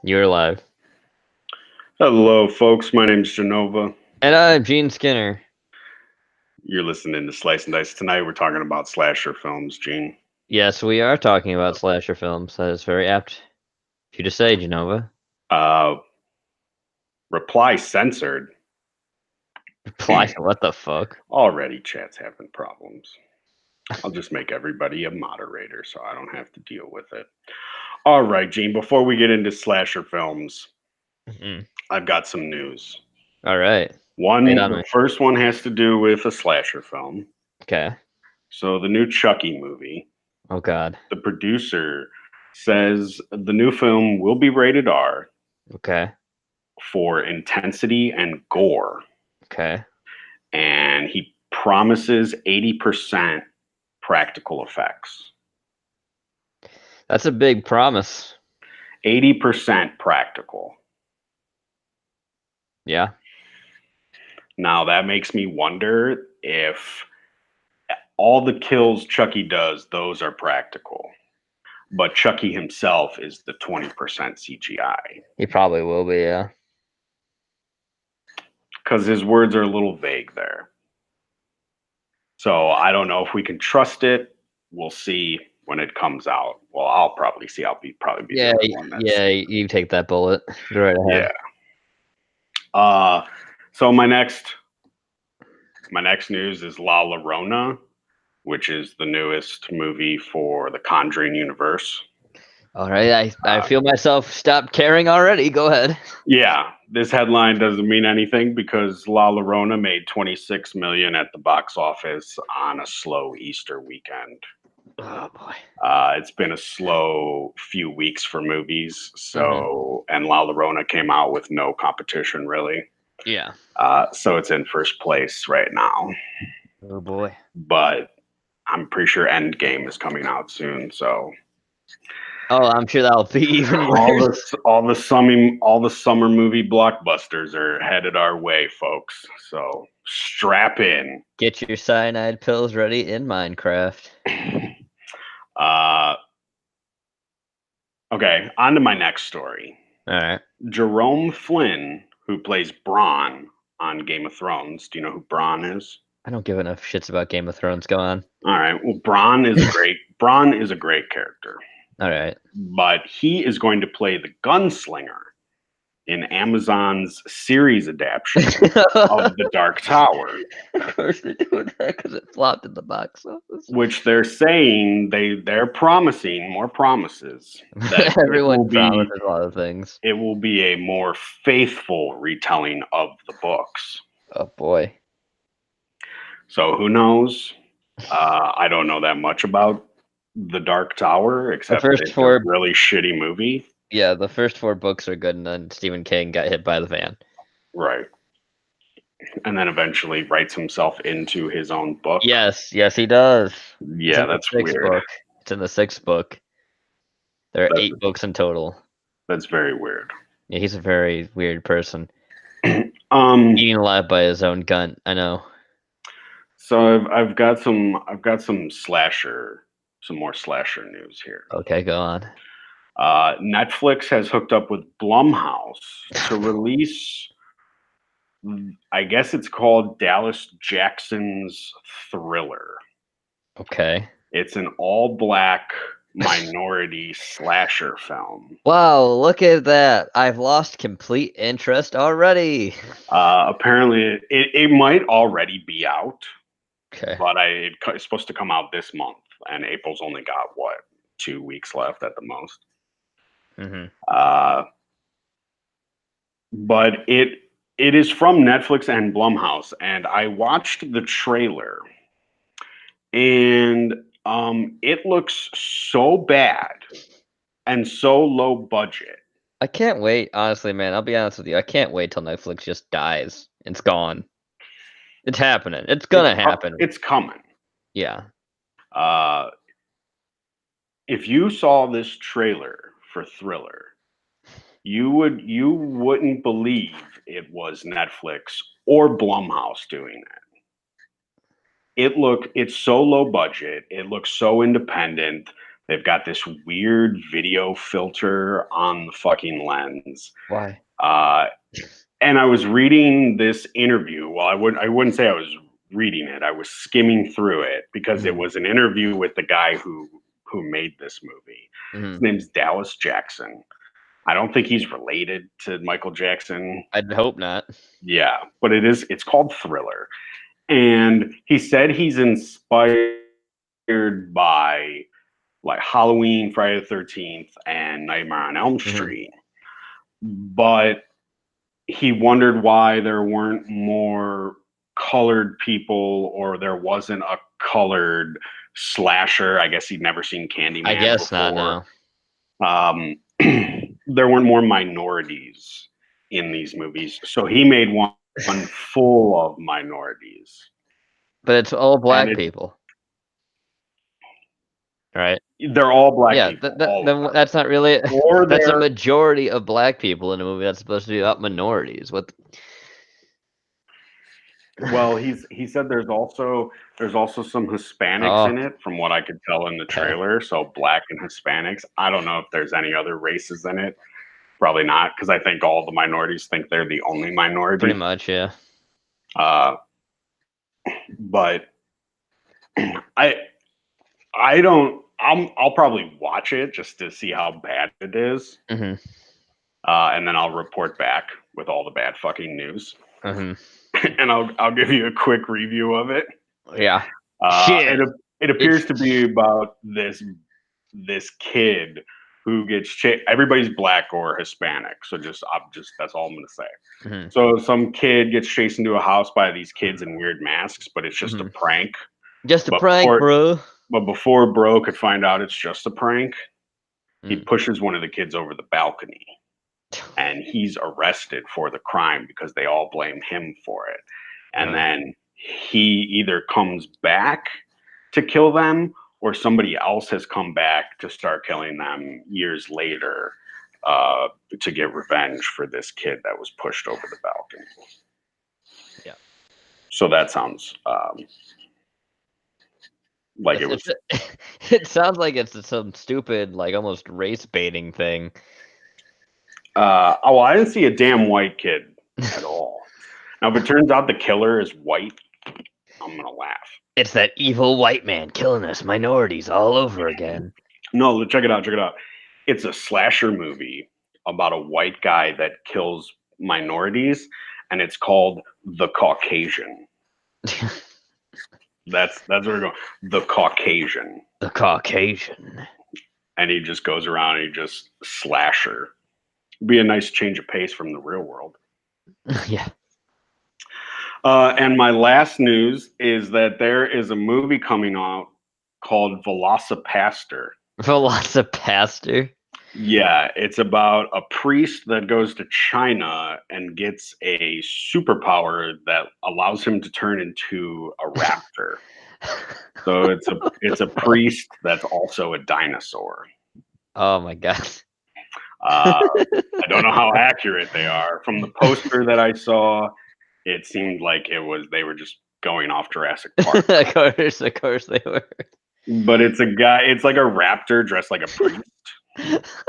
You're live. Hello, folks. My name's Jenova. And I'm Gene Skinner. You're listening to Slice and Dice. Tonight we're talking about slasher films, Gene. Yes, we are talking about slasher films. That is very apt for you to say, Jenova. Uh, reply censored. Reply to what the fuck? Already chat's having problems. I'll just make everybody a moderator so I don't have to deal with it. All right, Gene, before we get into slasher films, I've got some news. All right. The first one has to do with a slasher film. Okay. So the new Chucky movie. Oh, God. The producer says the new film will be rated R. Okay. For intensity and gore. Okay. And he promises 80% practical effects. That's a big promise. 80% practical. Yeah. Now that makes me wonder if all the kills Chucky does, those are practical. But Chucky himself is the 20% CGI. He probably will be, yeah. Because his words are a little vague there. So I don't know if we can trust it. We'll see when it comes out. Well, I'll probably see. I'll probably be the only one that's... you take that bullet. Go right ahead. Yeah. So my next news is La Llorona, which is the newest movie for the Conjuring universe. All right, I feel myself stop caring already. Go ahead. Yeah, this headline doesn't mean anything because La Llorona made $26 million at the box office on a slow Easter weekend. Oh boy. It's been a slow few weeks for movies. So, and La Llorona came out with no competition really. Yeah. So it's in first place right now. Oh boy. But I'm pretty sure Endgame is coming out soon. So. Oh, I'm sure that'll be even worse. All the summer movie blockbusters are headed our way, folks. So strap in. Get your cyanide pills ready in Minecraft. Okay, on to my next story. All right. Jerome Flynn, who plays Bronn on Game of Thrones. Do you know who Bronn is? I don't give enough shits about Game of Thrones. Go on. All right. Well, Bronn is great. Bronn is a great character. All right. But he is going to play the gunslinger in Amazon's series adaptation of The Dark Tower. Of course they're doing that because it flopped in the box office. Which they're saying they're promising more promises. That everyone promises a lot of things. It will be a more faithful retelling of the books. Oh boy. So who knows? I don't know that much about The Dark Tower, except that it's a really shitty movie. Yeah, the first 4 books are good, and then Stephen King got hit by the van. Right. And then eventually writes himself into his own book. Yes, he does. Yeah, that's weird. Book. It's in the 6th book. There are 8 books in total. That's very weird. Yeah, he's a very weird person. Eating alive by his own gun. I know. So I've got some more slasher news here. Okay, go on. Netflix has hooked up with Blumhouse to release, I guess it's called Dallas Jackson's Thriller. Okay. It's an all-black minority slasher film. Wow, look at that. I've lost complete interest already. Apparently, it might already be out. Okay. But it's supposed to come out this month, and April's only got, 2 weeks left at the most. But it is from Netflix and Blumhouse, and I watched the trailer, and it looks so bad and so low budget. I can't wait, honestly, man. I'll be honest with you. I can't wait till Netflix just dies. It's gone. It's happening. It's gonna happen. It's coming. Yeah. If you saw this trailer for Thriller, you wouldn't believe it was Netflix or Blumhouse doing it. It's so low budget. It looks so independent. They've got this weird video filter on the fucking lens. Why? Uh, and I was reading this interview. Well, I wouldn't say I was reading it. I was skimming through it because it was an interview with the guy who made this movie. His name's Dallas Jackson. I don't think he's related to Michael Jackson. I'd hope not. Yeah, but it's called Thriller. And he said he's inspired by like Halloween, Friday the 13th, and Nightmare on Elm Street. But he wondered why there weren't more colored people or there wasn't a colored slasher. I guess he'd never seen Candyman I guess before. not, no. There weren't more minorities in these movies. So he made one full of minorities. But it's all black people. Right? They're all black Yeah, people. then that's not really Or that's a majority of black people in a movie that's supposed to be about minorities. What? Well, he said there's also some Hispanics in it, from what I could tell in the trailer. So black and Hispanics. I don't know if there's any other races in it. Probably not, because I think all the minorities think they're the only minority. Pretty much, yeah. But I don't. I'll probably watch it just to see how bad it is. And then I'll report back with all the bad fucking news. And I'll give you a quick review of it. Yeah. It appears to be about this kid who gets chased. Everybody's black or Hispanic, so just that's all I'm gonna say. So some kid gets chased into a house by these kids in weird masks, but it's just a prank. Just a prank, bro. But before bro could find out it's just a prank, he pushes one of the kids over the balcony. And he's arrested for the crime because they all blame him for it. And then he either comes back to kill them or somebody else has come back to start killing them years later to get revenge for this kid that was pushed over the balcony. Yeah. So that sounds like it was. It sounds like it's some stupid, like almost race baiting thing. Well, I didn't see a damn white kid at all. Now, if it turns out the killer is white, I'm gonna laugh. It's that evil white man killing us minorities all over again. No, check it out. It's a slasher movie about a white guy that kills minorities, and it's called The Caucasian. That's where we're going. The Caucasian. The Caucasian. And he just goes around and he just slasher. Be a nice change of pace from the real world. Yeah. And my last news is that there is a movie coming out called Velocipaster. Velocipaster? Yeah, it's about a priest that goes to China and gets a superpower that allows him to turn into a raptor. So it's a priest that's also a dinosaur. Oh my god. I don't know how accurate they are. From the poster that I saw, it seemed like they were just going off Jurassic Park. Of course they were. But it's a guy. It's like a raptor dressed like a priest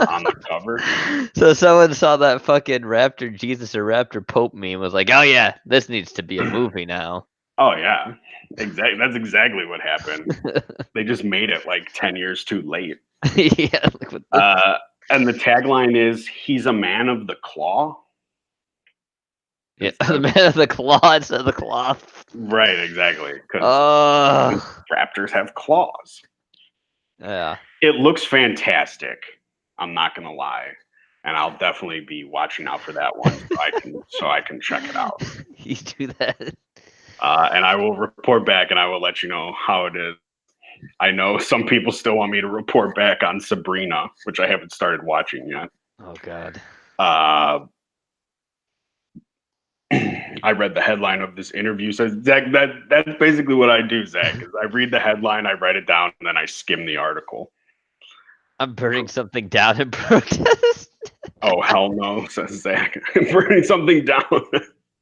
on the cover. So someone saw that fucking raptor Jesus or raptor Pope meme, was like, "Oh yeah, this needs to be a movie now." Oh yeah, exactly. That's exactly what happened. They just made it like 10 years too late. Yeah. And the tagline is, "He's a man of the claw." Yeah, the man of the claw instead of the cloth. Right, exactly. Because raptors have claws. Yeah. It looks fantastic. I'm not gonna lie, and I'll definitely be watching out for that one so I can check it out. You do that. And I will report back, and I will let you know how it is. I know some people still want me to report back on Sabrina, which I haven't started watching yet. Oh god. I read the headline of this interview. So Zach, that's basically what I do, Zach. Is I read the headline, I write it down, and then I skim the article. I'm burning something down in protest. Oh hell no, says Zach. I'm burning something down.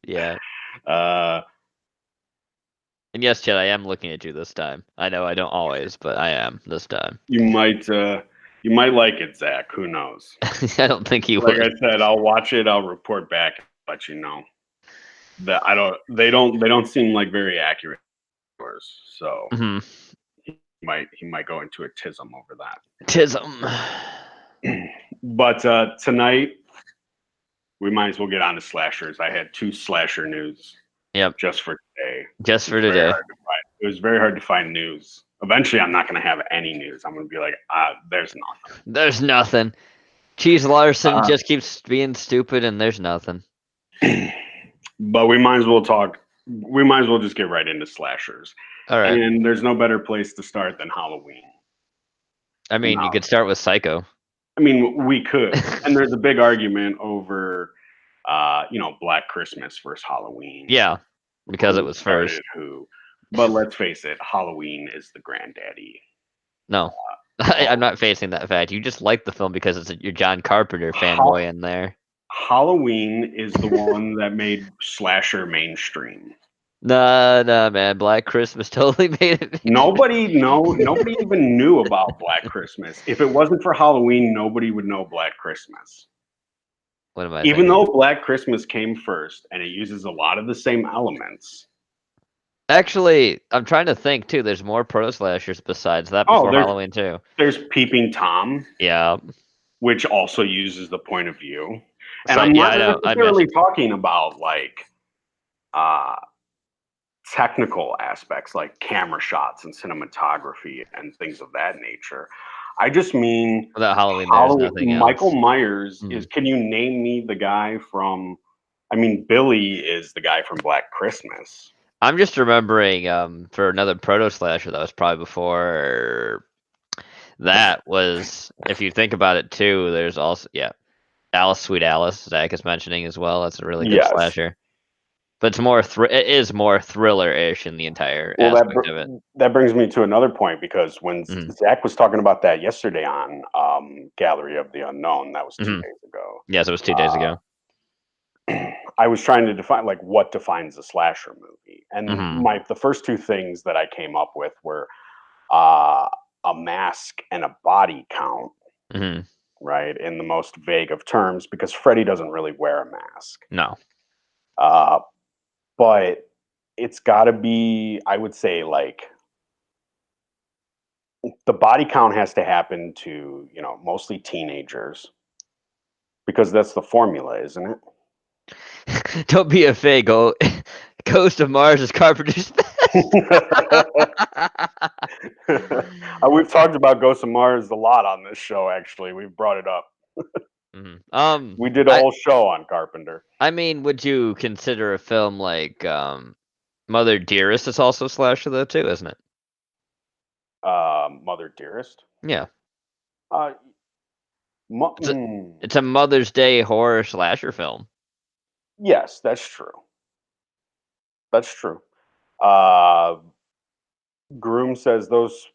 Yeah. And yes, Chad, I am looking at you this time. I know I don't always, but I am this time. You might like it, Zach. Who knows? I don't think he Like would. I said, I'll watch it. I'll report back, and let you know. That I don't. They don't seem like very accurate. So Hmm. he might go into a tism over that. Tism. But tonight we might as well get on to slashers. I had 2 slasher news Yep. just for today. Just It for was very today. hard to find. It was very hard to find news. Eventually, I'm not going to have any news. I'm going to be like, there's There's nothing. Cheese Larson nothing. just keeps being stupid, and there's nothing. But we might as well talk. We might as well just get right into slashers. All right. And there's no better place to start than Halloween. I mean, you No. could start with Psycho. I mean, we could. And there's a big argument over, Black Christmas versus Halloween. Yeah, because it was first. Who. But let's face it, Halloween is the granddaddy. No, I'm not facing that fact. You just like the film because it's your John Carpenter fanboy in there. Halloween is the one that made slasher mainstream. Nah, man. Black Christmas totally made it. Nobody even knew about Black Christmas. If it wasn't for Halloween, nobody would know Black Christmas. What am I Even thinking? though Black Christmas came first and it uses a lot of the same elements. Actually, I'm trying to think too. There's more proto slashers besides that before Halloween too. There's Peeping Tom, Yeah. which also uses the point of view. And So, I'm yeah, not necessarily talking about like technical aspects like camera shots and cinematography and things of that nature. I just mean without Halloween, there's nothing else. Michael Myers is. Can you name me the guy from? I mean, Billy is the guy from Black Christmas. I'm just remembering for another proto slasher that was probably before that was, if you think about it too, there's also Alice Sweet Alice, Zach is mentioning as well. That's a really good slasher. But it's more it is more thriller-ish in the entire aspect of it. That brings me to another point because when Zach was talking about that yesterday on Gallery of the Unknown, that was 2 days ago. Yes, it was 2 days ago. I was trying to define like what defines a slasher movie, and the first 2 things that I came up with were a mask and a body count, right? In the most vague of terms, because Freddy doesn't really wear a mask. No. But it's got to be, I would say, like the body count has to happen to, mostly teenagers because that's the formula, isn't it? Don't be a fake. Ghost of Mars is Carpenter's best. We've talked about Ghost of Mars a lot on this show, actually. We've brought it up. We did a whole show on Carpenter. I mean, would you consider a film like Mother Dearest is also slasher though too, isn't it? Mother Dearest? Yeah. It's a Mother's Day horror slasher film. Yes, that's true. That's true. Groom says those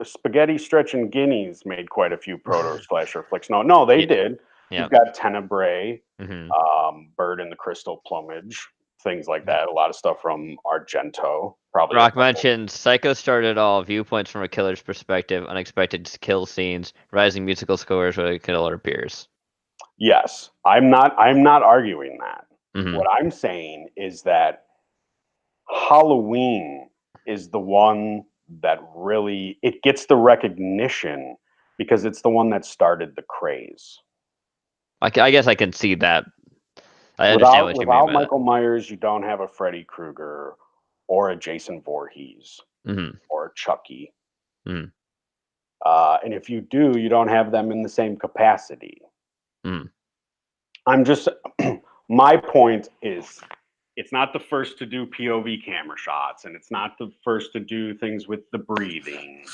spaghetti stretching guineas made quite a few proto slasher flicks. No, they did. You've got Tenebrae, Bird in the Crystal Plumage, things like that. A lot of stuff from Argento. Probably. Rock mentioned Psycho started all viewpoints from a killer's perspective, unexpected kill scenes, rising musical scores where the killer appears. Yes, I'm not arguing that. What I'm saying is that Halloween is the one that really it gets the recognition because it's the one that started the craze. I guess I can see that. I understand what you mean. Without Michael Myers, you don't have a Freddy Krueger or a Jason Voorhees or a Chucky. And if you do, you don't have them in the same capacity. I'm just my point is it's not the first to do POV camera shots, and it's not the first to do things with the breathing,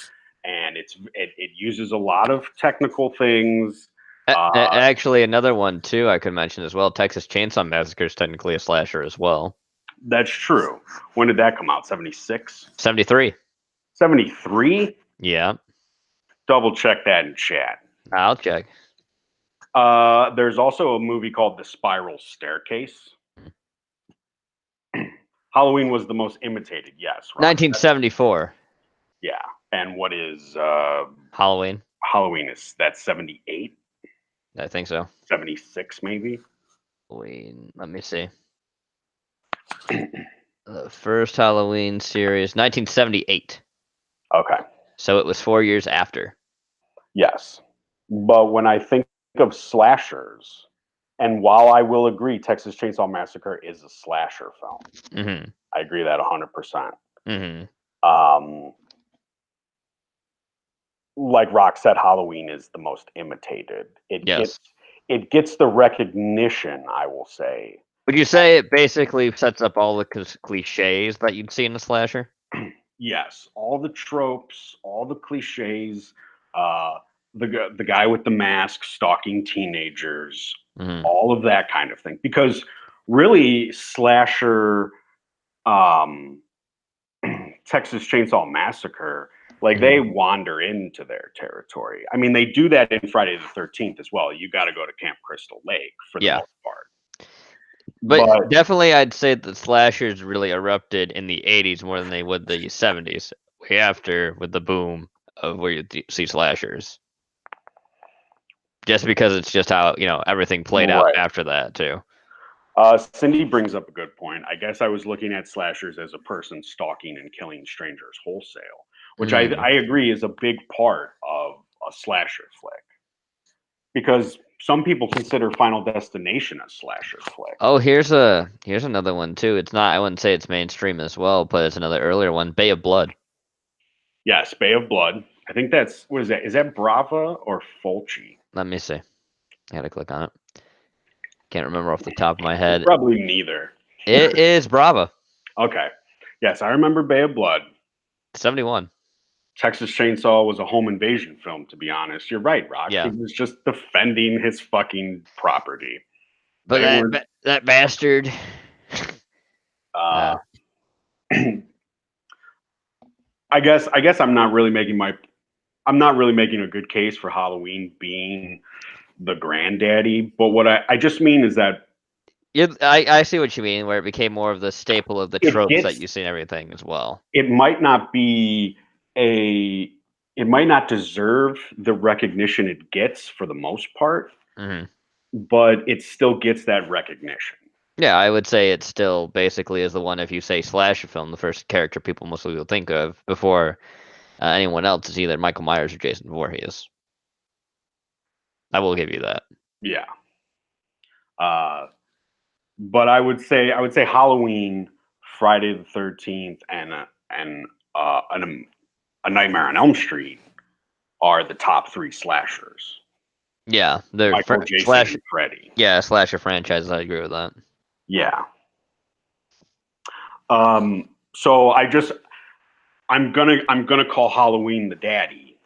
and it uses a lot of technical things. Actually, another one too I could mention as well. Texas Chainsaw Massacre is technically a slasher as well. That's true. When did that come out? 76? 73. 73? Yeah. Double check that in chat. I'll check. There's also a movie called The Spiral Staircase. Halloween was the most imitated. Yes, Rock. 1974. Yeah. And what is Halloween. Halloween? Is that 78, I think so. 76 maybe? Halloween. Let me see. The first Halloween series, 1978. Okay. So it was 4 years after. Yes. But when I think of slashers, and while I will agree Texas Chainsaw Massacre is a slasher film, Mm-hmm. I agree that 100%. Mm-hmm. Um, like Rock said, Halloween is the most imitated. Yes. It gets the recognition, I will say. Would you say it basically sets up all the cliches that you'd see in a slasher? Yes, all the tropes, all the cliches, uh, the guy with the mask stalking teenagers, Mm-hmm. all of that kind of thing. Because really, slasher, um, Texas Chainsaw Massacre, like Mm-hmm. they wander into their territory. I mean, they do that in Friday the 13th as well. You got to go to Camp Crystal Lake for the Yeah. most part. But But definitely, I'd say that slashers really erupted in the 80s more than they would the 70s. Way after with the boom of where you see slashers. Just because it's just how, everything played out right. after that, too. Cindy brings up a good point. I guess I was looking at slashers as a person stalking and killing strangers wholesale, which Mm. I agree is a big part of a slasher flick. Because some people consider Final Destination a slasher flick. Oh, here's another one, too. It's not, I wouldn't say it's mainstream as well, but it's another earlier one, Bay of Blood. Yes, Bay of Blood. I think that's, what is that? Is that Brava or Fulci? Let me see. I gotta click on it. Can't remember off the top of my head. Probably neither. It is Brava. Okay. Yes, I remember Bay of Blood. 71. Texas Chainsaw was a home invasion film, to be honest. You're right, Rock. He Yeah. was just defending his fucking property. But They were that bastard. uh I guess I'm not really making a good case for Halloween being the granddaddy, but what I just mean is that I see what you mean, where it became more of the staple of the it tropes that gets you see in everything as well. it might not be a it might not deserve the recognition it gets for the most part, Hmm. but it still gets that recognition. Yeah, I would say it still basically is the one. If you say slasher film, the first character people mostly will think of before anyone else is either Michael Myers or Jason Voorhees. I will give you that. Yeah. Uh, but I would say Halloween, Friday the 13th, and a Nightmare on Elm Street are the top three slashers. Yeah, they're Michael, Jason, slash. and Freddy. Yeah, slasher franchises. I agree with that. Yeah. So I'm gonna call Halloween the daddy,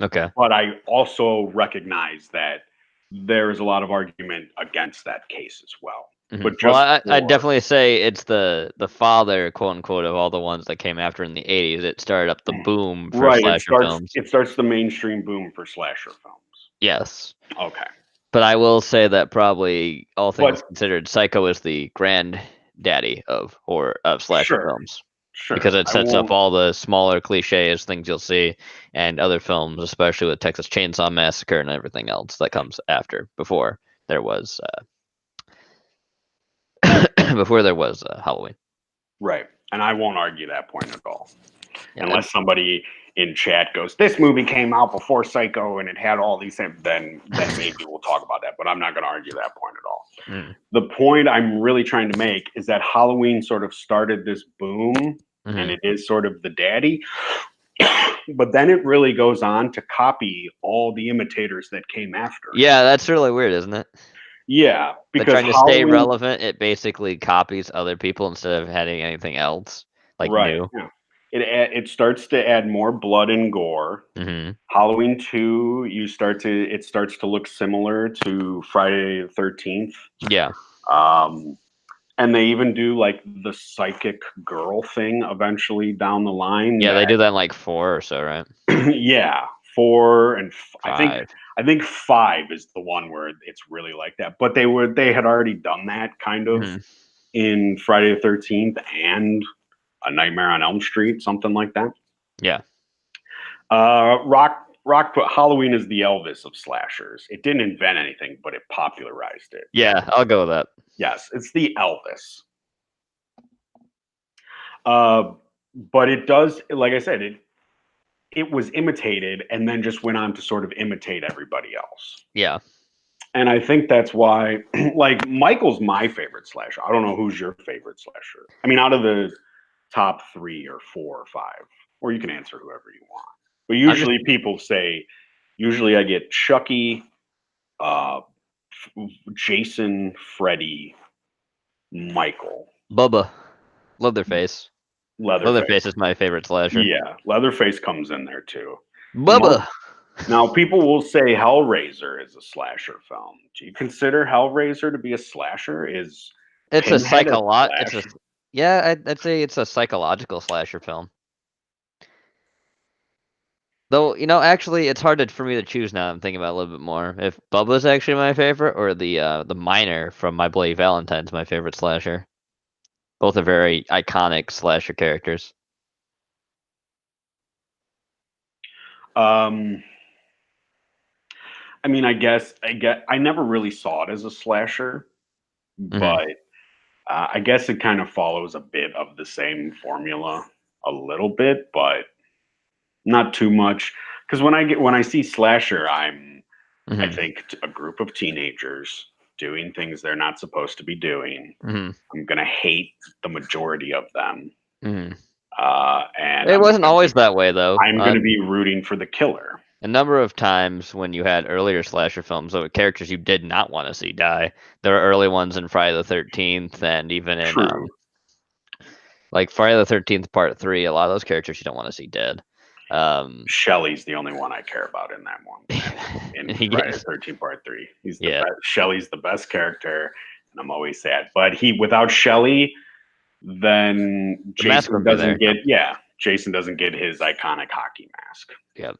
Okay. but I also recognize that there is a lot of argument against that case as well. Hmm. But Well, just I'd for definitely say it's the father, quote unquote, of all the ones that came after in the 80s. It started up the boom for right, it slasher starts films. it starts the mainstream boom for slasher films. Yes. Okay, But I will say that probably all things but considered, Psycho is the granddaddy of horror of slasher sure, films because sure, it I sets up won't. all the smaller cliches, things you'll see, and other films, especially with Texas Chainsaw Massacre and everything else that comes after. Before there was Halloween. Right, and I won't argue that point at all. Yeah, Unless somebody in chat goes, "This movie came out before Psycho and it had all these things," then maybe we'll talk about that. But I'm not going to argue that point at all. mm, The point I'm really trying to make is that Halloween sort of started this boom, and hmm. it is sort of the daddy. But then it really goes on to copy all the imitators that came after it. Yeah, that's really weird, isn't it? Yeah, Like because trying to stay Halloween, relevant, it basically copies other people instead of having anything else like right? new. Yeah, it starts to add more blood and gore. Hmm. Halloween 2, it starts to look similar to Friday the 13th. Yeah, Um, and they even do like the psychic girl thing eventually down the line yeah, they that do that in like 4 or so, right? yeah, 4 and I think 5. 5 is the one where it's really like that. But they had already done that kind of Mhm. in Friday the 13th and A Nightmare on Elm Street, something like that. Yeah. Rock put Halloween as the Elvis of slashers. It didn't invent anything, but it popularized it. Yeah, I'll go with that. Yes, it's the Elvis. But it does, like I said, it was imitated and then just went on to sort of imitate everybody else. Yeah. And I think that's why, like, Michael's my favorite slasher. I don't know who's your favorite slasher. I mean, out of the top 3 or 4 or 5, or you can answer whoever you want. But usually people say, usually I get Chucky, uh, Jason, Freddy, Michael, Bubba. Leatherface. Leatherface. Leatherface is my favorite slasher. Yeah, Leatherface comes in there too. Bubba. Now, people will say Hellraiser is a slasher film. Do you consider Hellraiser to be a slasher? Is It's a Pinhead a It's a slasher? yeah. I'd say it's a psychological slasher film. Though actually, it's hard for me to choose now. I'm thinking about it a little bit more. If Bubba's actually my favorite, or the miner from My Bloody Valentine's my favorite slasher. Both are very iconic slasher characters. Um, I mean, I never really saw it as a slasher, Hmm. but I guess it kind of follows a bit of the same formula, a little bit, but not too much. Because when I see slasher, I Hmm. think a group of teenagers doing things they're not supposed to be doing. Hmm. I'm gonna hate the majority of them, Hmm. and It wasn't always that way though. I'm gonna be rooting for the killer. A number of times when you had earlier slasher films of characters you did not want to see die. There were early ones in Friday the 13th, and even in True. like Friday the 13th Part 3. A lot of those characters you don't want to see dead. Shelley's the only one I care about in that one. In he Friday the gets 13th Part 3, he's the yeah. best. Shelley's the best character, and I'm always sad. But without Shelley, then The mask Jason wouldn't be doesn't there. get Jason doesn't get his iconic hockey mask. Yeah.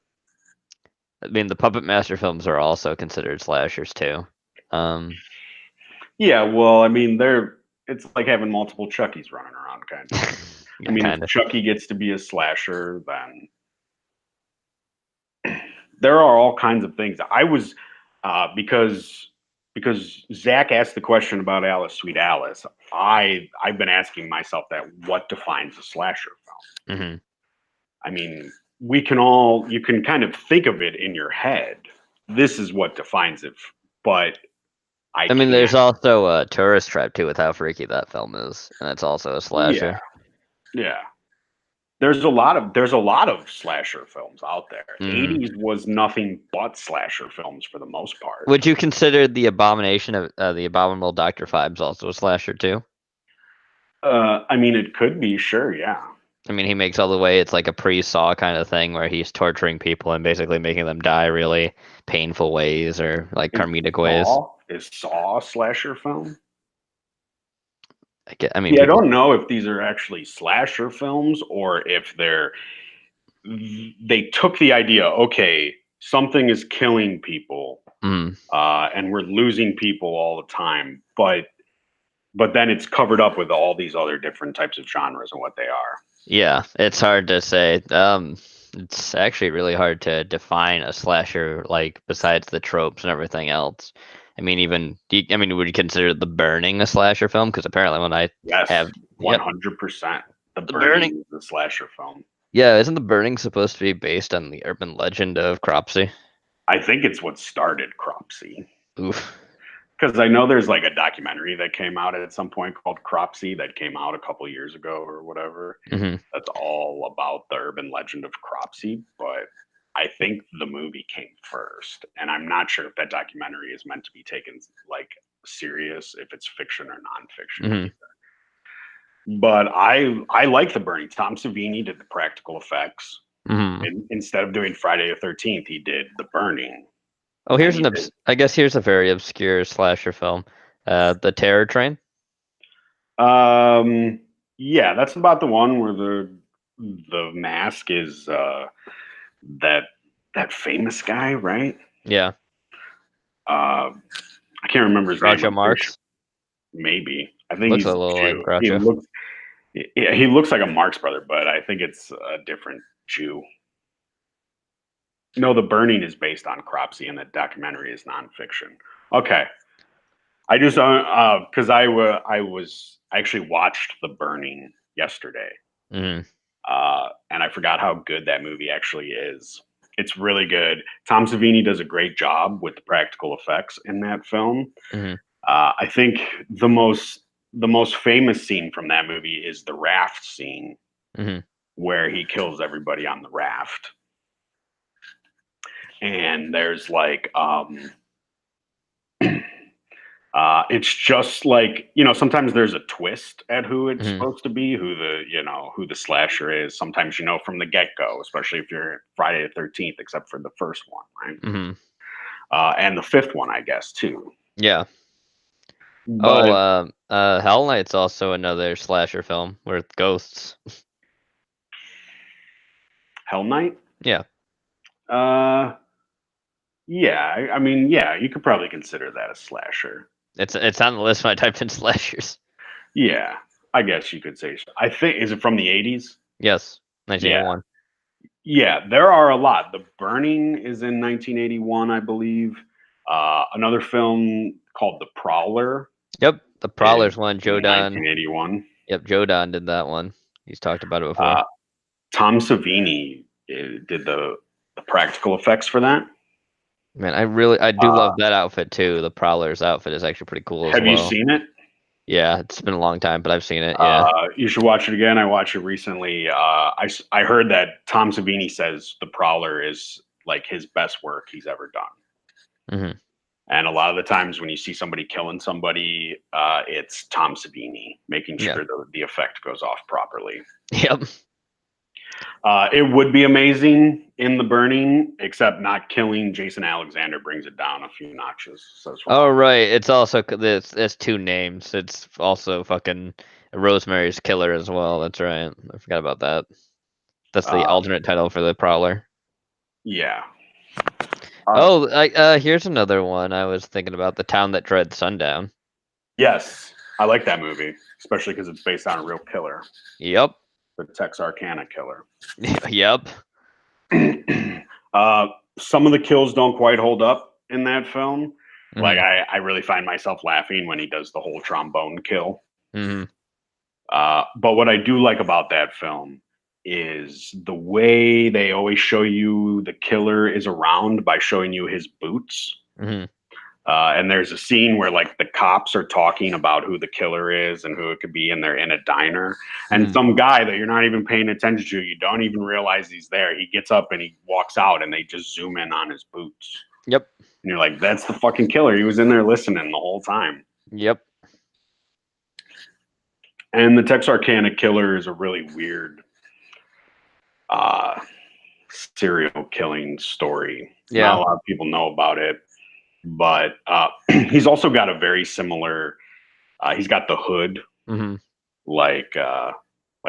I mean, the Puppet Master films are also considered slashers too. Um, Yeah, well, I mean, it's like having multiple Chuckies running around, kind of. I yeah, mean, if kind of. Chucky gets to be a slasher, then there are all kinds of things. I was because Zach asked the question about Alice, Sweet Alice. I've been asking myself that what defines a slasher film? Hmm. I mean, you can kind of think of it in your head. This is what defines it, but I I mean, there's can't. also a Tourist Trap too, with how freaky that film is, and it's also a Yeah, slasher. yeah. There's a lot of slasher films out there. Hmm. 80s was nothing but slasher films for the most part. Would you consider the Abomination of the Abominable Dr. Phibes also a slasher too? I mean, it could be, sure, yeah. I mean, he makes all the way. It's like a pre-Saw kind of thing where he's torturing people and basically making them die really painful ways or like Is comedic ways. Saw a slasher film? I mean, Yeah, I people. don't know if these are actually slasher films or if they took the idea, okay, something is killing people, Mm, and we're losing people all the time, but then it's covered up with all these other different types of genres and what they are. yeah, it's hard to say. It's actually really hard to define a slasher, like besides the tropes and everything else. I mean, I mean, would you consider The Burning a slasher film? Because apparently, when I Yes, have, yep, 100%. The The Burning. Burning is the slasher film. Yeah, isn't The Burning supposed to be based on the urban legend of Cropsey? I think it's what started Cropsey. Oof. Because I know there's like a documentary that came out at some point called Cropsey that came out a couple years ago or whatever. Hmm. That's all about the urban legend of Cropsey. But I think the movie came first. And I'm not sure if that documentary is meant to be taken like serious, if it's fiction or nonfiction. Hmm. But I like The Burning. Tom Savini did the practical effects. Hmm. And instead of doing Friday the 13th, he did The Burning. Oh, And he did I guess here's a very obscure slasher film. The Terror Train. Yeah, that's about the one where the mask is that that famous guy, right? Yeah. Uh, I can't remember his name. Groucho I'm pretty sure, Marx. maybe. I think Looks a he's little like Jew. He Groucho. looks yeah, he looks like a Marx brother, but I think it's a different Jew. No, The Burning is based on Cropsey, and the documentary is nonfiction. Okay, I just because I actually watched The Burning yesterday, Hmm. and I forgot how good that movie actually is. It's really good. Tom Savini does a great job with the practical effects in that film. Hmm. I think the most famous scene from that movie is the raft scene Hmm. where he kills everybody on the raft. And there's like it's just like, sometimes there's a twist at who it's Hmm. supposed to be, who the slasher is. Sometimes from the get-go, especially if you're Friday the 13th, except for the first one, right? Hmm. And the fifth one, I guess, too. Yeah. Oh, But Hell Night's also another slasher film with ghosts. Hell Night, Yeah. uh yeah, I mean, yeah, you could probably consider that a slasher. It's on the list when I typed in slashers. Yeah, I guess you could say so. I think, is it from the 80s? Yes. Yeah. 1981. Yeah, there are a lot. The Burning is in 1981, I believe. Another film called The Prowler Yep. The is Prowler's one. Joe in Don. 1981. Yep. Joe Don did that one. He's talked about it before. Uh, Tom Savini did the practical effects for that. Man, I do Uh, love that outfit too. The Prowler's outfit is actually pretty cool as have you well. seen it? Yeah, it's been a long time, but I've seen it. Yeah. You should watch it again. I watched it recently. I heard that Tom Savini says The Prowler is like his best work he's ever done. Hmm. And a lot of the times when you see somebody killing somebody, it's Tom Savini making Yeah. sure the effect goes off properly. Yep. It would be amazing in The Burning, except not killing Jason Alexander brings it down a few notches. So Oh right, it's also it's two names. It's also fucking Rosemary's Killer as well. That's right. I forgot about that. That's the uh, alternate title for the Prowler. yeah. Uh, Oh, here's another one I was thinking about. The Town That Dread Sundown. yes, I like that movie, especially because it's based on a real killer, Yep. the Texarkana killer. Yep. uh, some of the kills don't quite hold up in that film. Like Hmm. I really find myself laughing when he does the whole trombone kill. Hmm. But what I do like about that film is the way they always show you the killer is around by showing you his boots. Hmm. And there's a scene where like the cops are talking about who the killer is and who it could be, and they're in a diner. And Hmm. some guy that you're not even paying attention to, you don't even realize he's there. He gets up and he walks out, and they just zoom in on his boots. Yep. And you're like, that's the fucking killer. He was in there listening the whole time. Yep. And the Texarkana killer is a really weird uh, serial killing story. Not Yeah. a lot of people know about it, but he's also got a very similar. He's got the hood, Hmm. like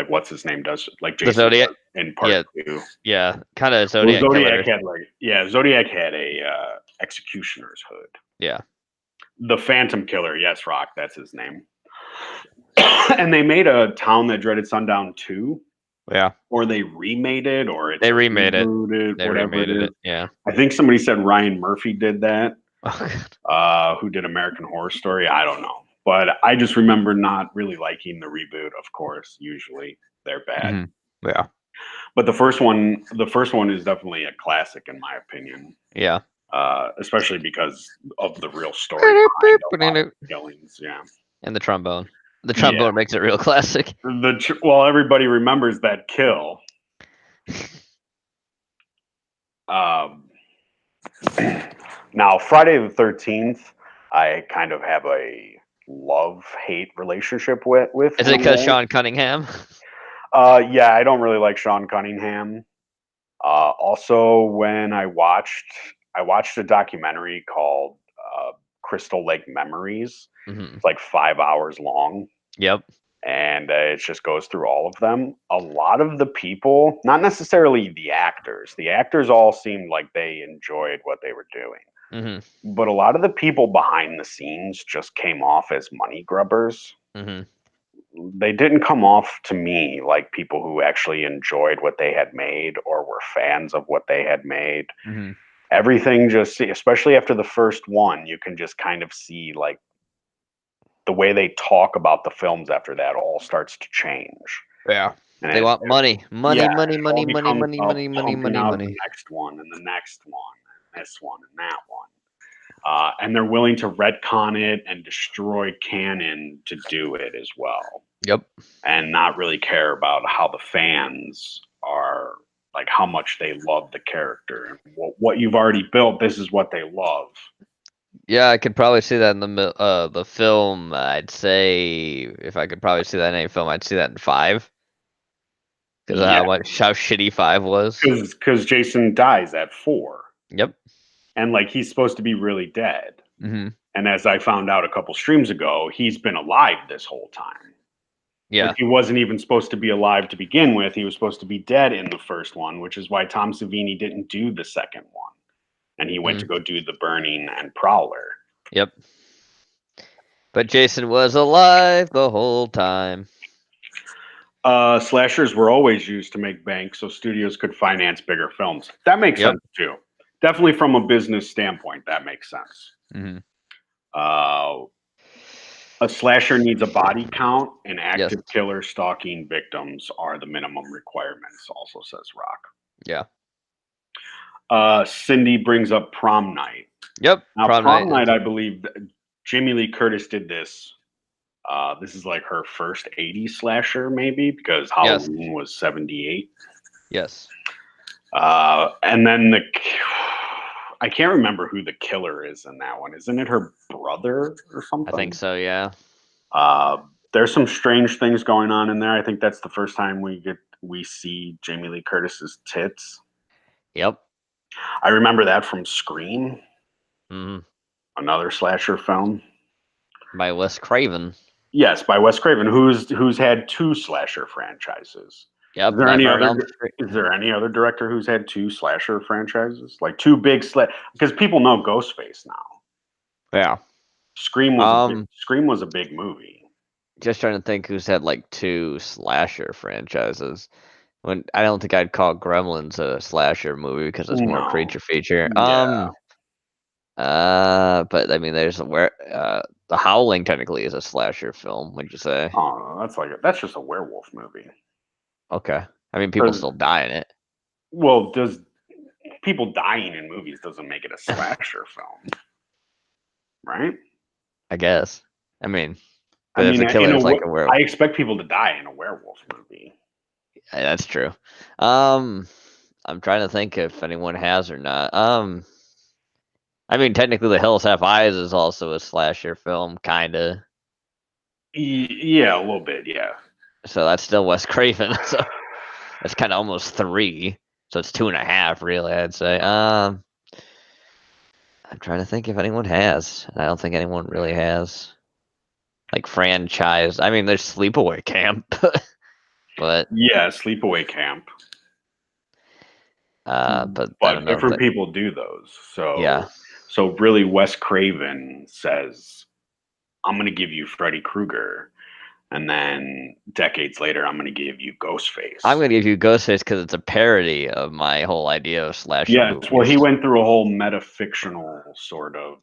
what's his name does, like The Jason Zodiac. does in Yeah. part two. Yeah. Kind of Well, Zodiac Zodiac Killer. had Zodiac had a executioner's hood. Yeah. The Phantom Killer, yes, Rock, that's his name. And they made a Town That Dreaded Sundown 2, Yeah. or they remade it, or it's They a remade it. rebooted, They whatever it remade is. it. Yeah. I think somebody said Ryan Murphy did that, Oh, God. who did American Horror Story. I don't know. But I just remember not really liking the reboot, of course. Usually they're bad. Hmm. Yeah. But the first one is definitely a classic in my opinion. Yeah. Especially because of the real story behind a lot of the killings. Yeah. And the trombone. The Yeah. trombone makes it real classic. Well, everybody remembers that kill. Um, Now, Friday the 13th, I kind of have a love-hate relationship with Is in it a because way. Sean Cunningham? Yeah, I don't really like Sean Cunningham. Also, when I watched a documentary called Crystal Lake Memories. Hmm. It's like 5 hours long, Yep. and it just goes through all of them. A lot of the people, not necessarily the actors. The actors all seemed like they enjoyed what they were doing. Hmm. But a lot of the people behind the scenes just came off as money grubbers. Mm-hmm. They didn't come off to me like people who actually enjoyed what they had made or were fans of what they had made. Mm-hmm. Everything just, especially after the first one, you can just kind of see like the way they talk about the films after that all starts to change. Yeah. And They want money. yeah, Money, money, it all money, money, becomes money, about money, money, pumping money, out the money. next one and the next one, and this one and that one. And they're willing to retcon it and destroy canon to do it as well, Yep. and not really care about how the fans are, like how much they love the character and what you've already built. This is what they love. Yeah, I could probably see that in the film. I'd say if I could probably see that in any film, I'd see that in 5 because of Yeah, how shitty 5 was. because Jason dies at 4, Yep. and like he's supposed to be really dead. Mm-hmm. And as I found out a couple streams ago, he's been alive this whole time. Like Yeah. he wasn't even supposed to be alive to begin with. He was supposed to be dead in the first one, which is why Tom Savini didn't do the second one. And he went to Mm. go do The Burning and Prowler. Yep. But Jason was alive the whole time. Slashers were always used to make bank so studios could finance bigger films. That makes Yep. sense too. Definitely from a business standpoint, that makes sense. Mm-hmm. Uh, a slasher needs a body count, and Yes. active killer stalking victims are the minimum requirements, also says Rock. Yeah. Cindy brings up Prom Night. Yep. Now, Prom Prom night. Night, I believe Jamie Lee Curtis did this. This is like her first 80s slasher, maybe, because Yes. Halloween was 78. Yes. And then I can't remember who the killer is in that one. Isn't it her brother or something? I think so. Yeah. There's some strange things going on in there. I think that's the first time we see Jamie Lee Curtis's tits. Yep. I remember that from Scream, Mm-hmm. another slasher film. By Wes Craven. Yes, by Wes Craven, who's had 2 slasher franchises. Yep. Is there any Nightmare on other? Elm Street. Is there any other director who's had 2 slasher franchises, like 2 big Because people know Ghostface now. Yeah. Scream was a big movie. Just trying to think who's had like 2 slasher franchises. When I don't think I'd call Gremlins a slasher movie because it's more No, creature feature. yeah. But I mean, there's where The Howling technically is a slasher film. Would you say? Oh, that's just a werewolf movie. Okay. I mean, people still die in it. Well, does people dying in movies doesn't make it a slasher film, right? I guess. I mean, I but if mean, the killer is like a I werewolf, expect people to die in a werewolf movie. that's true. I'm trying to think if anyone has or not. I mean, technically, The Hills Have Eyes is also a slasher film, kinda. Yeah, a little bit, yeah. So that's still Wes Craven. So that's kind of almost 3. So it's 2.5, really. I'd say. I'm trying to think if anyone has. I don't think anyone really has. Like franchise. I mean, there's Sleepaway Camp, but Yeah, Sleepaway Camp. but I don't But know. different people do those. Yeah. So really, Wes Craven says, "I'm going to give you Freddy Krueger," and then decades later, I'm going to give you Ghostface. I'm gonna give you Ghostface because it's a parody of my whole idea of slasher movies. Well, he went through a whole metafictional sort of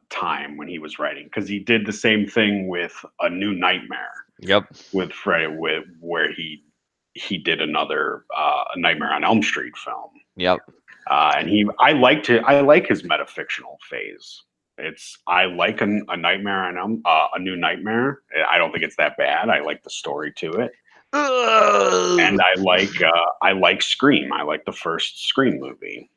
time when he was writing, because he did the same thing with A New Nightmare. Yep. With Freddy, where he did another A Nightmare on Elm Street film. Yep. And I like his metafictional phase. I like a Nightmare on A New Nightmare. I don't think it's that bad. I like the story to it, and I like Scream. I like the first Scream movie.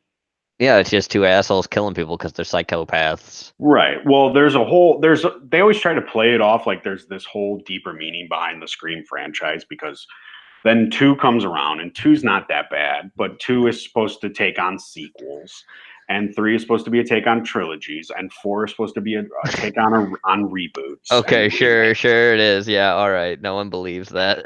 Yeah, it's just 2 assholes killing people because they're psychopaths. Right. Well, they always try to play it off like there's this whole deeper meaning behind the Scream franchise, because then 2 comes around, and 2's not that bad, but 2 is supposed to take on sequels, and 3 is supposed to be a take on trilogies, and 4 is supposed to be a take on reboots. Okay, sure it is. Yeah, all right. No one believes that.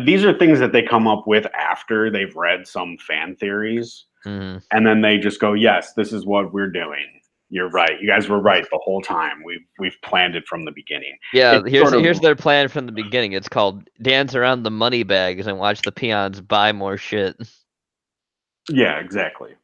These are things that they come up with after they've read some fan theories, Mm-hmm. and then they just go, "Yes, this is what we're doing." You're right. You guys were right the whole time. We've planned it from the beginning. Yeah, It's sort of here's their plan from the beginning. It's called dance around the money bags and watch the peons buy more shit. yeah, exactly.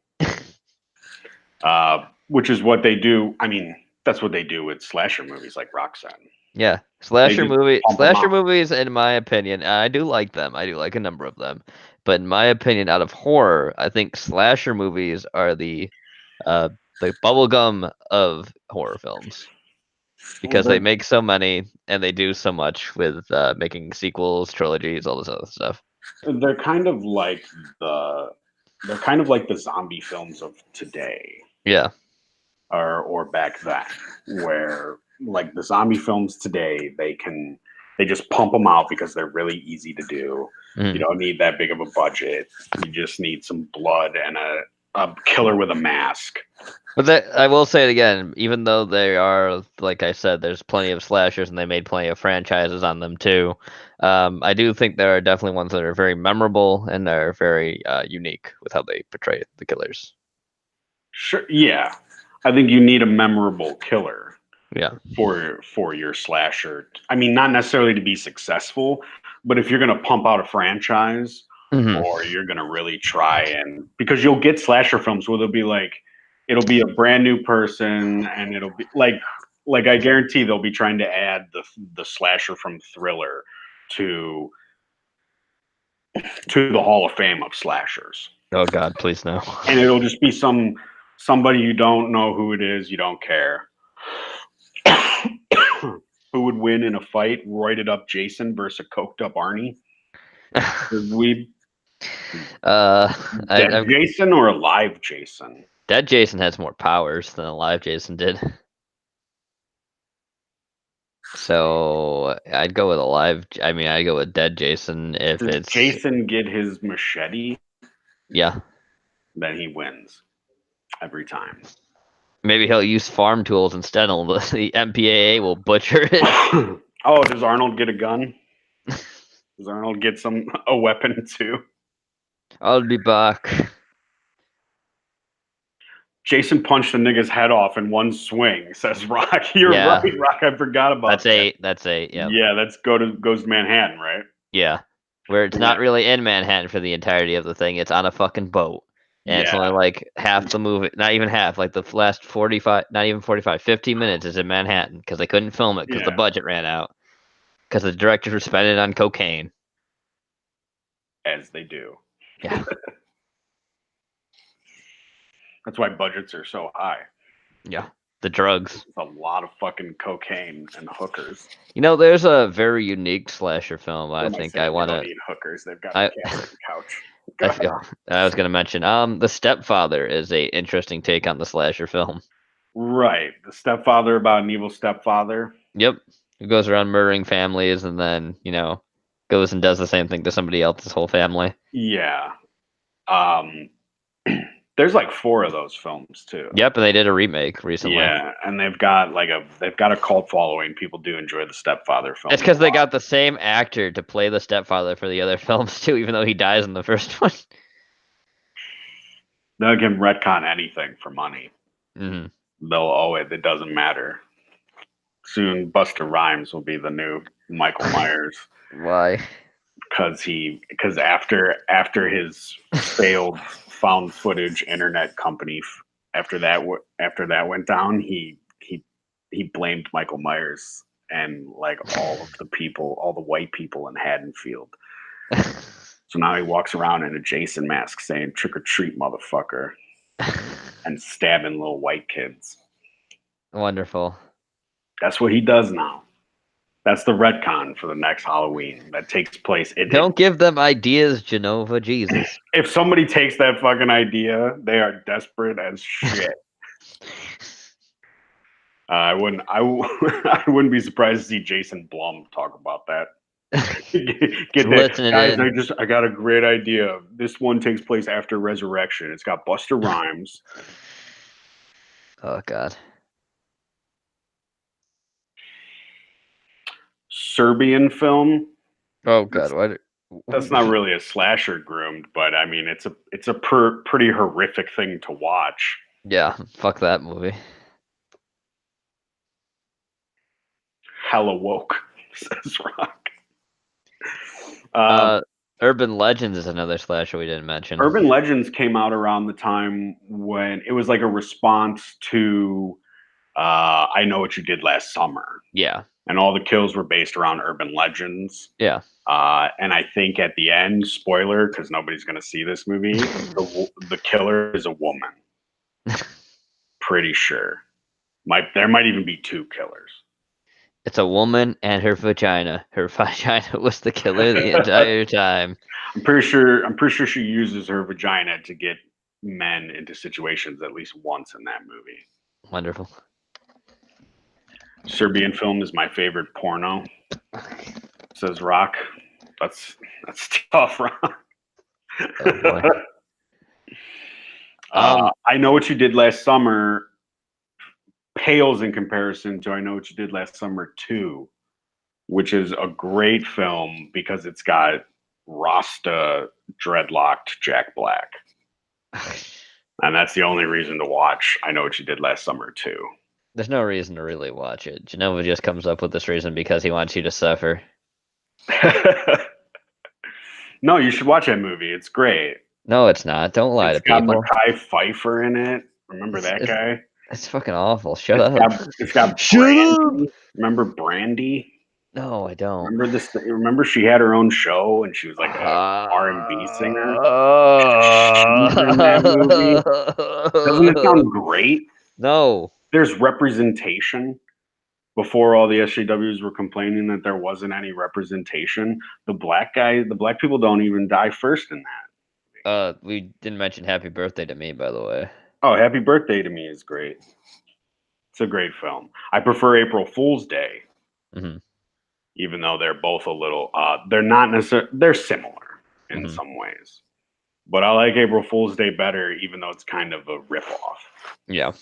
Which is what they do. I mean, that's what they do with slasher movies like Roxanne. Yeah, They just pump them slasher out. movies, in my opinion, I do like them. I do like a number of them, but in my opinion, out of horror, I think slasher movies are uh the bubblegum of horror films Well, because they make so many and they do so much with making sequels, trilogies, all this other stuff. they're kind of like the they're kind of like the zombie films of today, Yeah. or back then, where like the zombie films today, they just pump them out because they're really easy to do. You Mhm. don't need that big of a budget. You just need some blood and a killer with a mask. But that, I will say it again, even though they are, like I said, there's plenty of slashers and they made plenty of franchises on them too. I do think there are definitely ones that are very memorable and are very unique with how they portray the killers. Sure, yeah. I think you need a memorable killer Yeah. for your slasher. I mean, not necessarily to be successful, but if you're going to pump out a franchise, Hmm. or you're going to really try, and because you'll get slasher films where they'll be like, it'll be a brand new person, and it'll be like I guarantee they'll be trying to add the slasher from Thriller to the Hall of Fame of slashers, Oh God, please no. and it'll just be somebody you don't know who it is, you don't care. Who would win in a fight? Roided up Jason versus a coked up Arnie? We uh, dead I Jason or alive Jason? Dead Jason has more powers than alive Jason did. So I'd go with alive. I mean, I'd go with dead Jason if Does it's Jason get his machete? yeah. Then he wins every time. Maybe he'll use farm tools instead. And the MPAA will butcher it. Oh, does Arnold get a gun? Does Arnold get a weapon too? I'll be back. Jason punched the nigga's head off in one swing, says Rock. You're right, Yeah, Rock. I forgot about that's that. eight. That's eight. Yeah, Yeah, that's goes to Manhattan, right? yeah. Where it's Yeah. not really in Manhattan for the entirety of the thing. It's on a fucking boat, and it's only Yeah. like half the movie. Not even half. Like the last 45, not even 45, 50 minutes is in Manhattan because they couldn't film it because the Yeah. budget ran out because the directors were spending it on cocaine. As they do. Yeah, That's why budgets are so high. yeah. The drugs. It's a lot of fucking cocaine and hookers. You know, there's a very unique slasher film. What I am I think saying? I They want don't to. need hookers. They've got a I cat couch. Go I ahead. feel I was gonna mention The Stepfather is a interesting take on the slasher film. Right. The stepfather about an evil stepfather. Yep. Who goes around murdering families and then, goes and does the same thing to somebody else's whole family. Yeah. Um there's like four of those films too. Yep, and they did a remake recently. Yeah, and they've got a cult following. People do enjoy the stepfather It's films a because they lot. got the same actor to play the stepfather for the other films too, even though he dies in the first one. They'll give retcon anything for money. Hmm. They'll owe it. It doesn't matter. Soon Buster Rhymes will be the new Michael Myers. Why? Because after his failed found footage internet company, after that went down, he blamed Michael Myers and like all the white people in Haddonfield. So now he walks around in a Jason mask saying "trick or treat, motherfucker," and stabbing little white kids. Wonderful. That's what he does now. That's the retcon for the next Halloween that takes place. Don't give them ideas, Jenova. Jesus. If somebody takes that fucking idea, they are desperate as shit. I wouldn't be surprised to see Jason Blum talk about that. Get that, Listening guys. in. I got a great idea. This one takes place after Resurrection. It's got Buster Rhymes. Oh God. Serbian film. Oh God. What? That's not really a slasher groomed, but I mean, it's a pretty horrific thing to watch. Yeah. Fuck that movie. hella woke, says Rock. Uh, Urban Legends is another slasher we didn't mention. Urban Legends came out around the time when it was like a response to I Know What You Did Last Summer. Yeah. And all the kills were based around urban legends. Yeah. And I think at the end, spoiler, because nobody's going to see this movie, the killer is a woman. Pretty sure. There might even be two killers. It's a woman and her vagina. Her vagina was the killer the entire time. I'm pretty sure she uses her vagina to get men into situations at least once in that movie. Wonderful. Serbian film is my favorite porno, says Rock. That's tough, Rock. Oh boy. I Know What You Did Last Summer pales in comparison to I Know What You Did Last Summer 2, which is a great film because it's got Rasta dreadlocked Jack Black. And that's the only reason to watch I Know What You Did Last Summer 2. There's no reason to really watch it. Jenova just comes up with this reason because he wants you to suffer. No, you should watch that movie. It's great. No, it's not. Don't lie to people. It's got Mekhi Phifer in it. Remember that guy? It's fucking awful. Shut up. It's got Shut Brandy. up. Remember Brandy? No, I don't. Remember this? Remember she had her own show and she was like a R&B singer. She's in that movie. Doesn't it sound great? No. There's representation. Before all the SJWs were complaining that there wasn't any representation, the black people don't even die first in that. We didn't mention Happy Birthday to Me, by the way. Oh, Happy Birthday to Me is great. It's a great film. I prefer April Fool's Day, even though they're both a little. They're not necessarily. They're similar in some ways, but I like April Fool's Day better, even though it's kind of a ripoff. Yeah.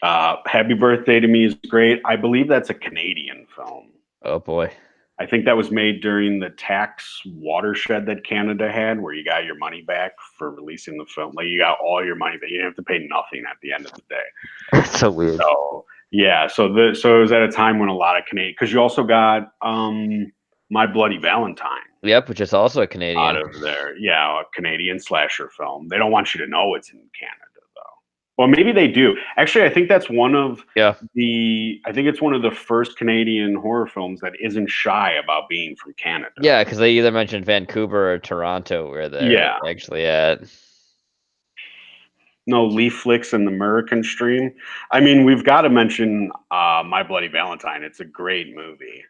Happy Birthday to Me is great. I believe that's a Canadian film. Oh boy. I think that was made during the tax watershed that Canada had, where you got your money back for releasing the film. Like you got all your money back. You didn't have to pay nothing at the end of the day. That's so weird. So yeah, so it was at a time when a lot of Canadian, because you also got My Bloody Valentine. Yep, which is also a Canadian. Out of there, yeah, a Canadian slasher film. They don't want you to know it's in Canada. Well, maybe they do. Actually, I think that's one of I think it's one of the first Canadian horror films that isn't shy about being from Canada. Yeah, because they either mentioned Vancouver or Toronto where they're actually at. No Leaf Flicks and the American Stream. I mean, we've got to mention My Bloody Valentine. It's a great movie.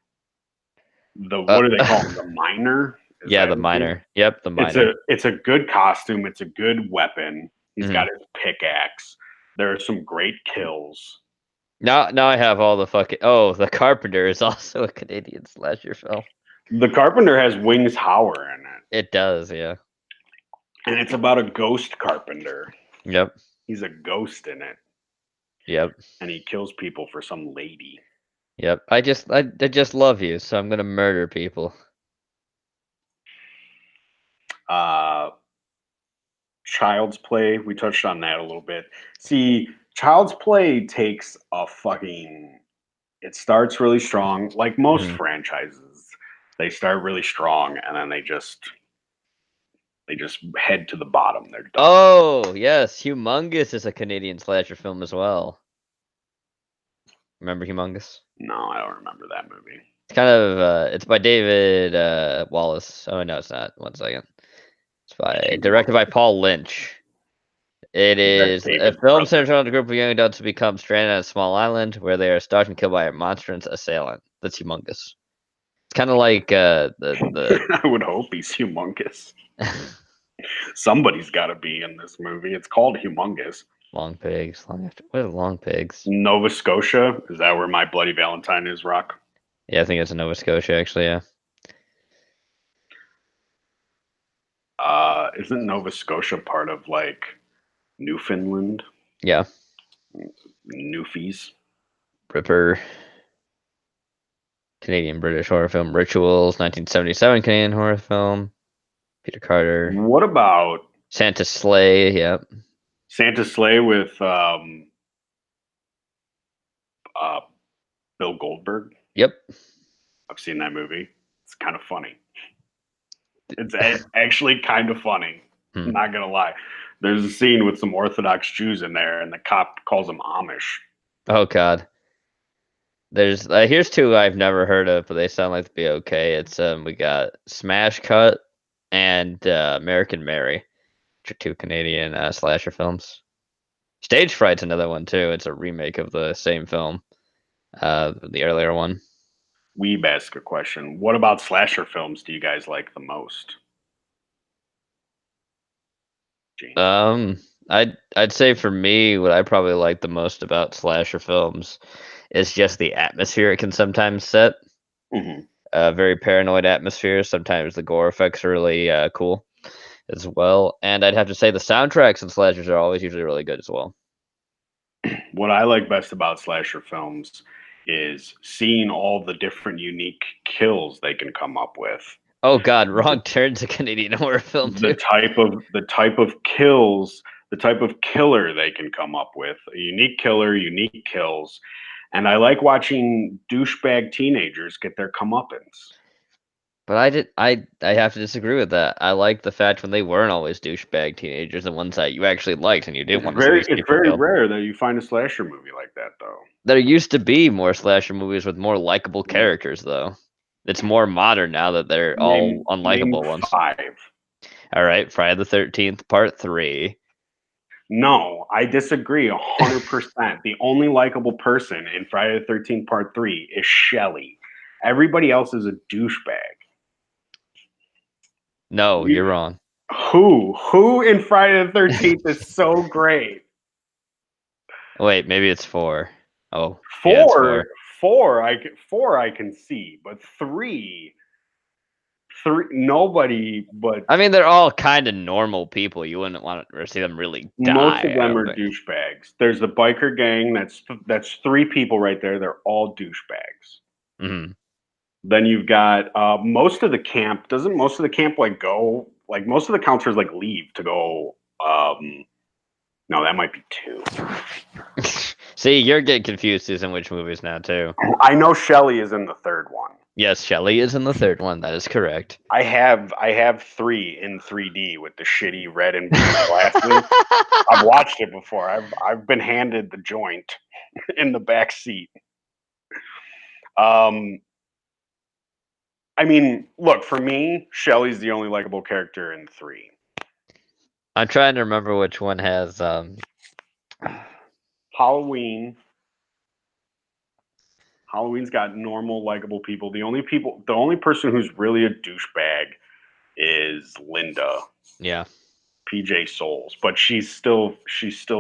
What do they call it? The Miner? The Miner. Yep, the Miner. It's a good costume. It's a good weapon. He's got his pickaxe. There are some great kills. Now I have all the fucking. Oh, The Carpenter is also a Canadian slasher film. The Carpenter has Wings Hauer in it. It does, yeah. And it's about a ghost carpenter. Yep. He's a ghost in it. Yep. And he kills people for some lady. Yep. I just love you, so I'm gonna murder people. Child's Play, we touched on that a little bit. See, Child's Play takes a fucking. It starts really strong, like most franchises. They start really strong, and then they just head to the bottom. They're done. Oh yes, Humongous is a Canadian slasher film as well. Remember Humongous? No, I don't remember that movie. It's kind of it's by David Wallace. Oh no, it's not. 1 second. It's directed by Paul Lynch. It is a film centered on a group of young adults who become stranded on a small island where they are stalked and killed by a monstrous assailant. That's Humongous. It's kind of like the. I would hope he's humongous. Somebody's got to be in this movie. It's called Humongous. Long Pigs. What are Long Pigs? Nova Scotia. Is that where My Bloody Valentine is, Rock? Yeah, I think it's in Nova Scotia, actually, yeah. Isn't Nova Scotia part of like Newfoundland? Yeah. Newfies. Ripper. Canadian British horror film. Rituals. 1977 Canadian horror film. Peter Carter. What about Santa Sleigh? Yep. Santa Sleigh with Bill Goldberg. Yep. I've seen that movie. It's kind of funny. It's actually kind of funny. I'm Hmm. not gonna lie. There's a scene with some Orthodox Jews in there, and the cop calls them Amish. Oh God. There's here's two I've never heard of, but they sound like to be okay. It's we got Smash Cut and American Mary, which are two Canadian slasher films. Stage Fright's another one too. It's a remake of the same film, the earlier one. Weeb ask a question. What about slasher films do you guys like the most? Gene. Um, I'd say for me, what I probably like the most about slasher films is just the atmosphere it can sometimes set. Hmm. Very paranoid atmosphere. Sometimes the gore effects are really cool as well. And I'd have to say the soundtracks in slashers are always usually really good as well. What I like best about slasher films is seeing all the different unique kills they can come up with. Oh God, Wrong Turn's a Canadian horror film The too. type of kills, the type of killer they can come up with. A unique killer, unique kills. And I like watching douchebag teenagers get their comeuppance. But I have to disagree with that. I like the fact when they weren't always douchebag teenagers, the ones that you actually liked and you didn't want to see these It's people very killed. rare that you find a slasher movie like that though. There used to be more slasher movies with more likable characters, though. It's more modern now that they're all Name unlikable ones. 5. All right, Friday the 13th, Part 3. No, I disagree 100%. The only likable person in Friday the 13th Part 3 is Shelly. Everybody else is a douchebag. No, You, you're wrong. who in Friday the 13th is so great? Wait, maybe it's 4. Oh, yeah, it's Four, 4. four I can see, but three nobody but I mean, they're all kind of normal people. You wouldn't want to see them really most of die, I them don't are think. douchebags. There's the biker gang, that's 3 people right there. They're all douchebags. Hmm. Then you've got most of the camp. Doesn't most of the camp like most of the counselors like leave to go? No, that might be 2. See, you're getting confused as in which movies now, too. I know Shelly is in the 3rd one. Yes, Shelley is in the 3rd one. That is correct. I have 3 in 3D with the shitty red and blue glasses. I've watched it before. I've been handed the joint in the back seat. Um, I mean, look, for me, Shelly's the only likable character in 3. I'm trying to remember which one has Halloween. Halloween's got normal, likable people. The only person who's really a douchebag is Linda, yeah. PJ Souls, but she's still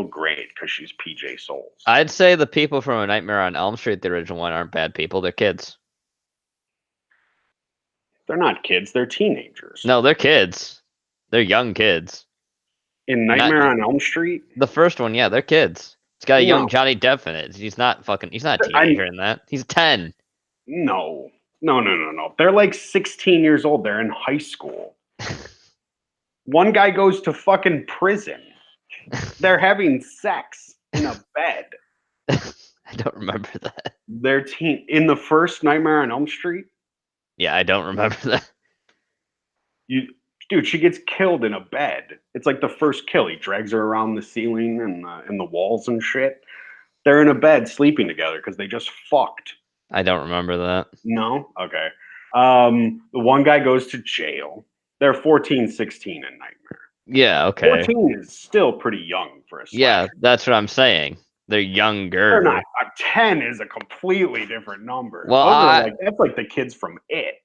great because she's PJ Souls. I'd say the people from A Nightmare on Elm Street, the original one, aren't bad people. They're kids. They're not kids; they're teenagers. No, they're kids. They're young kids. In Not Nightmare on Elm Street, the first one, yeah, they're kids. It's got a young no, Johnny Depp in it. He's not a I teenager in that. He's 10. no, no. They're like 16 years old. They're in high school. One guy goes to fucking prison. They're having sex in a bed. I don't remember that. They're in the first Nightmare on Elm Street. Yeah, I don't remember that. You, dude, she gets killed in a bed. It's like the first kill. He drags her around the ceiling and the walls and shit. They're in a bed sleeping together because they just fucked. I don't remember that. No, okay. The one guy goes to jail. They're 14, 16 in Nightmare. Yeah, okay. 14 is still pretty young for a Yeah, slasher. that's what I'm saying. They're They're not. younger. 10 is a completely different number. Well, Those are that's like the kids from It.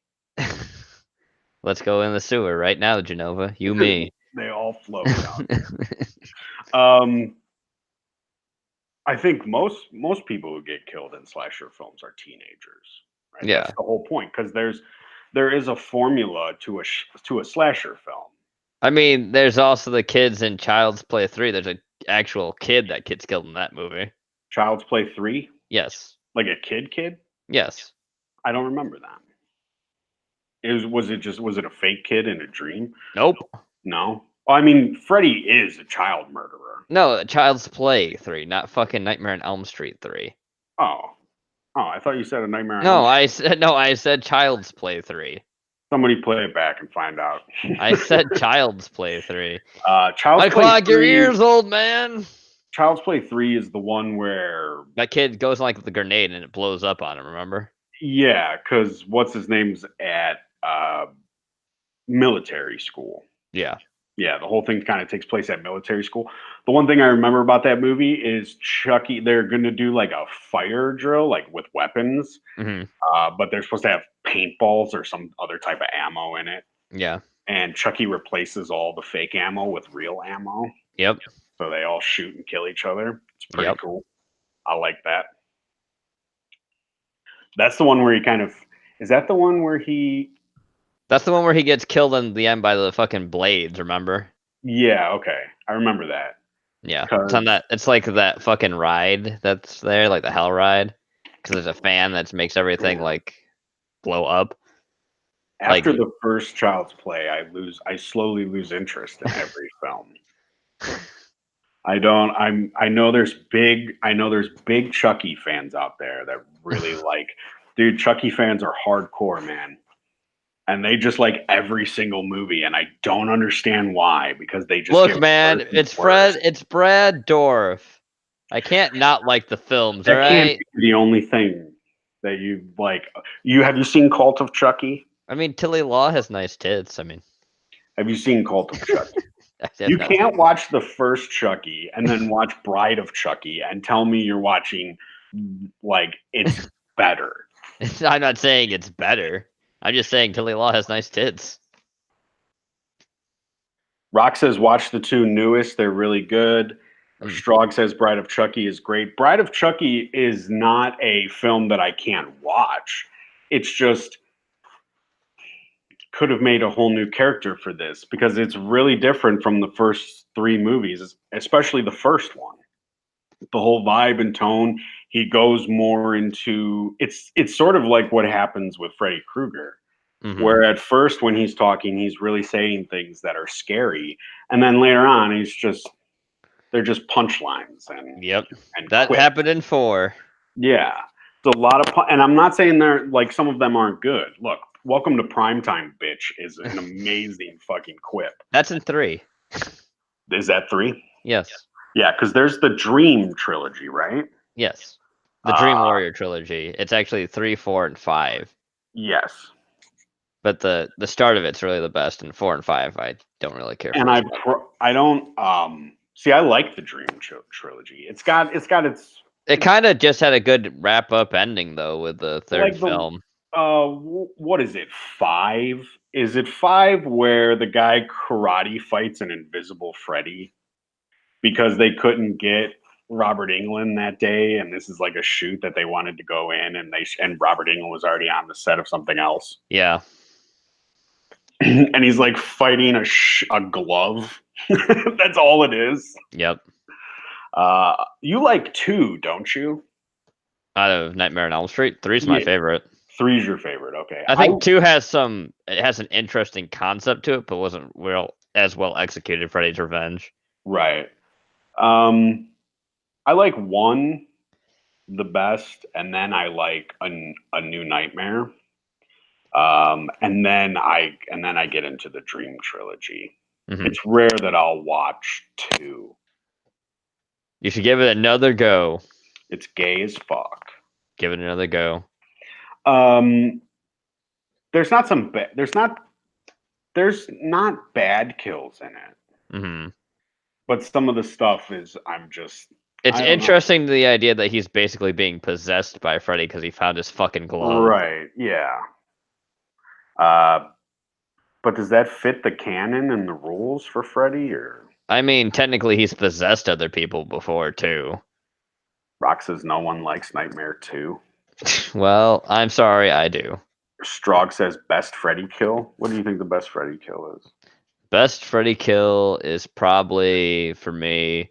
let's go in the sewer right now, Jenova. You, me. They all float down. Um, I think most people who get killed in slasher films are teenagers, right? Yeah. That's the whole point because there is a formula to a slasher film. I mean, there's also the kids in Child's Play 3. There's an actual kid that gets killed in that movie. Child's Play 3, Yes. like a kid. Yes. I don't remember that. Was it a fake kid in a dream? Nope. No. I mean, Freddy is a child murderer. No, Child's Play 3, not fucking Nightmare on Elm Street 3. Oh, Oh, I thought you said A Nightmare on Elm No, Street. I said Child's Play 3. Somebody play it back and find out. I said Child's Play 3. Child's Play Unclog your 3. ears, old man. Child's Play 3 is the one where, That kid goes like with the grenade and it blows up on him. Remember? yeah, because what's his name's at military school. Yeah. Yeah, the whole thing kind of takes place at military school. The one thing I remember about that movie is Chucky. They're going to do like a fire drill, like with weapons, Hmm. but they're supposed to have paintballs or some other type of ammo in it. Yeah. And Chucky replaces all the fake ammo with real ammo, Yep. so they all shoot and kill each other. It's pretty Yep. cool. I like that. That's the one where he kind of is that the one where he That's the one where he gets killed in the end by the fucking blades. Remember? yeah, okay. I remember that. Yeah. It's on 'Cause that. It's like that fucking ride that's there, like the hell ride, because there's a fan that makes everything like blow up. Like after the first Child's Play, I slowly lose interest in every film. I don't I know there's big Chucky fans out there that really like dude, Chucky fans are hardcore, man. And they just like every single movie, and I don't understand why, because they just look, get man, worse and it's worse. Brad Dorff. I can't not like the films, all That can't right? be the only thing that you like. You have you seen Cult of Chucky? I mean, Tilly Law has nice tits. I mean, Have you seen Cult of Chucky? I said You no. can't watch the first Chucky and then watch Bride of Chucky and tell me you're watching like it's better. I'm not saying it's better. I'm just saying Tilly Law has nice tits. Rock says watch the two newest; they're really good. Mm. Strog says Bride of Chucky is great. Bride of Chucky is not a film that I can't watch. It's just could have made a whole new character for this because it's really different from the first three movies, especially the first one. The whole vibe and tone, he goes more into it's sort of like what happens with Freddy Krueger, Hmm. where at first when he's talking, he's really saying things that are scary, and then later on, they're just punchlines Yep. and That quips. happened in 4. Yeah, it's a lot of and I'm not saying they're like some of them aren't good. Look, Welcome to Primetime, bitch, is an amazing fucking quip. That's in 3. Is that three? Yes. Yeah, because there's the Dream trilogy, right? Yes. The Dream Uh, Warrior trilogy. It's actually 3, 4, and 5. yes. But the start of it's really the best, and 4 and 5 I don't really care And for as much. I don't see I like the Dream trilogy. Its It kind of just had a good wrap up ending though with the third like the film. what is it? 5? Is it 5 where the guy karate fights an invisible Freddy because they couldn't get Robert Englund that day, and this is like a shoot that they wanted to go in, and and Robert Englund was already on the set of something else, Yeah. and he's like fighting a glove. That's all it is. Yep. You like 2, don't you? Out of Nightmare on Elm Street, 3's my Yeah, favorite. 3's your favorite. Okay, I think 2 has it has an interesting concept to it, but wasn't as well executed. Freddy's Revenge. right. I like 1 the best, and then I like a New Nightmare. And then I get into the Dream trilogy. Hmm. It's rare that I'll watch 2. You should give it another go. It's gay as fuck. Give it another go. Um, there's not some there's not bad kills in it, Hmm. but some of the stuff is It's I don't know. interesting the idea that he's basically being possessed by Freddy because he found his fucking glove. Right? Yeah. Uh, but does that fit the canon and the rules for Freddy? Or I mean, technically, he's possessed other people before too. Rock says no one likes Nightmare 2. Well, I'm sorry, I do. Strog says best Freddy kill. What do you think the best Freddy kill is? Best Freddy kill is probably for me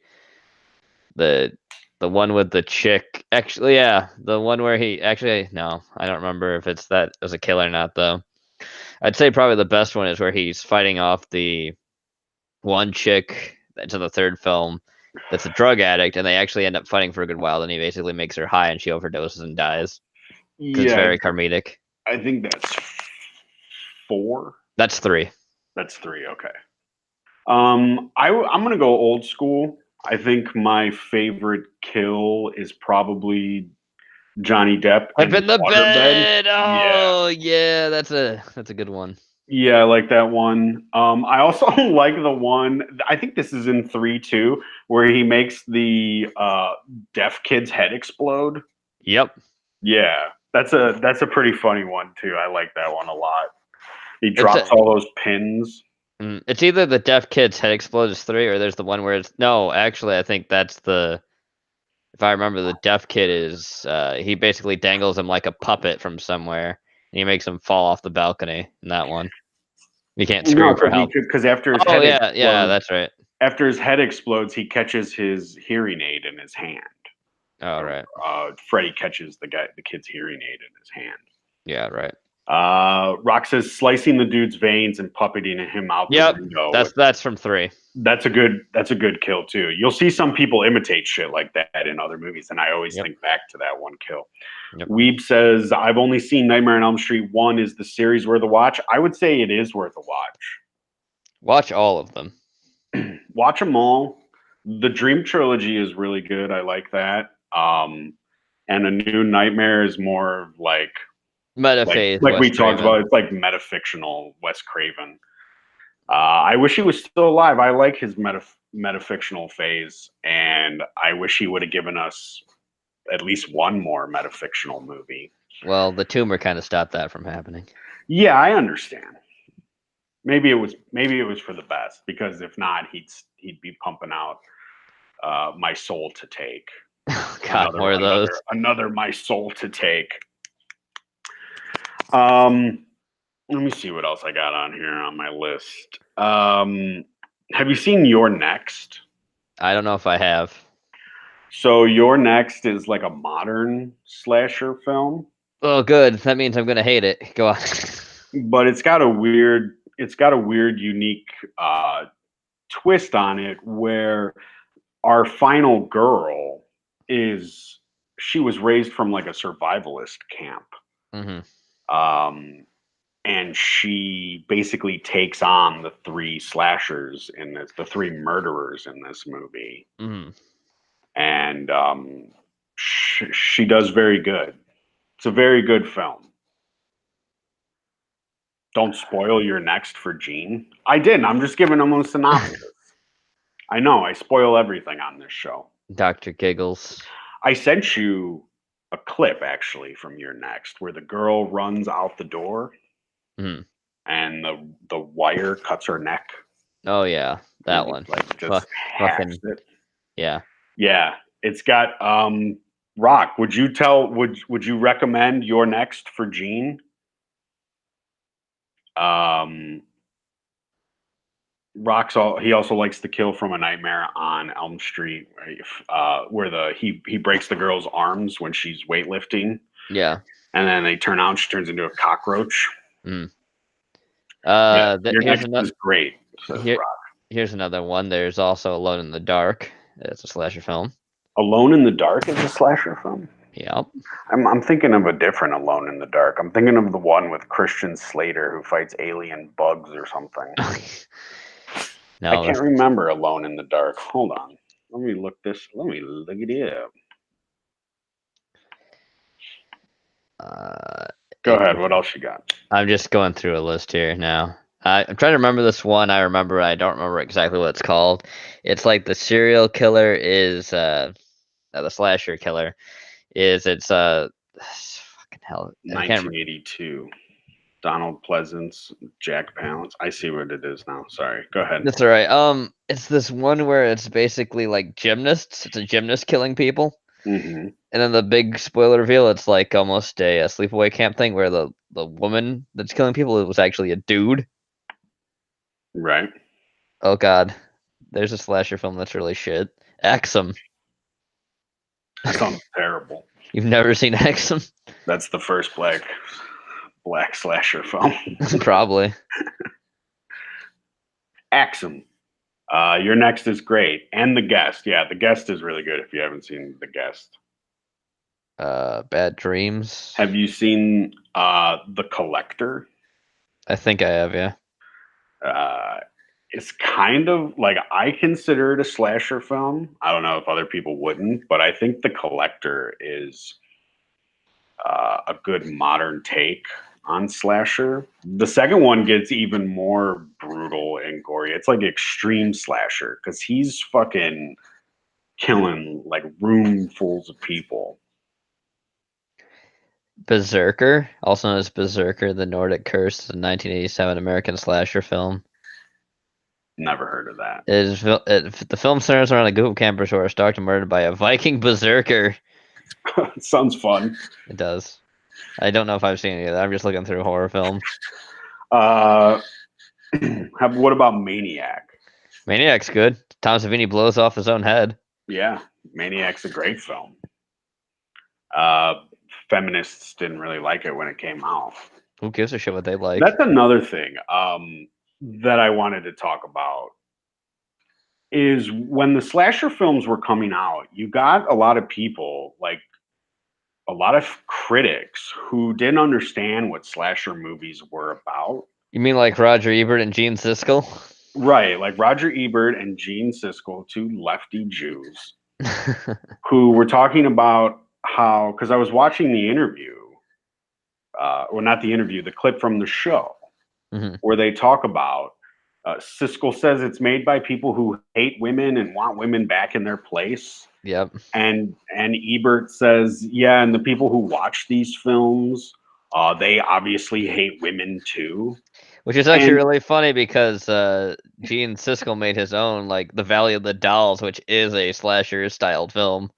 the one with the chick. Actually, yeah, the one where he actually no, I don't remember if it's that as a kill or not though. I'd say probably the best one is where he's fighting off the one chick that's in the third film that's a drug addict, and they actually end up fighting for a good while. Then he basically makes her high, and she overdoses and dies. because it's Yeah, very comedic. I think that's 4. That's 3. That's 3. Okay. I'm gonna go old school. I think my favorite kill is probably Johnny Depp Up in the in the waterbed. bed. Yeah, Oh yeah, that's a good one. yeah, I like that one. I also like the one. I think this is in 3 too, where he makes the deaf kid's head explode. Yep. Yeah, that's a pretty funny one too. I like that one a lot. He It's drops all those pins. it's either the deaf kid's head explodes 3, or there's the one where it's no. Actually, I think that's the. If I remember, the deaf kid is he basically dangles him like a puppet from somewhere, and he makes him fall off the balcony in that one. He can't No, scream for help. because after his Oh head yeah, yeah, explodes, that's right. he catches his hearing aid in his hand. All right. Freddy catches the kid's hearing aid in his hand. Yeah, right. Rock says slicing the dude's veins and puppeting him out the Yep. window. That's from 3. That's a good kill too. You'll see some people imitate shit like that in other movies, and I always Yep. think back to that one kill. Yep. Weeb says I've only seen Nightmare on Elm Street 1. Is the series worth a watch? I would say it is worth a watch. Watch all of them. Watch them all. The Dream trilogy is really good. I like that. And A New Nightmare is more Metaphase like Wes we talked Craven. about. It's like metafictional Wes Craven. I wish he was still alive. I like his metafictional phase, and I wish he would have given us at least one more metafictional movie. Well, the tumor kind of stopped that from happening. Yeah, I understand. Maybe it was for the best, because if not, he'd be pumping out My Soul to Take. God, more of those. Another My Soul to Take. Um, Let me see what else I got on here on my list. Have you seen Your Next? I don't know if I have. So Your Next is like a modern slasher film, Oh, good. That means I'm gonna hate it. Go on. but it's got a weird, unique twist on it, where our final girl is she was raised from like a survivalist camp. hmm Um, and she basically takes on the 3 slashers in this, the 3 murderers in this movie, hmm and she does very good. It's a very good film. Don't spoil Your Next for Gene. I didn't. I'm just giving them a synopsis. I know I spoil everything on this show. Dr. Giggles. I sent you a clip actually from Your Next where the girl runs out the door hmm and the wire cuts her neck Oh yeah, that and one. like Fuck, just hacks fucking it. yeah. Yeah, it's got Rock. Would you recommend Your Next for Gene? Um he also likes the kill from A Nightmare on Elm Street, where he breaks the girl's arms when she's weightlifting, Yeah. and then they turn out she turns into a cockroach. Mm. Yeah, Your Here's Next another is great, says here. Rock. Here's another one. There's also Alone in the Dark. It's a slasher film. Alone in the Dark is a slasher film. Yep. I'm thinking of a different Alone in the Dark. I'm thinking of the one with Christian Slater who fights alien bugs or something. I No, can't remember Alone in the Dark. Hold on. Let me look it up. uh, Go it, ahead. What else you got? I'm just going through a list here now. I'm trying to remember this one. I remember. I don't remember exactly what it's called. It's like the serial killer is the slasher killer is fucking hell. I can't remember. 1982. Donald Pleasance, Jack Palance. I see what it is now. Sorry. Go ahead. That's all right. It's this one where it's basically like gymnasts. It's a gymnast killing people, Hmm. and then the big spoiler reveal. It's like almost a sleepaway camp thing where the woman that's killing people it was actually a dude. Right. Oh God, there's a slasher film that's really shit. Axum. That sounds terrible. You've never seen Axum? That's the first black slasher film. Probably. Axum. Your Next is great, and The Guest. Yeah, The Guest is really good if you haven't seen The Guest. Bad Dreams. Have you seen The Collector? I think I have, yeah. Uh, it's kind of like I consider it a slasher film. I don't know if other people wouldn't, but I think The Collector is a good modern take on slasher. The second one gets even more brutal and gory. It's like extreme slasher because he's fucking killing like roomfuls of people. Berserker, also known as Berserker, the Nordic Curse, the 1987 American slasher film. Never heard of that. The film centers around a group of campers who are stalked and murdered by a Viking berserker. Sounds fun. It does. I don't know if I've seen any of that. I'm just looking through horror films. Uh, what about Maniac? Maniac's good. Tom Savini blows off his own head. Yeah, Maniac's a great film. Uh, Feminists didn't really like it when it came out. Who gives a shit what they like? That's another thing that I wanted to talk about is when the slasher films were coming out, you got a lot of people, like a lot of critics who didn't understand what slasher movies were about. You mean like Roger Ebert and Gene Siskel? Right, like Roger Ebert and Gene Siskel, two lefty Jews, who were talking about how, because I was watching the interview, or not the interview, the clip from the show, Mhm. where they talk about Siskel says it's made by people who hate women and want women back in their place. Yep. And Ebert says, yeah, and the people who watch these films, they obviously hate women too. Which is actually And really funny because Gene Siskel made his own, like The Valley of the Dolls, which is a slasher styled film.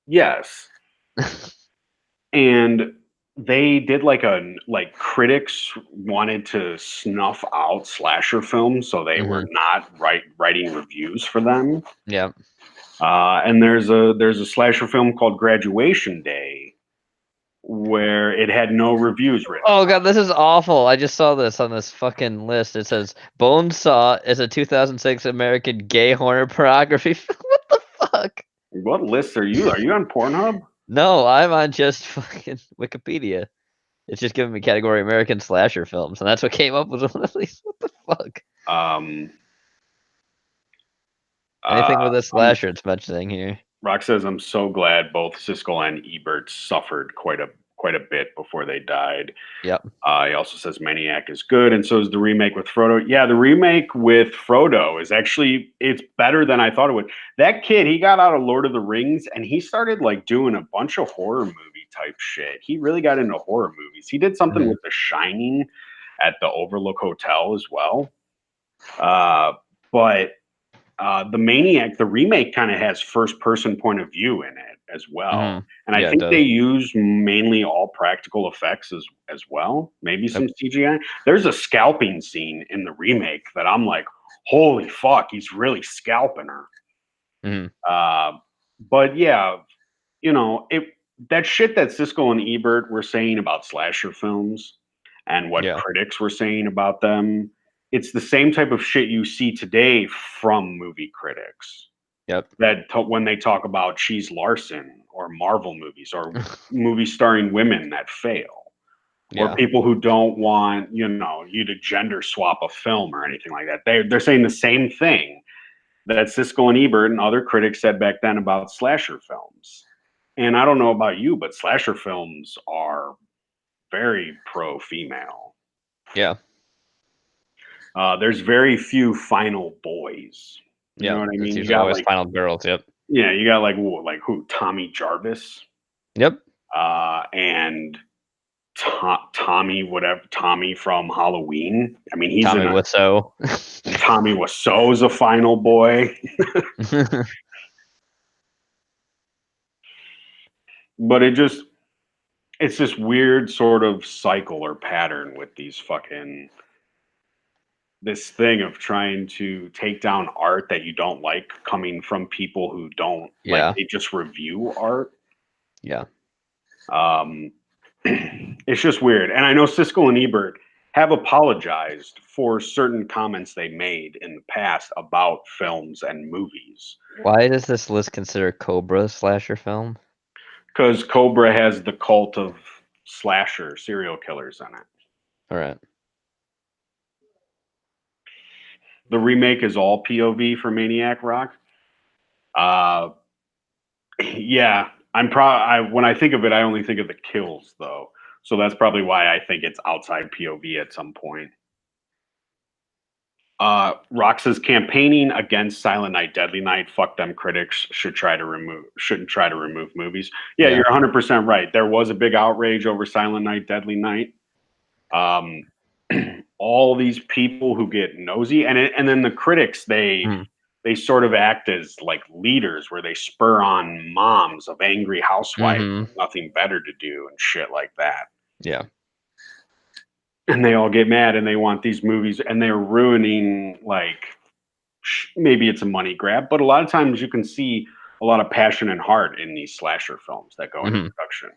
yes, and they did like critics wanted to snuff out slasher films, so they were Hmm. not writing reviews for them. Yep. And there's a slasher film called Graduation Day where it had no reviews written. Oh god, this is awful. I just saw this on this fucking list. It says Bonesaw is a 2006 American gay horror pornography film. What the fuck? What lists are you? Are you on Pornhub? No, I'm on just fucking Wikipedia. It's just giving me category American slasher films, and that's what came up with one of these. What the fuck? Um, Anything with a I'm slasher it's mentioning here. Rock says, I'm so glad both Siskel and Ebert suffered quite a bit before they died. Yep. He also says Maniac is good, and so is the remake with Frodo. Yeah, the remake with Frodo is actually it's better than I thought it would. That kid, he got out of Lord of the Rings and he started like doing a bunch of horror movie type shit. He really got into horror movies. He did something Mhm. with The Shining at the Overlook Hotel as well. But the Maniac, the remake kind of has first person point of view in it as well. Mhm. And I Yeah, it think they does. use mainly all practical effects as well, maybe Yep. some CGI. There's a scalping scene in the remake that I'm like, holy fuck, he's really scalping her. Mhm. Uh, but yeah, it that shit that Siskel and Ebert were saying about slasher films and what Yeah. critics were saying about them, it's the same type of shit you see today from movie critics Yep. when they talk about Cheese Larson or Marvel movies or movies starring women that fail. Or Yeah. people who don't want, you to gender swap a film or anything like that. They're saying the same thing that Siskel and Ebert and other critics said back then about slasher films. And I don't know about you, but slasher films are very pro female. Yeah. There's very few final boys. You know Yeah. what I It's mean? You usually got always like, final girls. Yep. yeah, you got like who? Tommy Jarvis, Yep. and Tommy, whatever, Tommy from Halloween. I mean, he's in Tommy a Wiseau. Tommy Wiseau's a final boy, but it's this weird sort of cycle or pattern with these fucking this thing of trying to take down art that you don't like coming from people who don't like Yeah. they just review art. Yeah. Um, it's just weird. And I know Siskel and Ebert have apologized for certain comments they made in the past about films and movies. Why does this list consider Cobra a slasher film? Because Cobra has the cult of slasher serial killers in it. All right. The remake is all POV for Maniac Rock. Yeah, when I think of it, I only think of the kills though. So that's probably why I think it's outside POV at some point. Rox is campaigning against Silent Night, Deadly Night. Fuck them critics shouldn't try to remove movies. Yeah, Yeah. you're 100% right. There was a big outrage over Silent Night, Deadly Night. All these people who get nosy, and then the critics they sort of act as like leaders, where they spur on moms of angry housewives with nothing better to do and shit like that. Yeah. And they all get mad and they want these movies, and they're ruining, like, maybe it's a money grab, but a lot of times you can see a lot of passion and heart in these slasher films that go into production.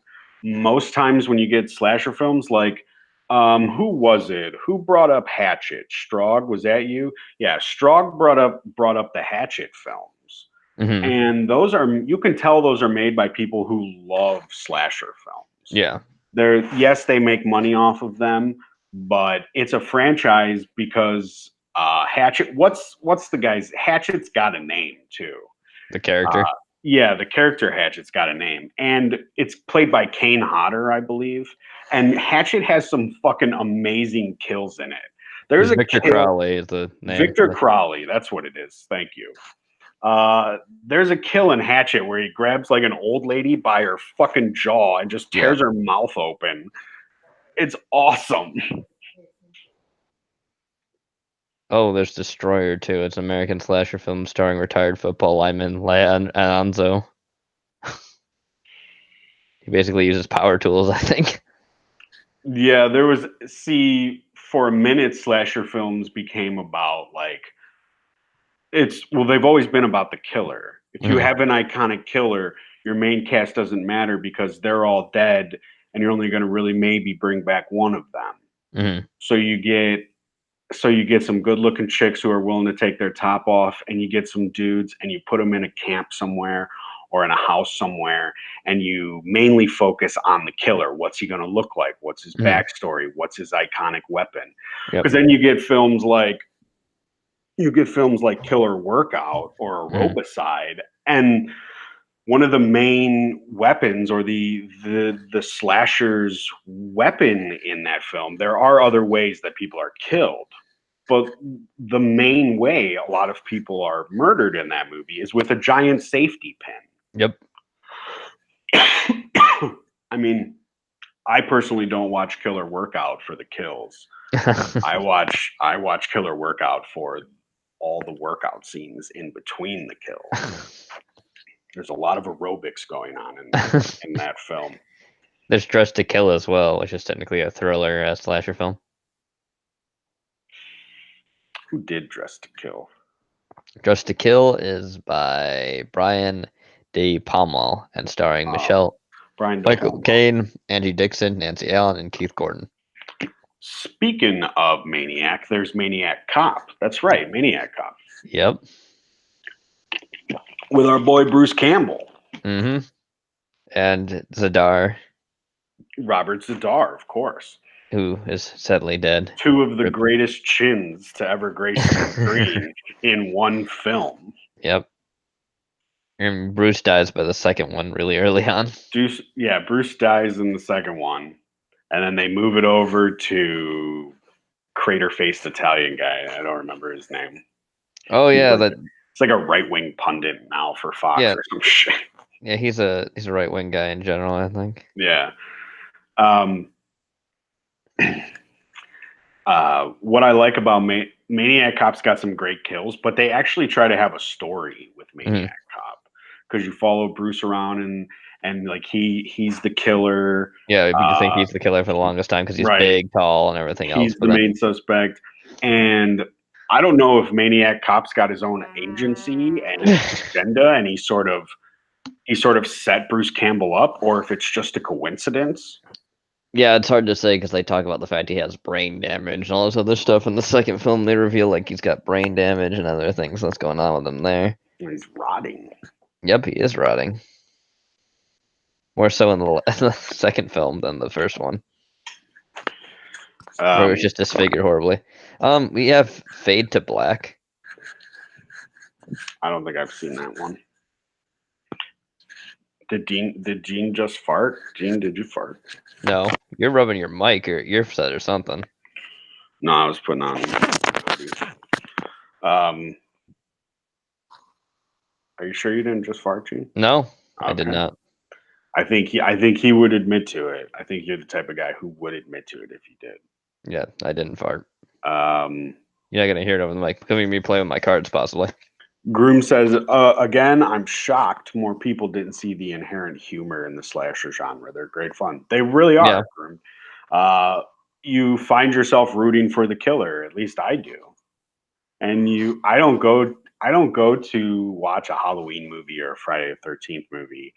Most times when you get slasher films, like, who was it? Who brought up Hatchet? Strog, was that you? Yeah, Strog brought up the Hatchet films. And those are, you can tell those are made by people who love slasher films. Yeah. Yes, they make money off of them, but it's a franchise because Hatchet. What's the guy's Hatchet's got a name too. The character. Yeah, the character Hatchet's got a name, and it's played by Kane Hodder, I believe. And Hatchet has some fucking amazing kills in it. There's Victor Crowley is the name. Victor Crowley, that's what it is. Thank you. There's a kill in Hatchet where he grabs like an old lady by her fucking jaw and just tears her mouth open. It's awesome. Oh, there's Destroyer too. It's an American slasher film starring retired football lineman Leon Alonzo. He basically uses power tools, I think. Yeah, for a minute, slasher films became about, like, they've always been about the killer. If you have an iconic killer, your main cast doesn't matter because they're all dead, and you're only going to really maybe bring back one of them. So you get some good looking chicks who are willing to take their top off, and you get some dudes and you put them in a camp somewhere or in a house somewhere, and you mainly focus on the killer. What's he going to look like? What's his backstory? What's his iconic weapon? Because then you get films like Killer Workout or Aerobicide, and one of the main weapons, or the slasher's weapon in that film, there are other ways that people are killed, but the main way a lot of people are murdered in that movie is with a giant safety pin. Yep. I mean, I personally don't watch Killer Workout for the kills. I watch Killer Workout for all the workout scenes in between the kills. There's a lot of aerobics going on in that film. There's Dressed to Kill as well, which is technically a thriller slasher film. Who did Dressed to Kill? Dressed to Kill is by Brian De Palma and starring Michelle, Michael Caine, Angie Dixon, Nancy Allen, and Keith Gordon. Speaking of Maniac, there's Maniac Cop. That's right, Maniac Cop. Yep. With our boy Bruce Campbell. And Zadar. Robert Zadar, of course. Who is sadly dead. Two of the greatest chins to ever grace the screen in one film. Yep. And Bruce dies by the second one really early on. Bruce dies in the second one. And then they move it over to crater-faced Italian guy. I don't remember his name. Oh yeah, it's like a right-wing pundit now for Fox or some shit. Yeah, he's a right-wing guy in general, I think. Yeah. What I like about Maniac Cop's got some great kills, but they actually try to have a story with Maniac Cop, because you follow Bruce around and like he's the killer. Yeah, you think he's the killer for the longest time because he's big, tall, and everything else. He's the main suspect, and I don't know if Maniac Cop's got his own agency and agenda, and he sort of set Bruce Campbell up, or if it's just a coincidence. Yeah, it's hard to say because they talk about the fact he has brain damage and all this other stuff. In the second film, they reveal like he's got brain damage and other things that's going on with him there. He's rotting. Yep, he is rotting. More so in the second film than the first one, where it was Um, just disfigured horribly. We have Fade to Black. I don't think I've seen that one. Did Gene just fart? Gene, did you fart? No, you're rubbing your mic or ear set or something. No, I was putting on. Are you sure you didn't just fart, Gene? No, I did Okay. not. I think he would admit to it. I think you're the type of guy who would admit to it if he did. Yeah, I didn't fart. Um, You're not gonna hear it over the mic. Could be me playing with my cards, possibly. Groom says, again, I'm shocked more people didn't see the inherent humor in the slasher genre. They're great fun. They really Yeah. are, Groom. You find yourself rooting for the killer. At least I do. And I don't go to watch a Halloween movie or a Friday the 13th movie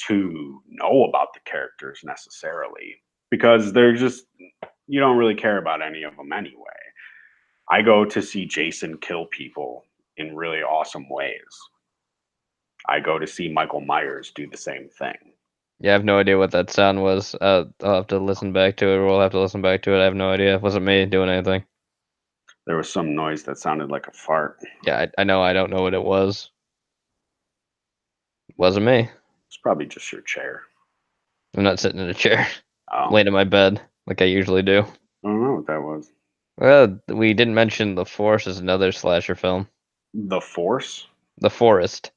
to know about the characters necessarily because they're just, you don't really care about any of them anyway. I go to see Jason kill people in really awesome ways. I go to see Michael Myers do the same thing. Yeah, I have no idea what that sound was. I'll have to listen back to it, or we'll have to listen back to it. I have no idea. It wasn't me doing anything. There was some noise that sounded like a fart. Yeah, I know. I don't know what it was. Wasn't me. It's probably just your chair. I'm not sitting in a chair. Oh, I'm laying in my bed like I usually do. I don't know what that was. We didn't mention The Forest is another slasher film. The Force? The Forest.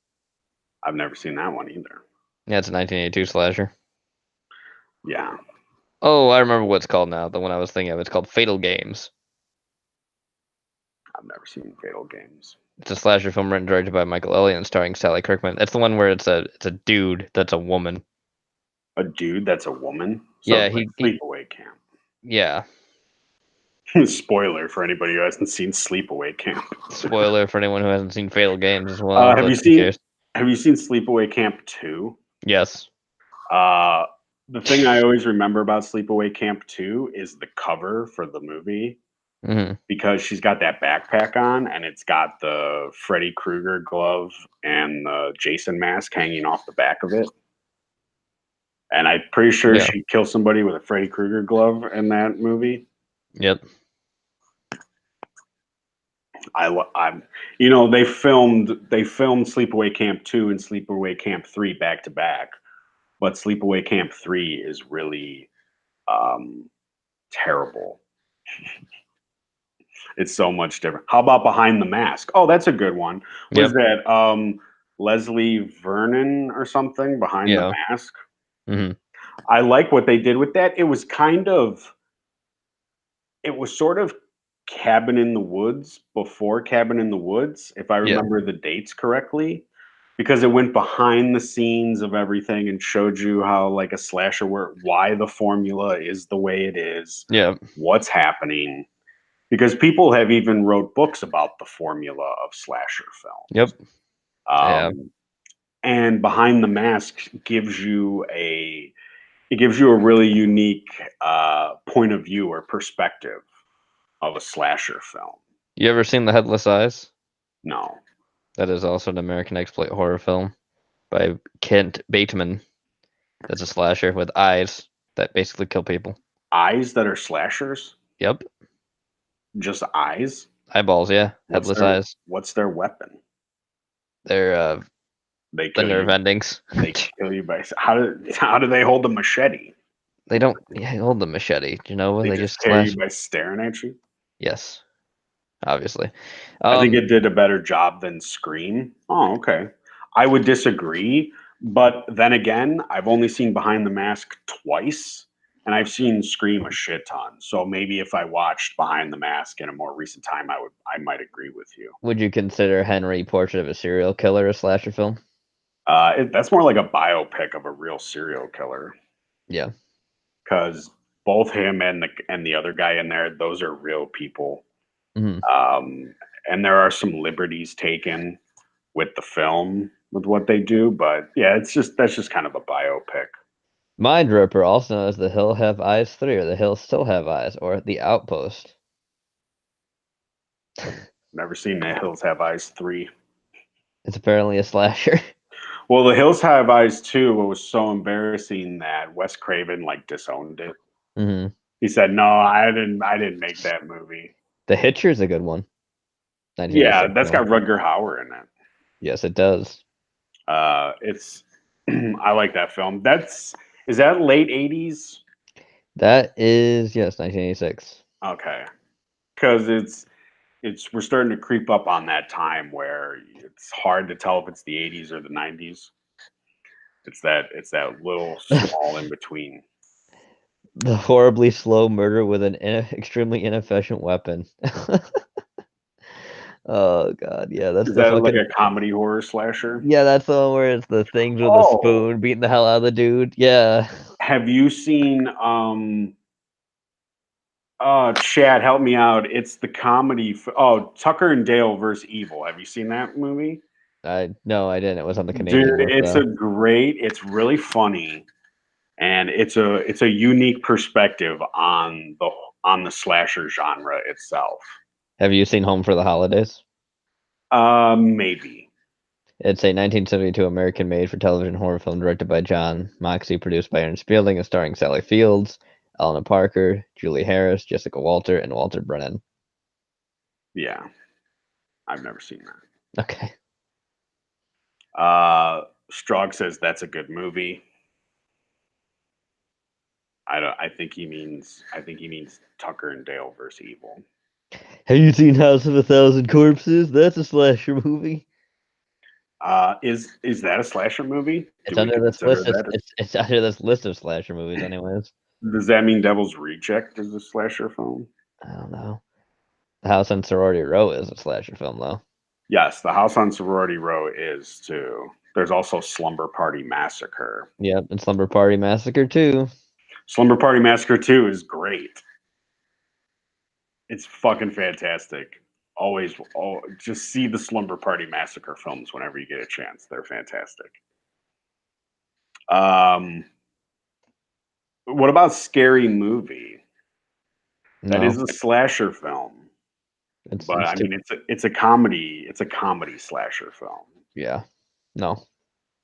I've never seen that one either. Yeah, it's a 1982 slasher. Yeah, Oh, I remember what it's called now. The one I was thinking of. It's called Fatal Games. I've never seen Fatal Games. It's a slasher film written and directed by Michael Elliott and starring Sally Kirkman. It's the one where it's a dude that's a woman. A dude that's a woman? So Yeah, it's like Sleepaway Camp. yeah. Spoiler for anybody who hasn't seen Sleepaway Camp. Spoiler for anyone who hasn't seen Fatal Games as well. Have But you who seen cares? Sleepaway Camp 2? Yes. The thing I always remember about Sleepaway Camp 2 is the cover for the movie Hmm. because she's got that backpack on and it's got the Freddy Krueger glove and the Jason mask hanging off the back of it. And I'm pretty sure Yeah. she kills somebody with a Freddy Krueger glove in that movie. Yep. I'm, you know, they filmed Sleepaway Camp 2 and Sleepaway Camp 3 back to back, but Sleepaway Camp 3 is really terrible. It's so much different. How about Behind the Mask? Oh, that's a good one. Was Yep. that Leslie Vernon or something? Behind the Yeah. Mask. Hmm. I like what they did with that. It was sort of Cabin in the Woods before Cabin in the Woods, if I Yeah. remember the dates correctly, because it went behind the scenes of everything and showed you how like a slasher work, why the formula is the way it is, Yeah. what's happening. Because people have even wrote books about the formula of slasher Yep. films. Yeah. And Behind the Mask gives you a really unique point of view or perspective of a slasher film. You ever seen The Headless Eyes? No. That is also an American exploit horror film by Kent Bateman. That's a slasher with eyes that basically kill people. Eyes that are slashers? Yep. Just eyes? Eyeballs, yeah. Headless eyes. What's their weapon? They're They the kill nerve you. endings. They kill you by how do they hold a machete? They don't hold the machete, They they just just tear you slash. by staring at you. Yes, obviously. I think it did a better job than Scream. Oh, okay. I would disagree, but then again, I've only seen Behind the Mask twice, and I've seen Scream a shit ton. So maybe if I watched Behind the Mask in a more recent time, I might agree with you. Would you consider Henry Portrait of a Serial Killer a slasher film? That's more like a biopic of a real serial killer Yeah. because both him and the other guy in there, those are real people. Hmm. And there are some liberties taken with the film with what they do, but yeah, that's just kind of a biopic. Mind Ripper, also known as The Hill Have Eyes 3, or The Hill Still Have Eyes, or The Outpost. Never seen The Hills Have Eyes 3. It's apparently a slasher. Well, The Hills Have Eyes too. It was so embarrassing that Wes Craven like disowned it. Hmm. He said, "No, I didn't. I didn't make that movie." The Hitcher's a good one. Yeah, 1986 that's film. got Rutger Hauer in it. Yes, it does. It's I like that film. Is that late 80s? That is, yes, 1986. Okay, because it's we're starting to creep up on that time where it's hard to tell if it's the 80s or the 90s. It's that little small in between. The horribly slow murder with an extremely inefficient weapon. Oh god, yeah, that's Is the that like fucking a comedy horror slasher? yeah, that's the one where it's the things with a Oh, spoon beating the hell out of the dude. Yeah. have you seen Chad, help me out. It's the comedy. Tucker and Dale versus Evil. Have you seen that movie? I no, I didn't. It was on the Canadian Dude, list though. it's really funny, and it's a unique perspective on the slasher genre itself. Have you seen Home for the Holidays? Maybe. It's a 1972 American made for television horror film directed by John Moxey, produced by Ernest Fielding, and starring Sally Fields, Eleanor Parker, Julie Harris, Jessica Walter, and Walter Brennan. Yeah, I've never seen that. Okay. Strog says that's a good movie. I don't. I think he means Tucker and Dale versus Evil. Have you seen House of a Thousand Corpses? That's a slasher movie. Is that a slasher movie? It's Do we under this consider list. that? It's under this list of slasher movies, anyways. Does that mean Devil's Reject is a slasher film? I don't know. The House on Sorority Row is a slasher film, though. Yes, The House on Sorority Row is too. There's also Slumber Party Massacre. Yep, and Slumber Party Massacre too. Slumber Party Massacre 2 is great. It's fucking fantastic. Just see the Slumber Party Massacre films whenever you get a chance. They're fantastic. Um, what about Scary Movie? That No, is a slasher film, but it's I too. mean it's a comedy. It's a comedy slasher film. Yeah, no,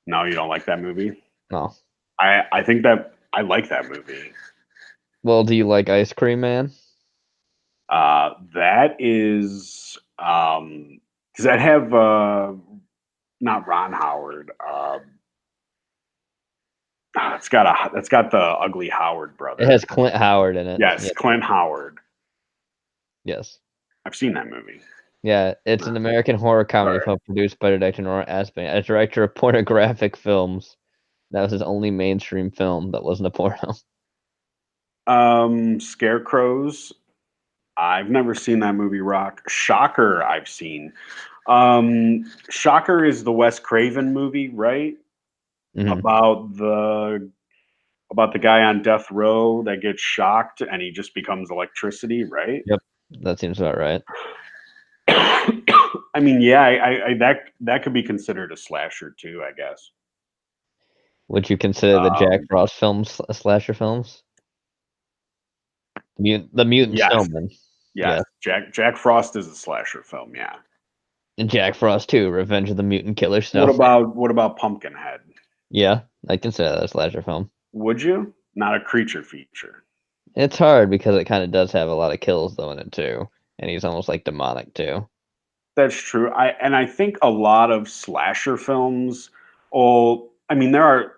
No, you don't like that movie? no. I think that I like that movie. Well, do you like Ice Cream Man? That is does that have not Ron Howard? It's got the ugly Howard It brother. has Clint Howard in it. Yes, Yeah, Clint Howard. yes. I've seen that movie. Yeah, it's an American horror comedy Sorry. film produced by director Nora Aspin, a director of pornographic films. That was his only mainstream film that wasn't a porno. Scarecrows. I've never seen that movie. Rock. Shocker. I've seen. Shocker is the Wes Craven movie, right? Hmm. About the guy on death row that gets shocked and he just becomes electricity, right? Yep, that seems about right. I mean, yeah, that could be considered a slasher too, I guess. Would you consider the Jack Um, Frost films slasher films? The Mutant yes, Snowman. yes. Yeah. Jack Frost is a slasher film, yeah. And Jack Frost 2, Revenge of the Mutant Killer What Snowman. about what about Pumpkinhead? Yeah, I consider that a slasher film. Would you? Not a creature feature. It's hard because it kind of does have a lot of kills though in it too, and he's almost like demonic too. That's true. I think a lot of slasher films, I mean, there are.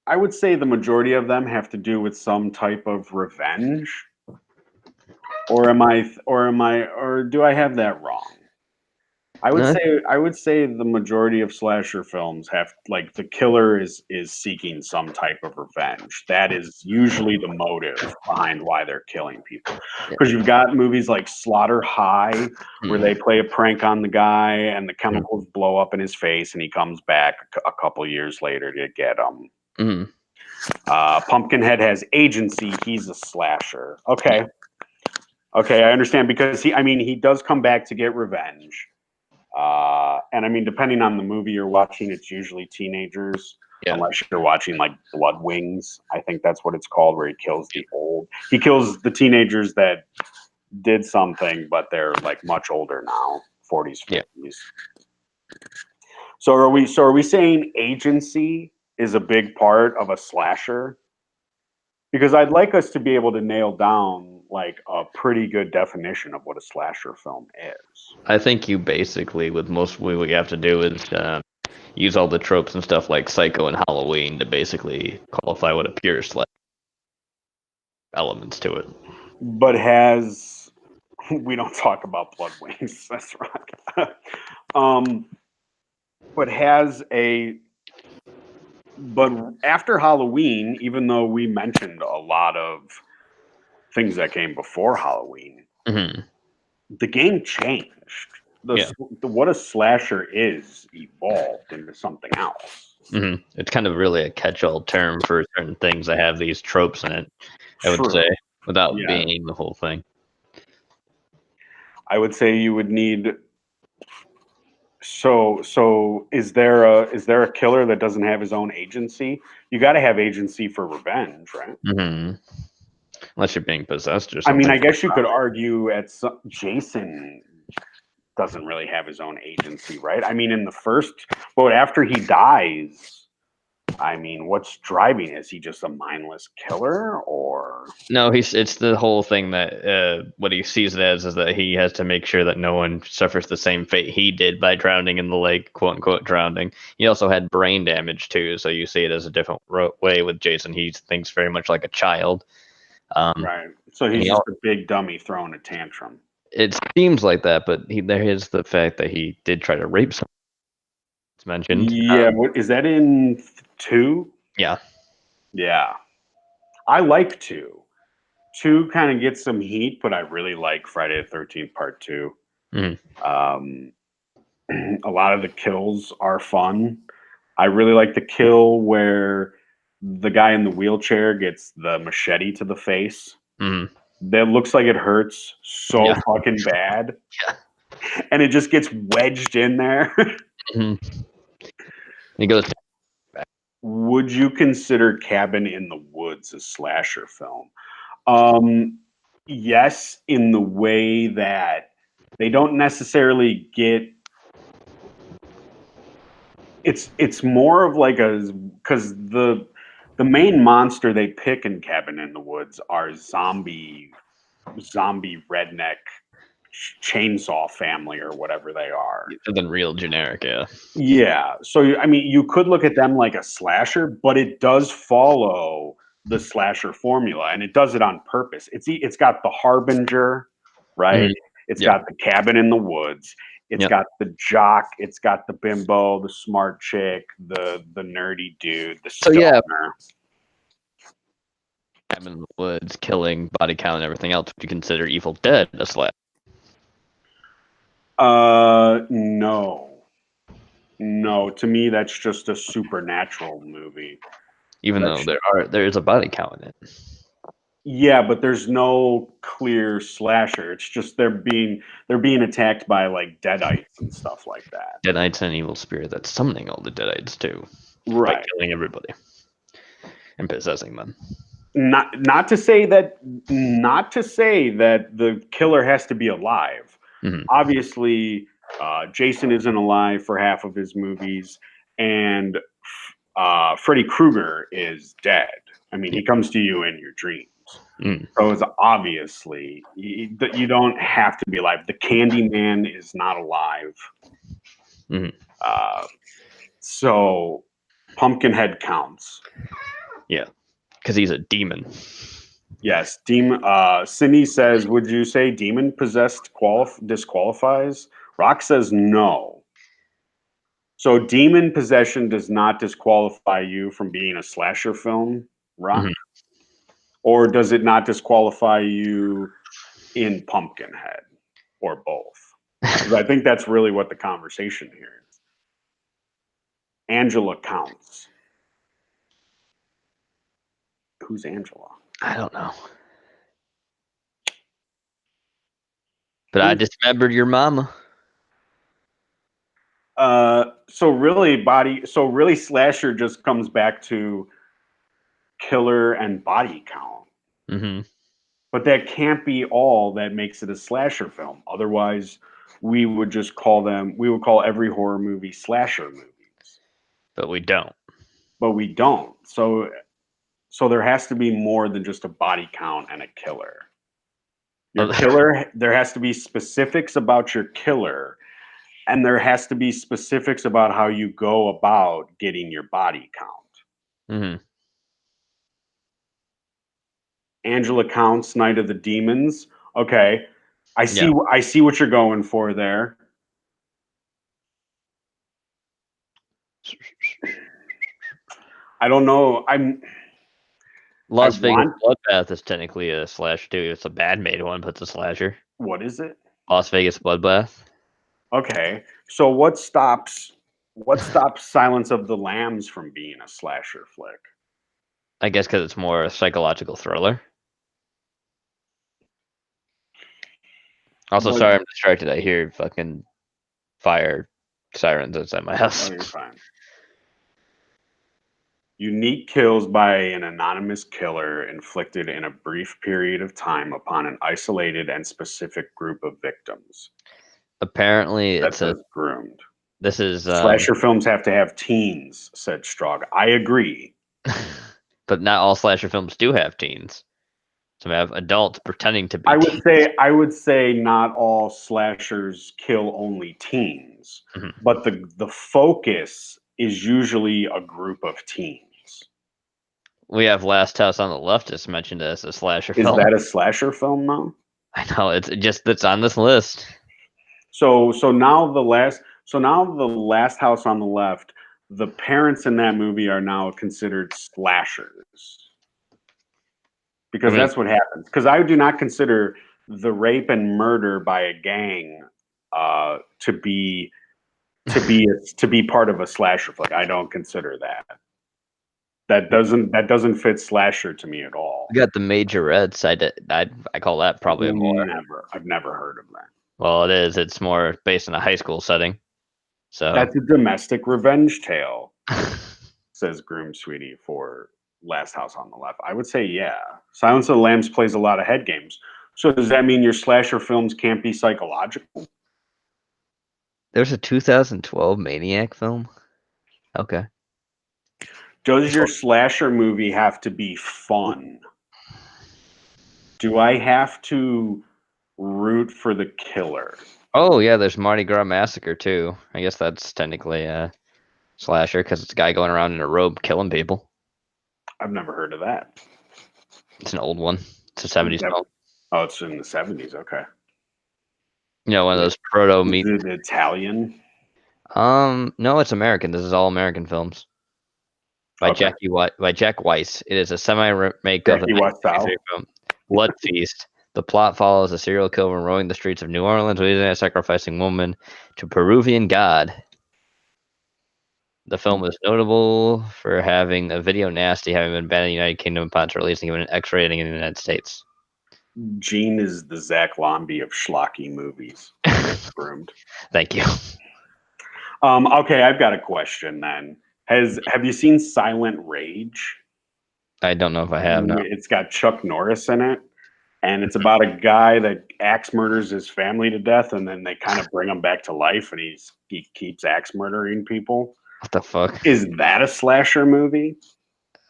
I would say the majority of them have to do with some type of revenge. Or do I have that wrong? No, I would say the majority of slasher films have like the killer is seeking some type of revenge. That is usually the motive behind why they're killing people. yeah. Because you've got movies like Slaughter High where they Mm, play a prank on the guy and the mm, chemicals blow up in his face and he comes back a couple years later to get him. mm. Pumpkinhead has agency. He's a slasher. Okay, I understand because he does come back to get revenge. And I mean, depending on the movie you're watching, it's usually teenagers, Yeah. unless you're watching like Blood Wings. I think that's what it's called, where he kills the teenagers that did something, but they're like much older now, 40s, Yeah. 50s. So are we saying agency is a big part of a slasher? Because I'd like us to be able to nail down like a pretty good definition of what a slasher film is. I think you basically, with most what you have to do is use all the tropes and stuff like Psycho and Halloween to basically qualify what a pure slash elements to it. But has we don't talk about Blood Wings, that's right. um, but has a but after Halloween, even though we mentioned a lot of things that came before Halloween, Mm-hmm. the game changed. Yeah. What a slasher is evolved into something else. Mm-hmm. It's kind of really a catch-all term for certain things that have these tropes in it, I would True. say, without Yeah. being the whole thing. I would say you would need. So is there a killer that doesn't have his own agency? You got to have agency for revenge, right? Mm-hmm. Unless you're being possessed or I mean, something. I guess you could argue Jason doesn't really have his own agency, right? I mean, in the first, but after he dies, I mean, what's driving? Is he just a mindless killer, or No, it's the whole thing that what he sees it as is that he has to make sure that no one suffers the same fate he did by drowning in the lake, quote unquote drowning. He also had brain damage too, so you see it as a different way with Jason. He thinks very much like a child. right? So And he's just a big dummy throwing a tantrum. it seems like that, but there is the fact that he did try to rape someone. It's mentioned. Yeah, what is that in two? Yeah. Yeah, I like two. Two kind of gets some heat, but I really like Friday the 13th Part Two. Mhm. Um, a lot of the kills are fun. I really like the kill where the guy in the wheelchair gets the machete to the face. Mhm. That looks like it hurts so Yeah. fucking bad, Yeah. and it just gets wedged in there. Mhm. He goes. Would you consider Cabin in the Woods a slasher film? Um, yes, in the way that they don't necessarily get. It's more of like a because the main monster they pick in Cabin in the Woods are zombie redneck chainsaw family or whatever they are. Than real generic, yeah. Yeah. So I mean, you could look at them like a slasher, but it does follow the slasher formula, and it does it on purpose. It's got the harbinger, right? Mhm. It's Yep. got the cabin in the woods. It's Yep. got the jock. It's got the bimbo, the smart chick, the nerdy dude, the So yeah, stoner. cabin in the woods, killing, body count, and everything else. Would you consider Evil Dead a slash? No, no. To me, that's just a supernatural movie. Even though That's there is a body count in it. Yeah, but there's no clear slasher. It's just they're being attacked by like deadites and stuff like that. Deadites and evil spirit that's summoning all the deadites too by Right. killing everybody and possessing them. Not to say that the killer has to be alive. Mhm. Obviously, Jason isn't alive for half of his movies, and Freddy Krueger is dead. I mean, Yeah. he comes to you in your dreams. Mm. So it's obviously you don't have to be alive. The Candyman is not alive. Mhm. Uh, so Pumpkinhead counts. Yeah, because he's a demon. Yes, demon. Cindy says, "Would you say demon possessed disqualifies?" Rock says no. So demon possession does not disqualify you from being a slasher film, Rock, Mhm. or does it not disqualify you in Pumpkinhead, or both? Because I think that's really what the conversation here is. Angela counts. Who's Angela? I don't know, but I Who? dismembered your mama. So really, slasher just comes back to killer and body count. Hmm. But that can't be all that makes it a slasher film. Otherwise, we would just call them. We would call every horror movie slasher movies, but we don't. but we don't. So there has to be more than just a body count and a killer. Your killer, there has to be specifics about your killer, and there has to be specifics about how you go about getting your body count. Mm-hmm. Angela Counts, Night of the Demons. Okay, Yeah. I see what you're going for there. I don't know. Las Vegas want. Bloodbath is technically a slasher too. It's a bad made one, but it's a slasher. What is it? Las Vegas Bloodbath. Okay, so what stops Silence of the Lambs from being a slasher flick? I guess because it's more a psychological thriller. Also, Well, sorry I'm distracted. I hear fucking fire sirens outside my house. oh, you're fine. Unique kills by an anonymous killer inflicted in a brief period of time upon an isolated and specific group of victims. Apparently, That it's a. says groomed. This is Slasher films have to have teens, said Strog. I agree. but not all slasher films do have teens. Some have adults pretending to be I would teens. say I would say not all slashers kill only teens, Mhm. but the focus is usually a group of teens. We have Last House on the Left is mentioned as a slasher Is film. that a slasher film though? I know it's just that's on this list. So now the last house on the left, the parents in that movie are now considered slashers I because mean, that's what happens. Because I do not consider the rape and murder by a gang to be part of a slasher flick. I don't consider that. That doesn't fit slasher to me at all. we got the Majorettes. I call that probably a more. I've never heard of that. Well, it is. It's more based in a high school setting. So That's a domestic revenge tale, says Groom Sweetie for Last House on the Left. I would say, yeah. Silence of the Lambs plays a lot of head games. So does that mean your slasher films can't be psychological? there's a 2012 Maniac film. Okay. Does your slasher movie have to be fun? Do I have to root for the killer? Oh yeah, there's Mardi Gras Massacre too. I guess that's technically a slasher because it's a guy going around in a robe killing people. I've never heard of that. It's an old one. It's a 70s film. Oh, it's in the 70s. Okay. You know, one of those proto Is meat. it Italian? No, it's American. This is all American films by Okay. Jack Weiss. It is a semi-remake of a Jackie Westphal. 1993 film, Blood Feast. The plot follows a serial killer roaming the streets of New Orleans, Louisiana, sacrificing woman to Peruvian god. The film is notable for having a video nasty, having been banned in the United Kingdom upon its release and given an X rating in the United States. Gene is the Zach Lombi of schlocky movies. Groomed. Thank you. Okay, I've got a question then. Have you seen Silent Rage? I don't know if I have. No. It's got Chuck Norris in it, and it's about a guy that axe murders his family to death, and then they kind of bring him back to life, and he keeps axe murdering people. What the fuck? Is that a slasher movie?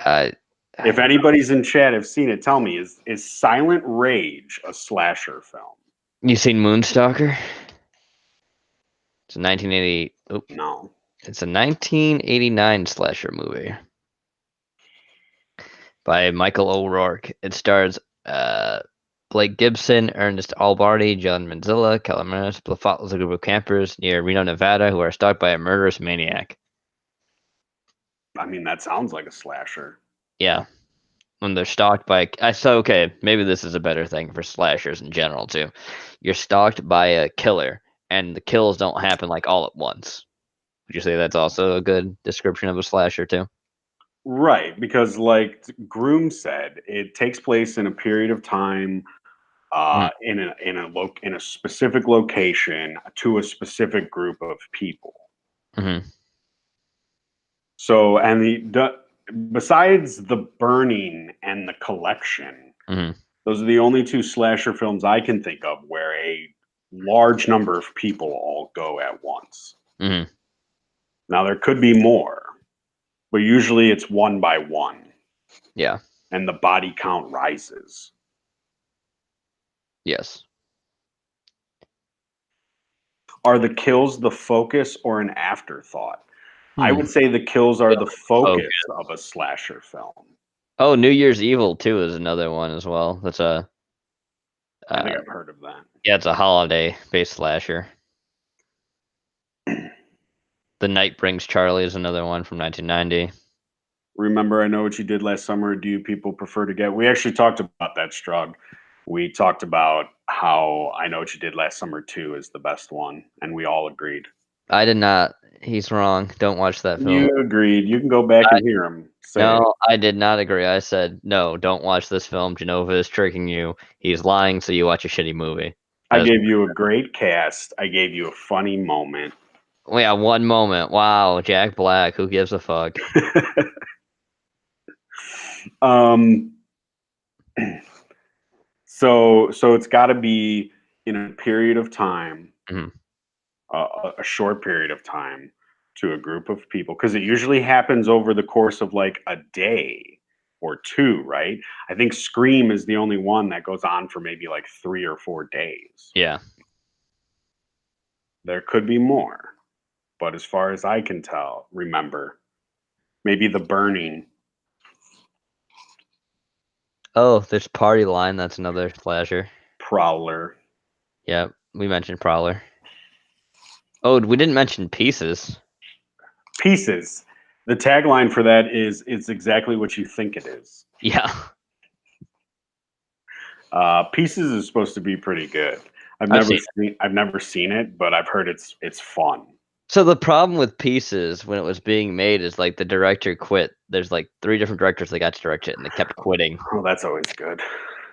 If anybody's in chat have seen it, tell me, is Silent Rage a slasher film? You seen Moonstalker? It's a 1980. No. It's a 1989 slasher movie by Michael O'Rourke. It stars Blake Gibson, Ernest Albardi, John Manzilla, Calamarus. The follows a group of campers near Reno, Nevada, who are stalked by a murderous maniac. I mean, that sounds like a slasher. Yeah. When they're stalked by okay, maybe this is a better thing for slashers in general too. You're stalked by a killer and the kills don't happen like all at once. Would you say that's also a good description of a slasher too? Right, because like Groom said, it takes place in a period of time, in a specific location to a specific group of people. Mm-hmm. So, and besides the burning and the collection, Mm-hmm. those are the only two slasher films I can think of where a large number of people all go at once. Mm-hmm. Now there could be more, but usually it's one by one, Yeah. and the body count rises. Yes. Are the kills the focus or an afterthought? I Hmm. would say the kills are the focus Focus. of a slasher film. Oh, New Year's Evil 2 is another one as well. That's a I think uh, I've heard of that. yeah, it's a holiday-based slasher. The Night Brings Charlie is another one from 1990. Remember, I Know What You Did Last Summer. Do you people prefer to get? We actually talked about that, Strug. We talked about how I Know What You Did Last Summer 2 is the best one, and we all agreed. I did not. He's wrong. Don't watch that film. You agreed. You can go back I, and hear him say it. no, I did not agree. I said, no, don't watch this film. Jenova is tricking you. He's lying, so you watch a shitty movie. I That is, gave you a great cast. I gave you a funny moment. yeah, one moment. Wow, Jack Black. Who gives a fuck? um, so it's got to be in a period of time, Mhm. a short period of time, to a group of people, because it usually happens over the course of like a day or two, right? I think Scream is the only one that goes on for maybe like 3 or 4 days. Yeah. There could be more, but as far as I can tell, remember, maybe The Burning. Oh, there's Party Line. That's another slasher. Prowler. Yeah, we mentioned Prowler. Oh, we didn't mention Pieces. Pieces. The tagline for that is "It's exactly what you think it is." Yeah. Pieces is supposed to be pretty good. I've seen it. I've never seen it, but I've heard it's fun. So the problem with Pieces when it was being made is like the director quit. There's like 3 different directors that got to direct it, and they kept quitting. Oh, that's always good.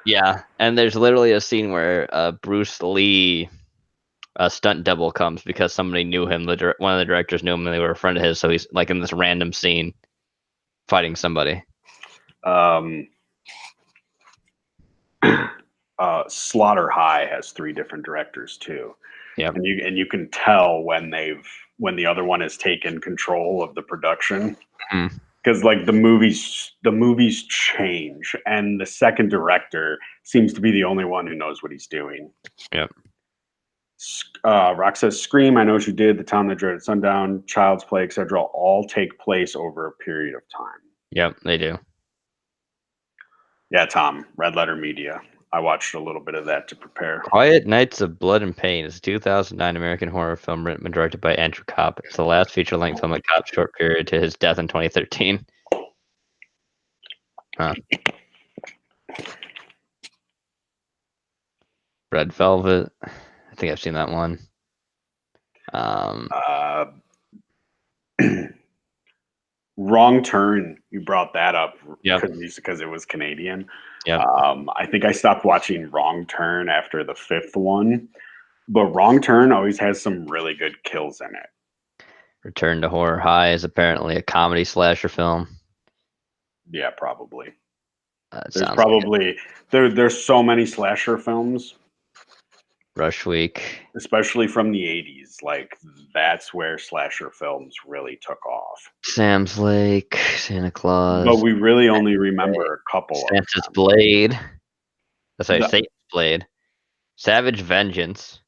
Yeah, and there's literally a scene where Bruce Lee, a stunt double, comes because somebody knew him. One of the directors knew him, and they were a friend of his. So he's like in this random scene fighting somebody. Um, Slaughter High has 3 different directors too, Yep. and you can tell when the other one has taken control of the production, Mhm. because like the movies change, and the second director seems to be the only one who knows what he's doing. Yep. Rock says, "Scream, I Know What You Did, The Town That Dreaded Sundown, Child's Play, etc. all take place over a period of time." Yep. They do. Yeah, Tom, Red Letter Media. I watched a little bit of that to prepare. Quiet Nights of Blood and Pain is a 2009 American horror film written and directed by Andrew Kopp. It's the last feature-length film of Kopp's short period to his death in 2013. Huh. Red Velvet. I think I've seen that one. Uh, Wrong Turn. You brought that up Yep. because it was Canadian. Yep. I think I stopped watching Wrong Turn after the 5th one, but Wrong Turn always has some really good kills in it. Return to Horror High is apparently a comedy slasher film. Yeah, probably. It There's sounds like it. probably there's so many slasher films, Rush Week. especially from the 80s. Like that's where slasher films really took off. Sam's Lake. Santa But Claus. we really only remember a couple of Santa's them. Blade. Sorry, The, Satan's Blade. Savage Vengeance.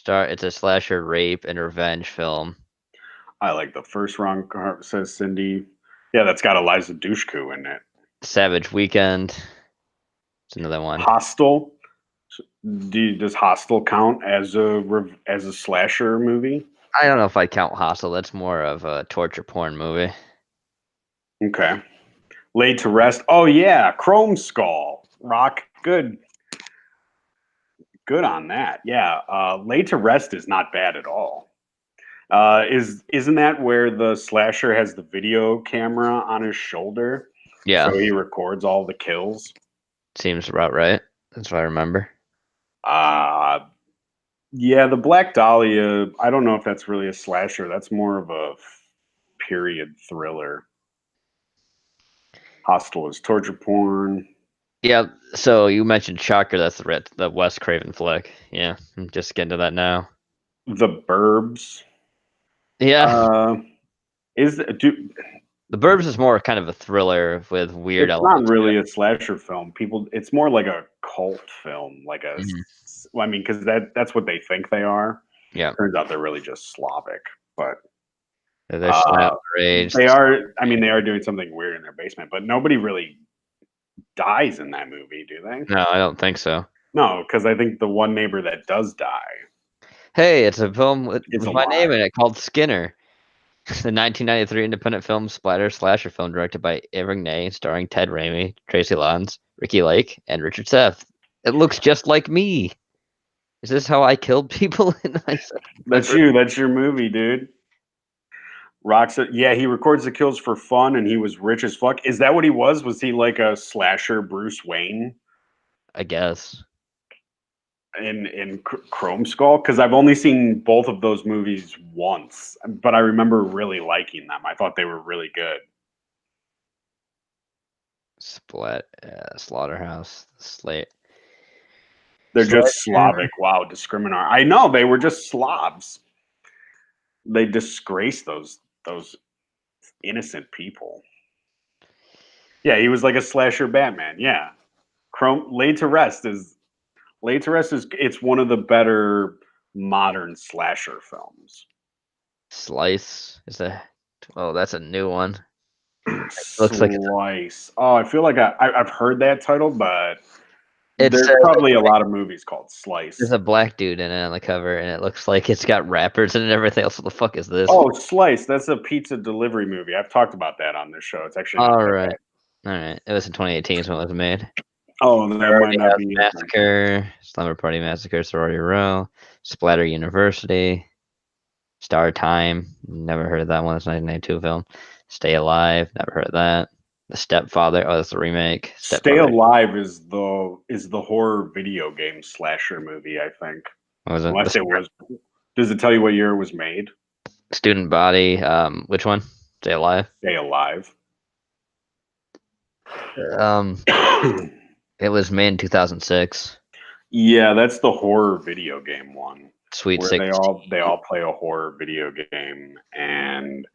It's a slasher rape and revenge film. I like the first Wrong, says Cindy. Yeah, that's got Eliza Dushku in it. Savage Weekend. It's another one. Hostel. Does Hostel count as a slasher movie? I don't know if I'd count Hostel. That's more of a torture porn movie. Okay. Laid to Rest. Oh yeah, Chrome Skull. Rock. Good on that. Yeah. Laid to Rest is not bad at all. Isn't that where the slasher has the video camera on his shoulder, Yeah, so he records all the kills? seems about right. That's what I remember. Uh yeah, the Black Dahlia. I don't know if that's really a slasher. That's more of a period thriller. Hostel is torture porn. Yeah. So you mentioned Shocker. That's the Wes Craven flick. Yeah. I'm just getting to that now. The Burbs. Yeah. Uh, is do The Burbs is more kind of a thriller with weird It's not elements to it. really a slasher film. It's more like a cult film, Mhm. well, I mean, because that's what they think they are. Yeah. Turns out they're really just Slavic, but They're uh, Slam Rage. they are. I mean, they are doing something weird in their basement, but nobody really dies in that movie, do they? No, I don't think so. No, because I think the one neighbor that does die Hey, it's a film is with my name alive. in it called Skinner. The 1993 independent film slasher film directed by Irving Nay, starring Ted Raimi, Tracy Lawrence, Ricky Lake, and Richard Seth. It looks just like me. Is this how I killed people in my That's first? you. That's your movie, dude. Rocks it. Yeah, he records the kills for fun, and he was rich as fuck. Is that what he was? Was he like a slasher Bruce Wayne I guess. in Chrome Skull? Because I've only seen both of those movies once, but I remember really liking them. I thought they were really good. Slaughterhouse, Slate, They're just Slayer. Slavic. Wow, discriminatory. I know they were just Slavs. They disgrace those innocent people. Yeah, he was like a slasher Batman. Yeah, Chrome Laid to Rest is it's one of the better modern slasher films. Slice is a. Oh, that's a new one. Looks like Slice. Oh, I feel like I've heard that title, but it there's says probably a lot of movies called there's Slice. a black dude in it on the cover, and it looks like it's got rappers in it and everything else. What the fuck is this? Oh, Slice. That's a pizza delivery movie. I've talked about that on this show. It's actually not All that right, bad. all right. It was in 2018 when it was made. Oh, that might Sorority not House be. Massacre, Slumber Party Massacre, Sorority Row, Splatter University, Star Time. Never heard of that one. It's a 1992 film. Stay Alive. Never heard of that. The Stepfather. Oh, that's the remake. Stay Stepfather. Alive is the horror video game slasher movie. I think, What was it? unless it was. Does it tell you what year it was made? Student Body. Which one? Stay Alive. Stay Alive. Um, it was made in 2006. Yeah, that's the horror video game one Sweet where 16. they all play a horror video game and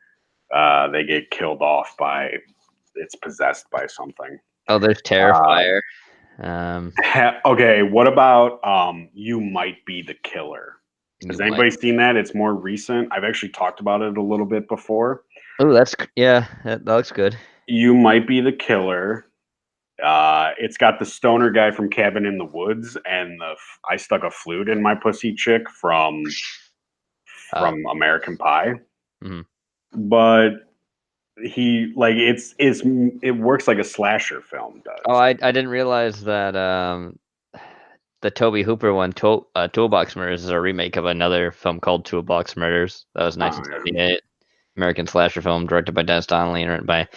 they get killed off by it's possessed by something. Oh, there's Uh, Terrifier. Um, okay, what about You Might Be the Killer? you Has might. anybody seen that? It's more recent. I've actually talked about it a little bit before. Oh, yeah. That looks good. You Might Be the Killer. It's got the stoner guy from Cabin in the Woods and the I stuck a flute in my pussy chick Uh, from American Pie. mhm. But he like it works like a slasher film Oh, does. I didn't realize that the Toby Hooper one, Toolbox Murders, is a remake of another film called Toolbox Murders. That was Oh yeah. 1978. American slasher film directed by Dennis Donnelly and written by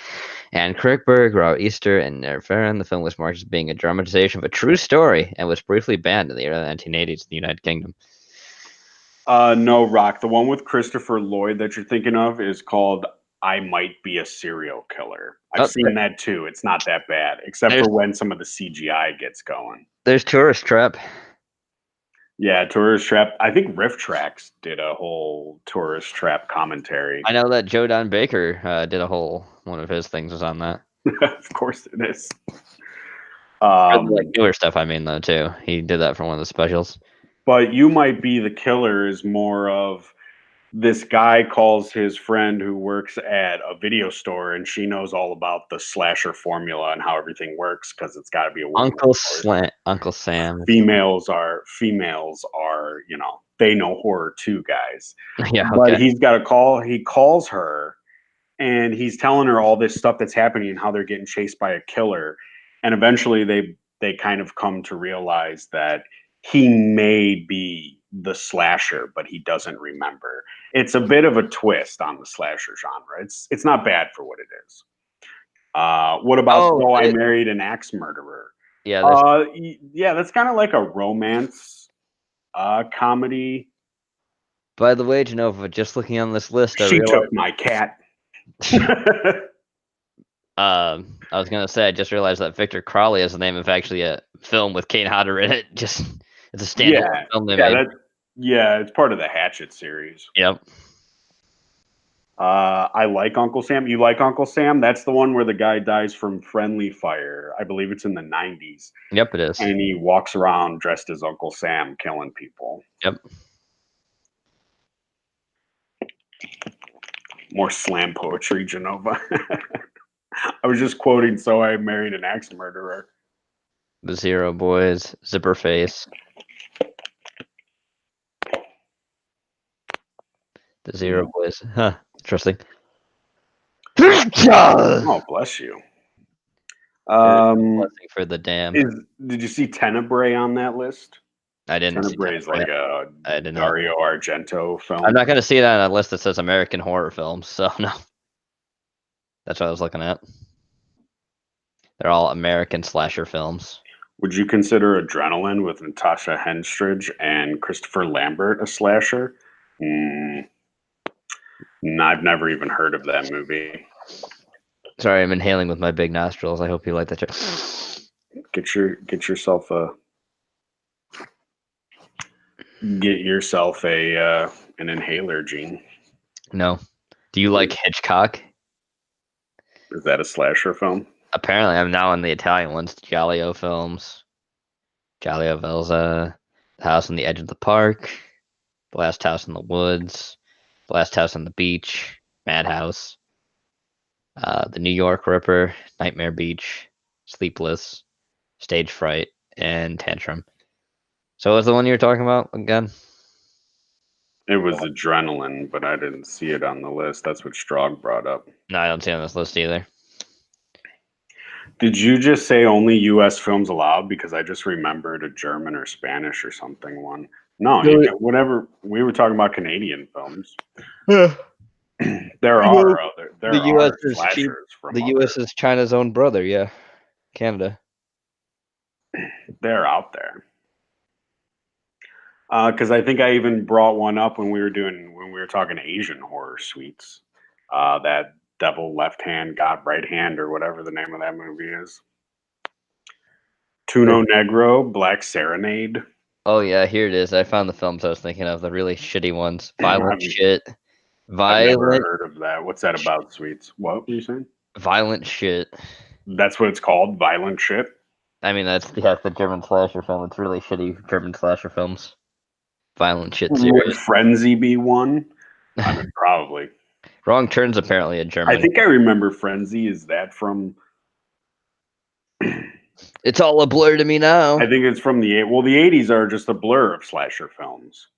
Anne Kirkberg, Robert Easter, and Ned Farron. The film was marked as being a dramatization of a true story and was briefly banned in the early 1980s in the United Kingdom. No, Rock. The one with Christopher Lloyd that you're thinking of is called I Might Be a Serial Killer. I've Oh, seen that too. It's not that bad, except there's for when some of the CGI gets going. there's Tourist Trap. Yeah, Tourist Trap. I think Riff Tracks did a whole Tourist Trap commentary. I know that Joe Don Baker did a whole one of his things was on that. Of course it is. For the like Um, newer stuff, I mean, though too. He did that for one of the specials. but You Might Be the Killer is more of this guy calls his friend who works at a video store and she knows all about the slasher formula and how everything works because it's got to be a woman, of course. Uncle Sam. Females are, you know, they know horror too, guys. Yeah, But okay. he's got a call, he calls her and he's telling her all this stuff that's happening and how they're getting chased by a killer. And eventually they kind of come to realize that he may be the slasher, but he doesn't remember. It's a bit of a twist on the slasher genre. It's not bad for what it is. What about Oh, So I Married an Axe Murderer? yeah. There's. Yeah, that's kind of like a romance comedy. By the way, Jenova, just looking on this list, I She realized took my cat. um I was gonna say I just realized that Victor Crowley is the name of actually a film with Kane Hodder in it. Just it's a standalone film they made. It's part of the Hatchet series. Yep. I like Uncle Sam. You like Uncle Sam? That's the one where the guy dies from friendly fire. I believe it's in the 90s. Yep, it is. And he walks around dressed as Uncle Sam, killing people. Yep. More slam poetry, Jenova. I was just quoting So I Married an Axe Murderer. The Zero Boys, Zipper Face. The Zero Boys. Huh. Interesting. Oh, bless you. Blessing for the damned. Did you see Tenebrae on that list? I didn't see Tenebrae is like a I did not. Dario Argento film. I'm not going to see that on a list that says American horror films, so no. That's what I was looking at. They're all American slasher films. Would you consider Adrenaline with Natasha Henstridge and Christopher Lambert a slasher? I've never even heard of that movie. Sorry, I'm inhaling with my big nostrils. I hope you like that. Get yourself an inhaler, Gene. No. Do you like Hitchcock? Is that a slasher film? Apparently, I'm now in the Italian ones. Giallo films. Giallo Velza. The House on the Edge of the Park. The Last House in the Woods. The Last House on the Beach. Madhouse. The New York Ripper. Nightmare Beach. Sleepless. Stage Fright. And Tantrum. So what was the one you were talking about again? It was Adrenaline, but I didn't see it on the list. That's what Strog brought up. No, I don't see it on this list either. Did you just say only U.S. films allowed? Because I just remembered a German or Spanish or something one. No, you can, whatever. We were talking about Canadian films. Yeah. There are other. There The are US is cheap. slashers from The U.S. is China's own brother. Yeah, Canada. They're out there. Because I think I even brought one up when we were talking Asian horror suites. That Devil Left Hand, God Right Hand, or whatever the name of that movie is. Tuno Negro, Black Serenade. Oh yeah, here it is. I found the films I was thinking of. The really shitty ones. Violent shit. I've never heard of that. What's that about, Sweets? What were you saying? Violent shit. That's what it's called, violent shit. I mean, that's the German slasher film. It's really shitty German slasher films. Violent shit series. Would Frenzy be one? I mean, probably. Wrong Turn's apparently a German. I think I remember Frenzy. Is that from? It's all a blur to me now. I think it's from the 80s are just a blur of slasher films.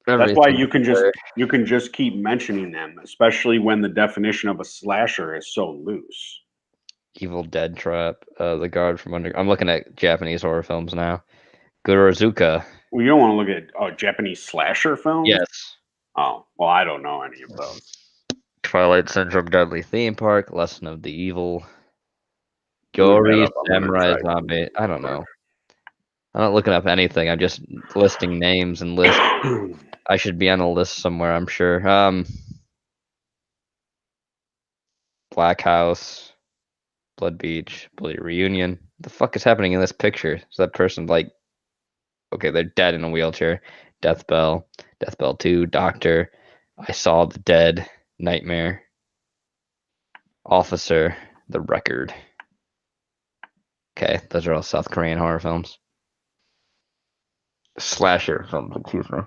That's why you can just keep mentioning them, especially when the definition of a slasher is so loose. Evil Dead Trap, The Guard from Under. I'm looking at Japanese horror films now. Gorozuka. Well, you don't want to look at Japanese slasher films? Yes. Oh, well, I don't know any of those. Twilight Syndrome, Deadly Theme Park, Lesson of the Evil, Gory Samurai Zombie. I don't know. I'm not looking up anything. I'm just listing names and lists. I should be on a list somewhere, I'm sure. Black House, Blood Beach, Bloody Reunion. The fuck is happening in this picture? Is that person like, okay, they're dead in a wheelchair. Death Bell 2, Doctor, I Saw the Dead, Nightmare, Officer, The Record. Okay, those are all South Korean horror films. Slasher films, excuse me.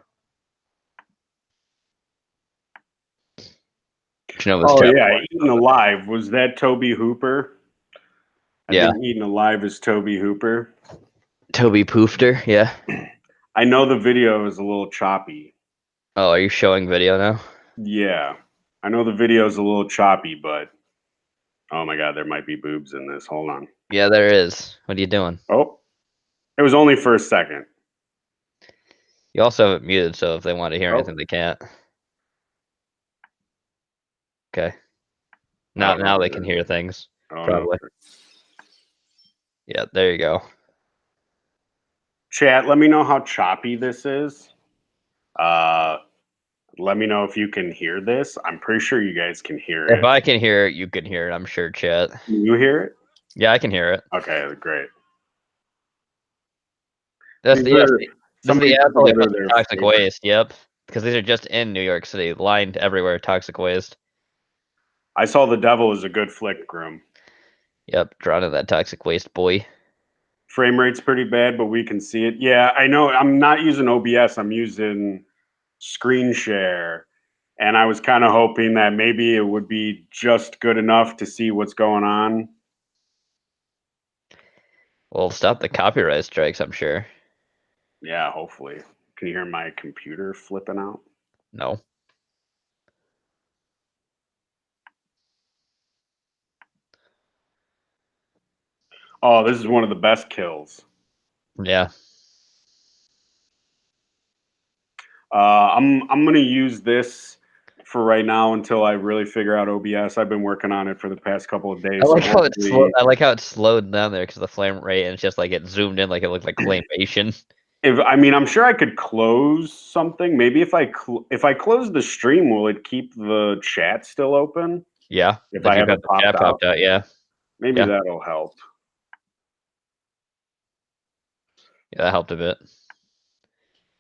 Eaten Alive. Was that Toby Hooper? I think Eaten Alive is Toby Hooper. Toby Poofter, yeah. I know the video is a little choppy. Oh, are you showing video now? Yeah. I know the video is a little choppy, but oh my god, there might be boobs in this. Hold on. Yeah, there is. What are you doing? Oh. It was only for a second. You also have it muted, so if they want to hear anything, they can't. Okay. Now they can hear things. Probably. No. Yeah, there you go. Chat, let me know how choppy this is. Let me know if you can hear this. I'm pretty sure you guys can hear it. If I can hear it, you can hear it. I'm sure, chat. Can you hear it? Yeah, I can hear it. Okay, great. That's These the are this is somebody the put asshole who together puts their toxic favorite. waste. Yep, because these are just in New York City, lined everywhere. Toxic waste. I Saw the Devil is a good flick, Groom. Yep, drawn in that toxic waste, boy. Frame rate's pretty bad, but we can see it. Yeah, I know. I'm not using OBS. I'm using screen share, and I was kind of hoping that maybe it would be just good enough to see what's going on. Well, stop the copyright strikes, I'm sure. Yeah, hopefully. Can you hear my computer flipping out? No. Oh, this is one of the best kills. Yeah. I'm gonna use this for right now until I really figure out OBS. I've been working on it for the past couple of I days, so like how it's slow. hopefully, I like how it's slowed down there because the flame rate, and it's just like it zoomed in, like it looked like claymation. if I mean, I'm sure I could close something. Maybe if I close the stream, will it keep the chat still open Yeah, if if I you've have got it the popped chat out? popped out, yeah, Maybe yeah, that'll help. yeah, that helped a bit.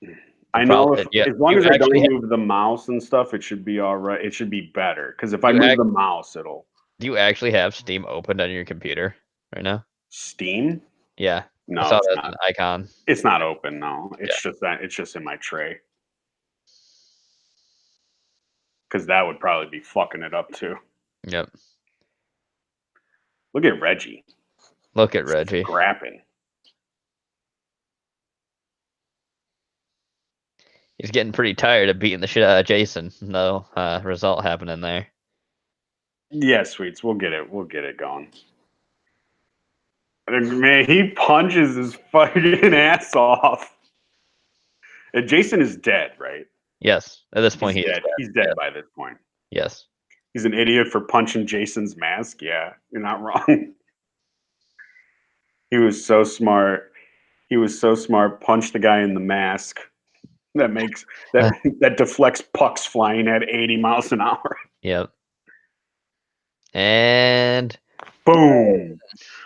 The I problem, know if yeah, as long you as I actually don't move the mouse and stuff, it should be all right. It should be better because if I you move act the mouse, it'll do you actually have Steam opened on your computer right now? Steam. Yeah, I No, saw it's that as not. an icon. It's not open. No, Yeah, it's just that it's just in my tray because that would probably be fucking it up too. yep. Look at Reggie Look at Reggie. scrapping. He's getting pretty tired of beating the shit out of Jason. No result happening there. Yeah, sweets. We'll get it. We'll get it going. And man, he punches his fucking ass off. And Jason is dead, right? Yes, at this point He's he is dead. dead. He's dead Yes, by this point. yes. He's an idiot for punching Jason's mask. Yeah, you're not wrong. He was so smart. He was so smart. Punch the guy in the mask. That makes Uh, that deflects pucks flying at 80 miles an hour. yep. And Boom.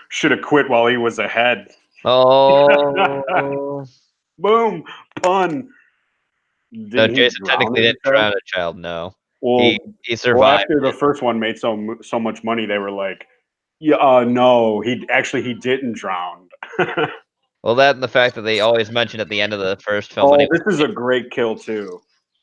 Should have quit while he was ahead. oh Boom. Pun. no, Didn't he Jason drown technically didn't himself? drown a child. No, he Well, he well, survived after the it. first one made so much money, they were like, "Yeah, no, he didn't drown." Well, that and the fact that they always mentioned at the end of the first film, Oh, anyway. this is a great kill too.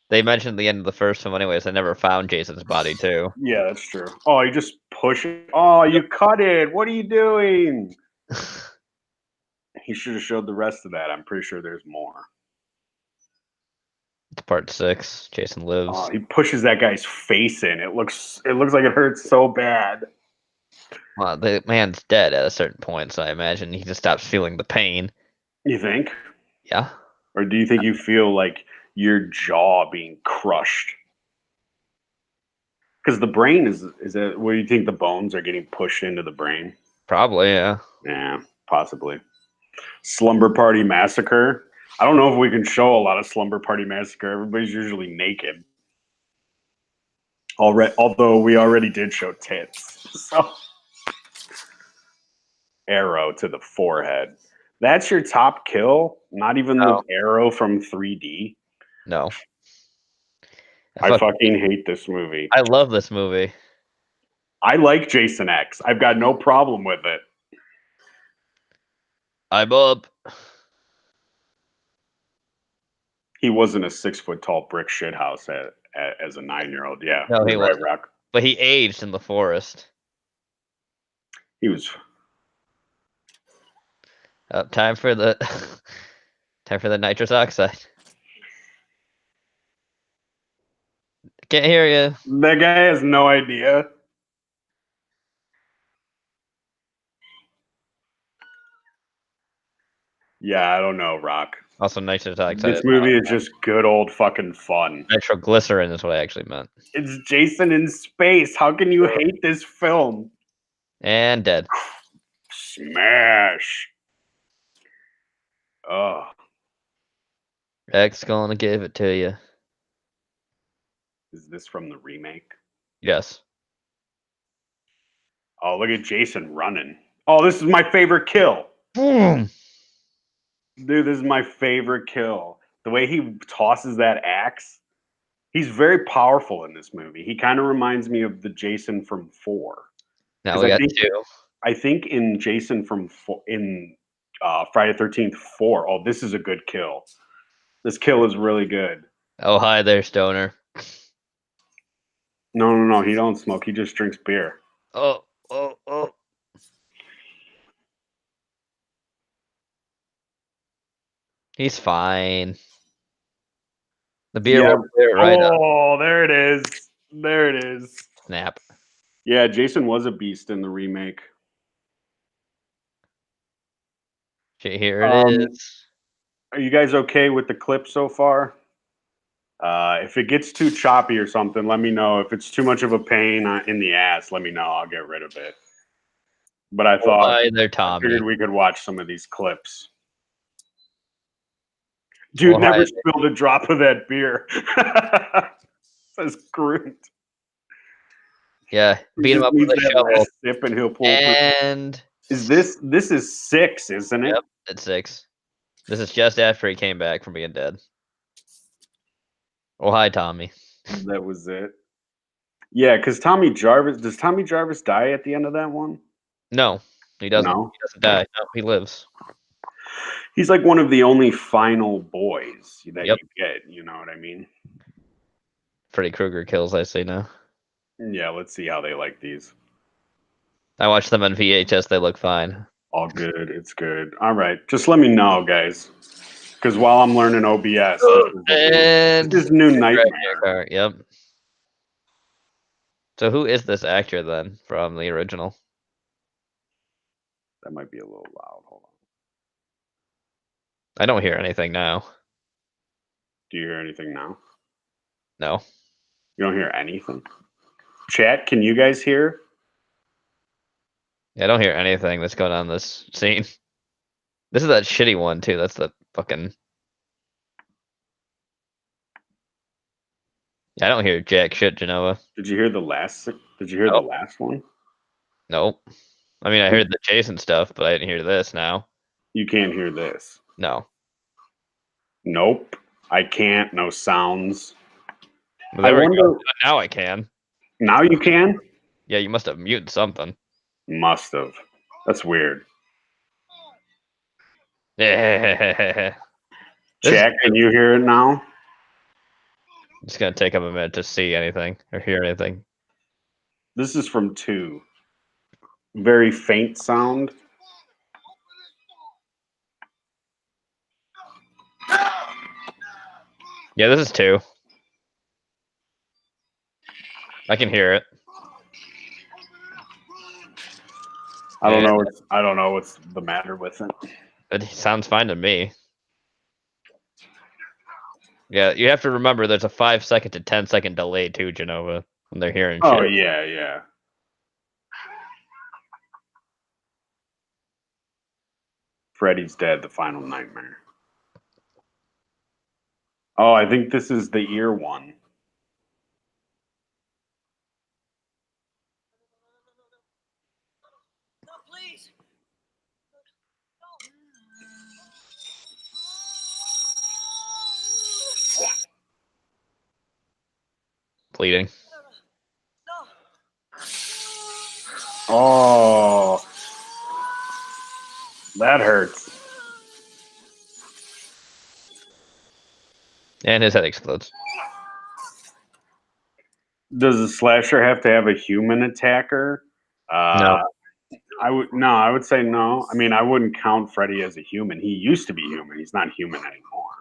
They mentioned at the end of the first film, anyways. They never found Jason's body too. Yeah, that's true. Oh, you just push it. Oh, you cut it. What are you doing? He should have showed the rest of that. I'm pretty sure there's more. It's part 6. Jason lives. He pushes that guy's face in. It looks like it hurts so bad. Well, the man's dead at a certain point, so I imagine he just stops feeling the pain. You think? Yeah, Or do you think you feel like your jaw being crushed? Because the brain is it where you think the bones are getting pushed into the brain? probably. Yeah. Yeah, possibly. Slumber Party Massacre. I don't know if we can show a lot of Slumber Party Massacre. Everybody's usually naked. Although we already did show tits. So arrow to the forehead. That's your top kill? Not even the No, arrow from 3D? no. I I fucking fucking hate this movie. I love this movie. I like Jason X. I've got no problem with it. I'm up. He wasn't a 6 foot tall brick shithouse as a 9-year-old. Yeah, No, he you're right, wasn't. Rock. But he aged in the forest. He was. Time for the time for the nitrous oxide. Can't hear you. That guy has no idea. Yeah, I don't know, Rock. Also, nitrous oxide This is not movie is just good old fucking fun. nitroglycerin is what I actually meant. It's Jason in space. How can you hate this film? And dead. Smash. Oh, X gonna give it to you. is this from the remake? Yes. Oh, look at Jason running. Oh, this is my favorite kill. Boom. Dude, this is my favorite kill. The way he tosses that axe. He's very powerful in this movie. He kind of reminds me of the Jason from 4. Now Because we got 2. I think in Jason from 4, in Friday 13th 4. Oh, this is a good kill. This kill is really good. Oh, hi there, Stoner. No. He don't smoke. He just drinks beer. Oh. He's fine. The beer Yeah. will clear it right up. Oh, there it is. There it is. Snap. Yeah, Jason was a beast in the remake. Here it is. Are you guys okay with the clip so far? If it gets too choppy or something, let me know. If it's too much of a pain in the ass, let me know. I'll get rid of it. But I Oh, thought hi there, I Tommy. figured we could watch some of these clips. Oh, Dude, hi never there. spilled a drop of that beer. Says Groot. Yeah, He beat him just up with needs a that shovel. last sip and he'll pull through. And Is this is 6, isn't it? yep, it's 6. This is just after he came back from being dead. Oh, hi, Tommy. That was it. Yeah, because does Tommy Jarvis die at the end of that one? No, he doesn't. No. He doesn't die. No, he lives. He's like one of the only final boys that Yep. you get, you know what I mean? Freddy Krueger kills, I say now. Yeah, let's see how they like these. I watched them on VHS. They look fine. All good. It's good. All right. Just let me know, guys. Because while I'm learning OBS, And this is new right nightmare. here, yep. So who is this actor then from the original? That might be a little loud. Hold on. I don't hear anything now. Do you hear anything now? No. You don't hear anything? Chat, can you guys hear? Yeah, I don't hear anything that's going on in this scene. This is that shitty one too. That's the fucking. I don't hear jack shit, Jenova. Did you hear the last? Did you hear the Nope. last one? Nope. I mean, I heard the Jason stuff, but I didn't hear this now. You can't hear this. No. Nope. I can't. No sounds. But I there we wonder. go. Now I can. Now you can? Yeah, you must have muted something. Must have. That's weird. Yeah. Chat, can you hear it now? It's gonna take up a minute to see anything or hear anything. This is from 2. Very faint sound. Yeah, this is 2. I can hear it. I don't know. I don't know what's the matter with it. It sounds fine to me. Yeah, you have to remember there's a 5-second to 10-second delay too, Jenova, when they're hearing Oh shit. yeah. Freddy's Dead: The Final Nightmare. Oh, I think this is the ear one. No, please. Bleeding. No. Oh, that hurts. And his head explodes. Does a slasher have to have a human attacker? No. I would say no. I mean, I wouldn't count Freddy as a human. He used to be human. He's not human anymore.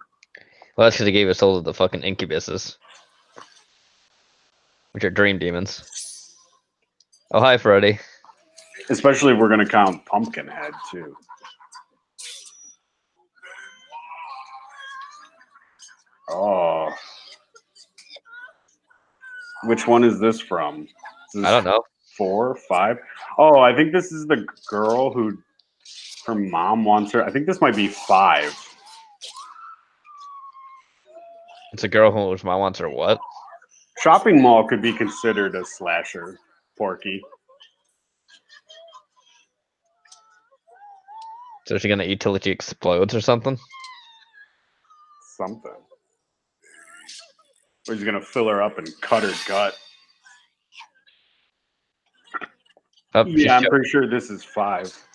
Well, that's because he gave us all of the fucking incubuses, which are dream demons. Oh, hi, Freddy. Especially if we're gonna count Pumpkinhead too. Oh, which one is this from? Is this I don't know. 4, 5? Oh, I think this is the girl who her mom wants her. I think this might be 5. It's a girl whose mom wants her what? Shopping mall could be considered a slasher, Porky. So is she gonna eat till she explodes or something? Something. Or he's gonna fill her up and cut her gut. Oh, Yeah, I'm pretty sure this is 5.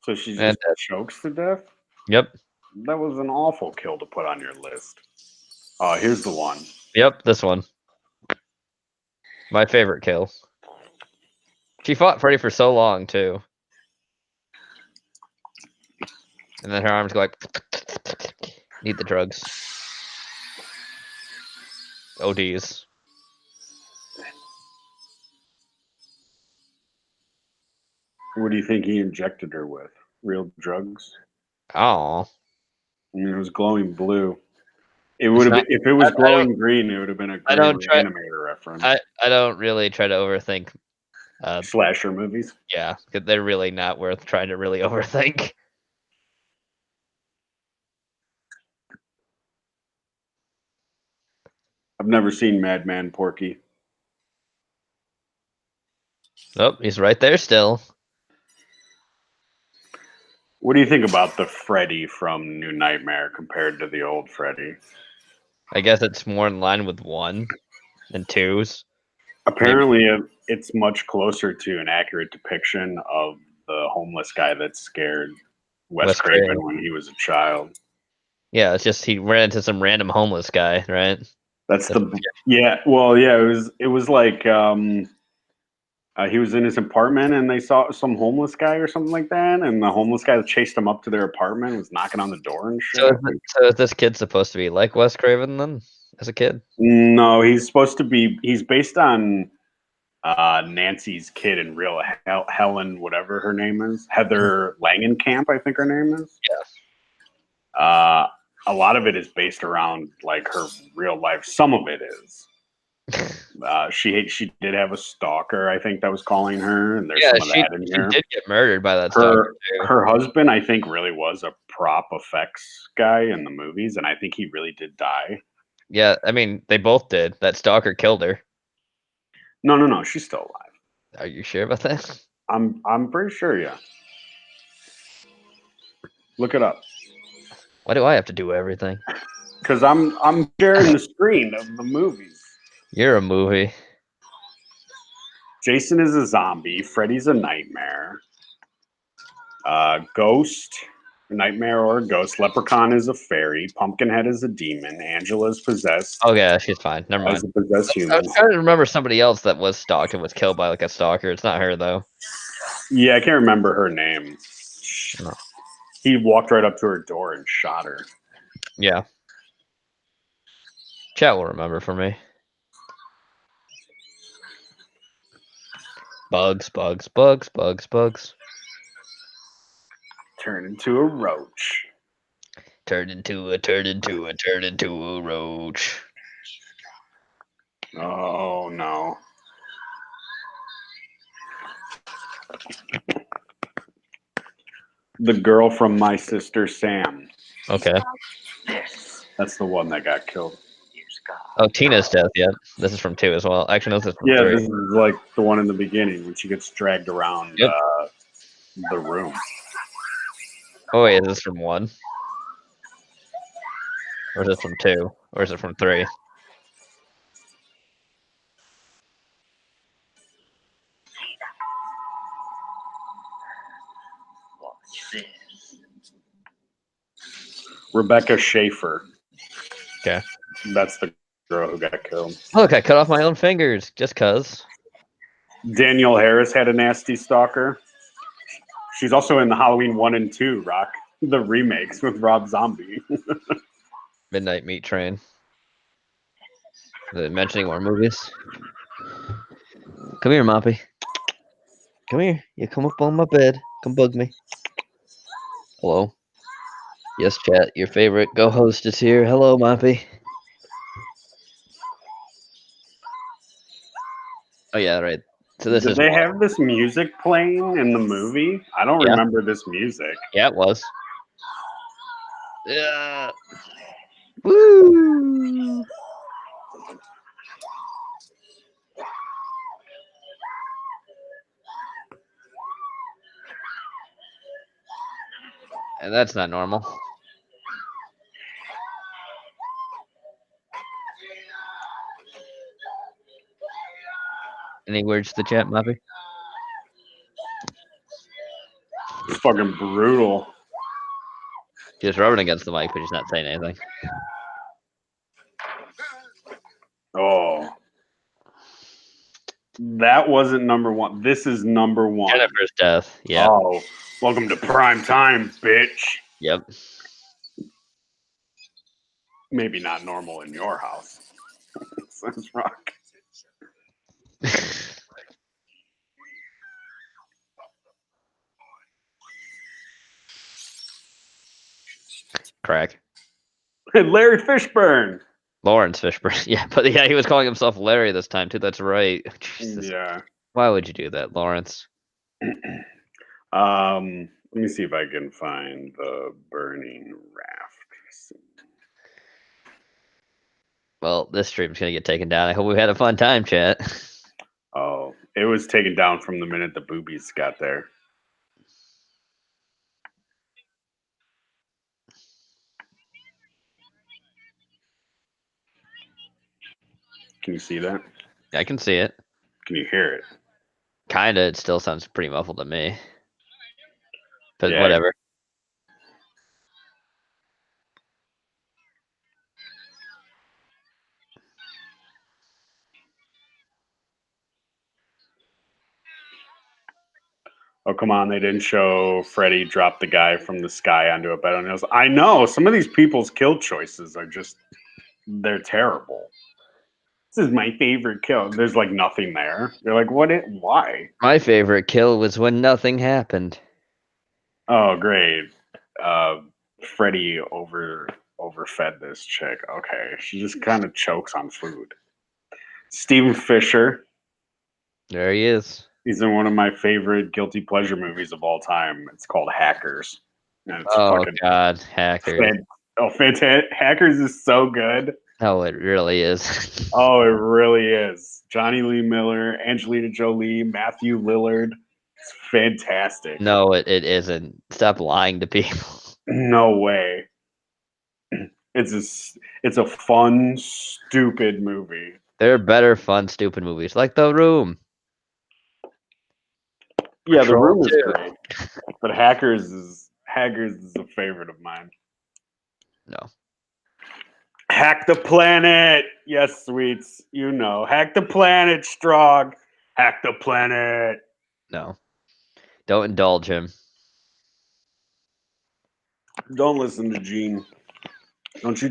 So she just chokes to death? Yep. That was an awful kill to put on your list. Oh, here's the one. Yep, this one. My favorite kill. She fought Freddy for so long too. And then her arms go like need the drugs. ODs. What do you think he injected her with? Real drugs? Oh. I mean, it was glowing blue. It would have been if it was glowing green. It would have been a great Reanimator reference. I don't really try to overthink slasher movies. Yeah, because they're really not worth trying to really overthink. I've never seen Madman Porky. Oh, he's right there still. What do you think about the Freddy from New Nightmare compared to the old Freddy? I guess it's more in line with 1 and 2's. Apparently, it's much closer to an accurate depiction of the homeless guy that scared Wes Craven when he was a child. Yeah, it's just he ran into some random homeless guy, right? That's yeah. Well, yeah. It was like he was in his apartment and they saw some homeless guy or something like that, and the homeless guy chased him up to their apartment and was knocking on the door and shit. So is this kid supposed to be like Wes Craven then, as a kid? No, he's supposed to be. He's based on Nancy's kid in Real Helen, whatever her name is, Heather Langenkamp, I think her name is. Yeah. A lot of it is based around like her real life. Some of it is. She did have a stalker, I think, that was calling her, and there's some of that in here. She did get murdered by that stalker. Her husband, I think, really was a prop effects guy in the movies, and I think he really did die. Yeah, I mean, they both did. That stalker killed her. No, she's still alive. Are you sure about that? I'm pretty sure, yeah. Look it up. Why do I have to do everything? Because I'm sharing the screen of the movies. You're a movie. Jason is a zombie. Freddy's a nightmare. Ghost, nightmare or a ghost. Leprechaun is a fairy. Pumpkinhead is a demon. Angela's possessed. Oh yeah, she's fine. Never mind. As a possessed human. I was trying to remember somebody else that was stalked and was killed by like a stalker. It's not her though. Yeah, I can't remember her name. No. He walked right up to her door and shot her. Yeah. Chat will remember for me. Bugs. Turn into a roach. Turn into a roach. Oh no. The girl from My Sister Sam. Okay. That's the one that got killed. Oh, Tina's death, yeah. This is from 2 as well. Actually, no, this is from 3. This is like the one in the beginning when she gets dragged around the room. Oh wait, is this from 1? Or is it from 2? Or is it from 3? Rebecca Schaefer. Okay. That's the girl who got killed. Look, I cut off my own fingers just cuz. Danielle Harris had a nasty stalker. She's also in the Halloween 1 and 2, Rock. The remakes with Rob Zombie. Midnight Meat Train. Are they mentioning more movies? Come here, Moppy. Come here. You come up on my bed. Come bug me. Hello. Yes, chat. Your favorite co-host is here. Hello, Moppy. Oh yeah, right. So this Did they have this music playing in the movie? I don't remember this music. Yeah, it was. Yeah. Woo! And that's not normal. Any words to the chat, Muppy? It's fucking brutal. Just rubbing against the mic, but he's not saying anything. Oh. That wasn't number one. This is number one. Jennifer's death. Yeah. Oh, welcome to prime time, bitch. Yep. Maybe not normal in your house. Says Rock. Crack. Larry Fishburne. Lawrence Fishburne. Yeah, but yeah, he was calling himself Larry this time too. That's right. Jesus. Yeah. Why would you do that, Lawrence? Let me see if I can find the burning raft. Well, this stream's gonna get taken down. I hope we had a fun time, chat. Oh, it was taken down from the minute the boobies got there. Can you see that? I can see it. Can you hear it? Kinda. It still sounds pretty muffled to me. But Yeah. whatever. Oh, come on. They didn't show Freddy drop the guy from the sky onto a bed on nails. I know. Some of these people's kill choices are just, they're terrible. This is my favorite kill. There's like nothing there. You're like, why? My favorite kill was when nothing happened. Oh, great. Freddy overfed this chick. Okay. She just kind of chokes on food. Stephen Fisher. There he is. He's in one of my favorite guilty pleasure movies of all time. It's called Hackers. And it's Oh fucking God, Hackers. fantastic. Hackers is so good. Oh, it really is. Oh, it really is. Johnny Lee Miller, Angelina Jolie, Matthew Lillard. It's fantastic. No, it isn't. Stop lying to people. No way. It's a fun, stupid movie. There are better, fun, stupid movies like The Room. Yeah, The Patrol Room is 2. great, but Hackers is a favorite of mine. No. Hack the planet. Yes, sweets. You know. Hack the planet, Strong. Hack the planet. No. Don't indulge him. Don't listen to Gene. Don't you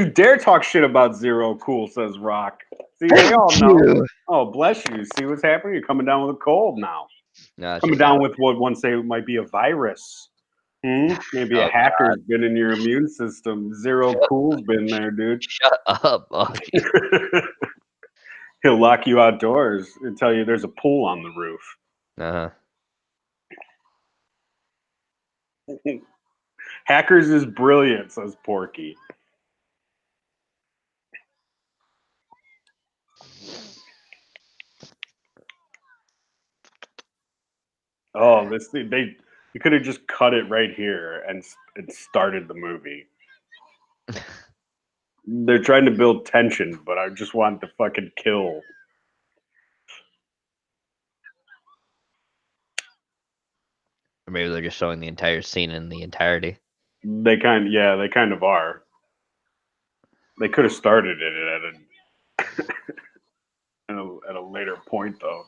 dare talk shit about Zero Cool, says Rock. See, they all know. Oh, bless you. See what's happening? You're coming down with a cold now. No, Coming down with what one say might be a virus. Maybe a hacker's been in your immune system. Zero Cool's been there, dude. Shut up, Bobby. He'll lock you outdoors and tell you there's a pool on the roof. Uh-huh. Hackers is brilliant, says Porky. Oh, this thing, you could have just cut it right here and started the movie. They're trying to build tension, but I just want to fucking kill. Or maybe they're just showing the entire scene in the entirety. They kind of are. They could have started it at a later point, though.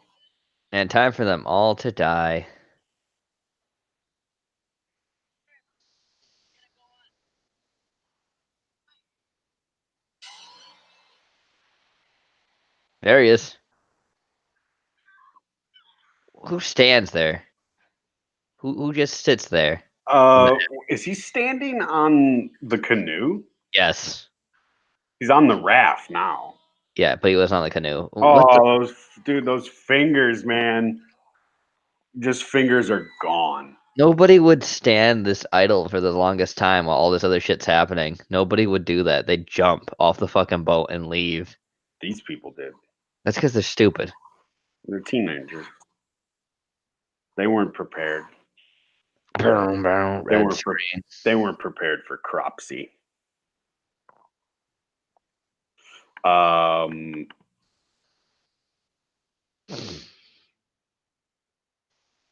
And time for them all to die. There he is. Who stands there? Who just sits there? Is he standing on the canoe? Yes. He's on the raft now. Yeah, but he was on the canoe. Oh, those fingers, man. Just fingers are gone. Nobody would stand this idle for the longest time while all this other shit's happening. Nobody would do that. They'd jump off the fucking boat and leave. These people did. That's because they're stupid. They're teenagers. They weren't prepared. Boom, boom, They red weren't. screen. They weren't prepared for Cropsy. Um,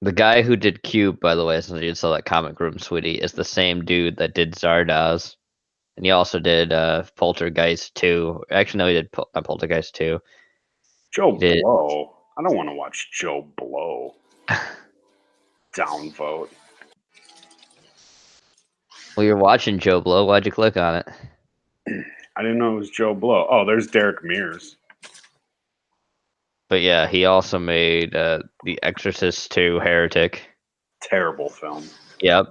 The guy who did Cube, by the way, since you saw that comic room, sweetie, is the same dude that did Zardoz. And he also did Poltergeist 2. Actually, no, he did not Poltergeist 2. Joe He did. Blow. I don't want to watch Joe Blow. Downvote. Well, you're watching Joe Blow. Why'd you click on it? I didn't know it was Joe Blow. Oh, there's Derek Mears. But yeah, he also made The Exorcist 2 Heretic. Terrible film. Yep.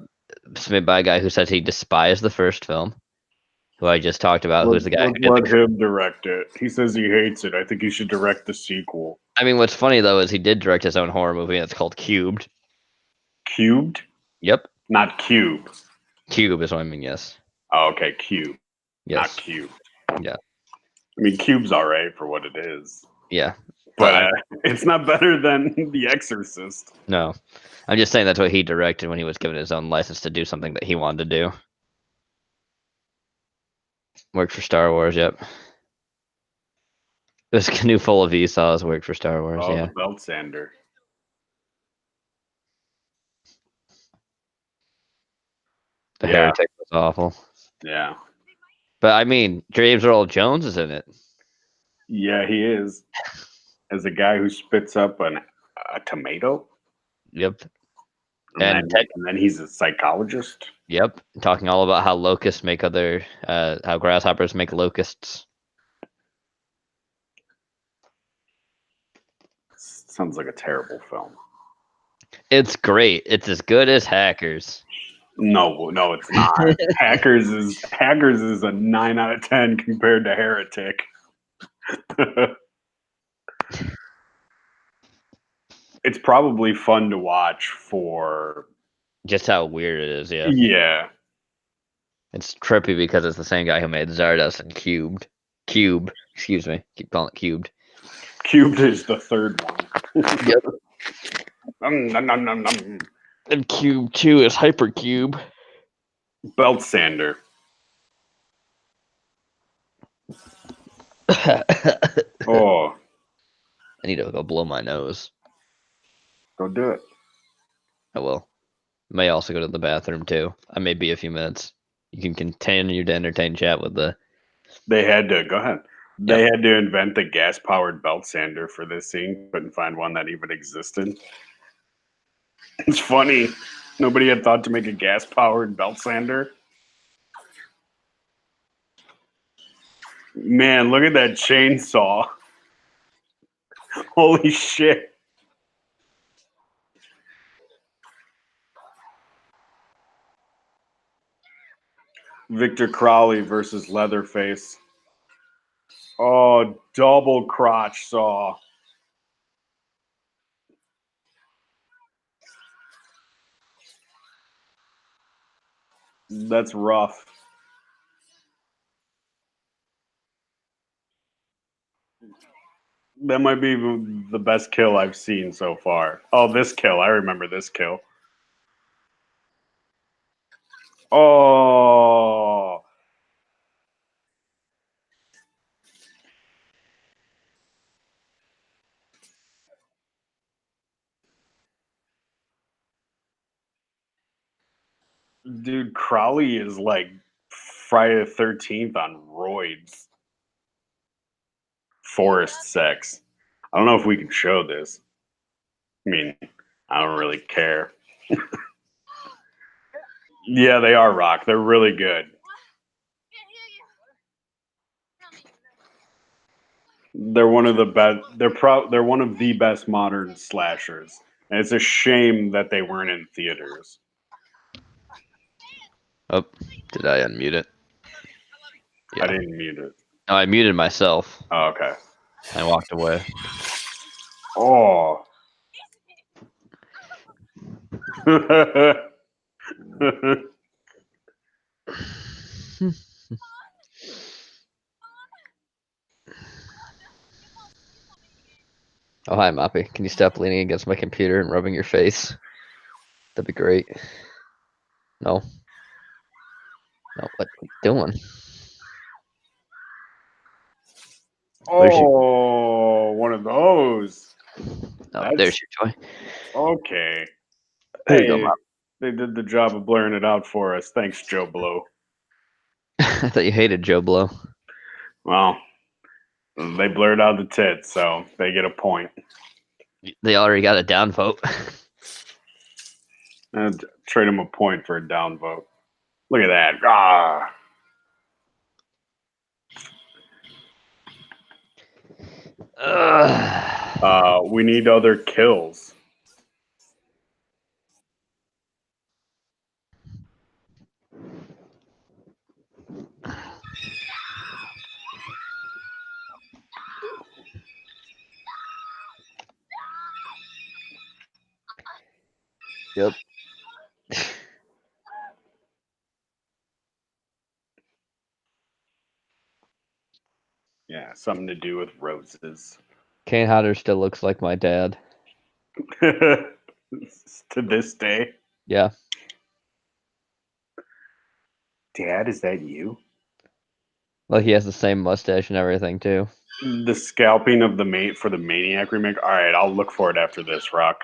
It's made by a guy who says he despised the first film, who I just talked about, who's the guy Let's who did let the. him direct it. He says he hates it. I think he should direct the sequel. I mean, what's funny, though, is he did direct his own horror movie, and it's called Cubed. Cubed? Yep. Not Cube. Cube is what I mean, yes. Oh, okay, Cube. Not Yes. Cube. Yeah. I mean, Cube's all right for what it is. Yeah. But it's not better than The Exorcist. No. I'm just saying that's what he directed when he was given his own license to do something that he wanted to do. Worked for Star Wars, yep. This canoe full of Esau's worked for Star Wars, Oh, yeah. the belt sander. The Yeah. Heretic was awful. Yeah. But I mean, James Earl Jones is in it. Yeah, he is. As a guy who spits up a tomato. Yep. And then he's a psychologist. Yep. Talking all about how locusts make how grasshoppers make locusts. Sounds like a terrible film. It's great. It's as good as Hackers. No, it's not. Hackers is a 9 out of 10 compared to Heretic. It's probably fun to watch for just how weird it is, yeah. Yeah. It's trippy because it's the same guy who made Zardoz and Cube. Excuse me. Keep calling it Cubed. Cubed is the third one. Yep. Nom, nom, nom, nom. And Cube 2 is Hypercube. Belt sander. Oh. I need to go blow my nose. Go do it. I will. May also go to the bathroom too. I may be a few minutes. You can continue to entertain chat with the. They had to go ahead. They had to invent the gas-powered belt sander for this scene. Couldn't find one that even existed. It's funny. Nobody had thought to make a gas-powered belt sander. Man, look at that chainsaw. Holy shit. Victor Crowley versus Leatherface. Oh, double crotch saw. That's rough. That might be the best kill I've seen so far. Oh, this kill. I remember this kill. Oh. Dude, Crowley is like Friday the 13th on roids. Forest sex. I don't know if we can show this. I mean, I don't really care. Yeah, they are rock. They're really good. They're one of the best. They're one of the best modern slashers, and it's a shame that they weren't in theaters. Oh, did I unmute it? Yeah. I didn't mute it. No, I muted myself. Oh, okay. I walked away. Oh. Oh, hi, Moppy. Can you stop leaning against my computer and rubbing your face? That'd be great. No. No, what are you doing? Where's your... Oh, one of those. Oh, That's there's your toy. okay. There you go, Hey, Mop. they did the job of blurring it out for us. Thanks, Joe Blow. I thought you hated Joe Blow. Well, they blurred out the tits, so they get a point. They already got a downvote. And trade them a point for a downvote. Look at that. Ah. We need other kills. Yep. Yeah, something to do with roses. Kane Hodder still looks like my dad. To this day. Yeah. Dad, is that you? Like he has the same mustache and everything too. The scalping of the mate for the Maniac remake. All right, I'll look for it after this, Rock.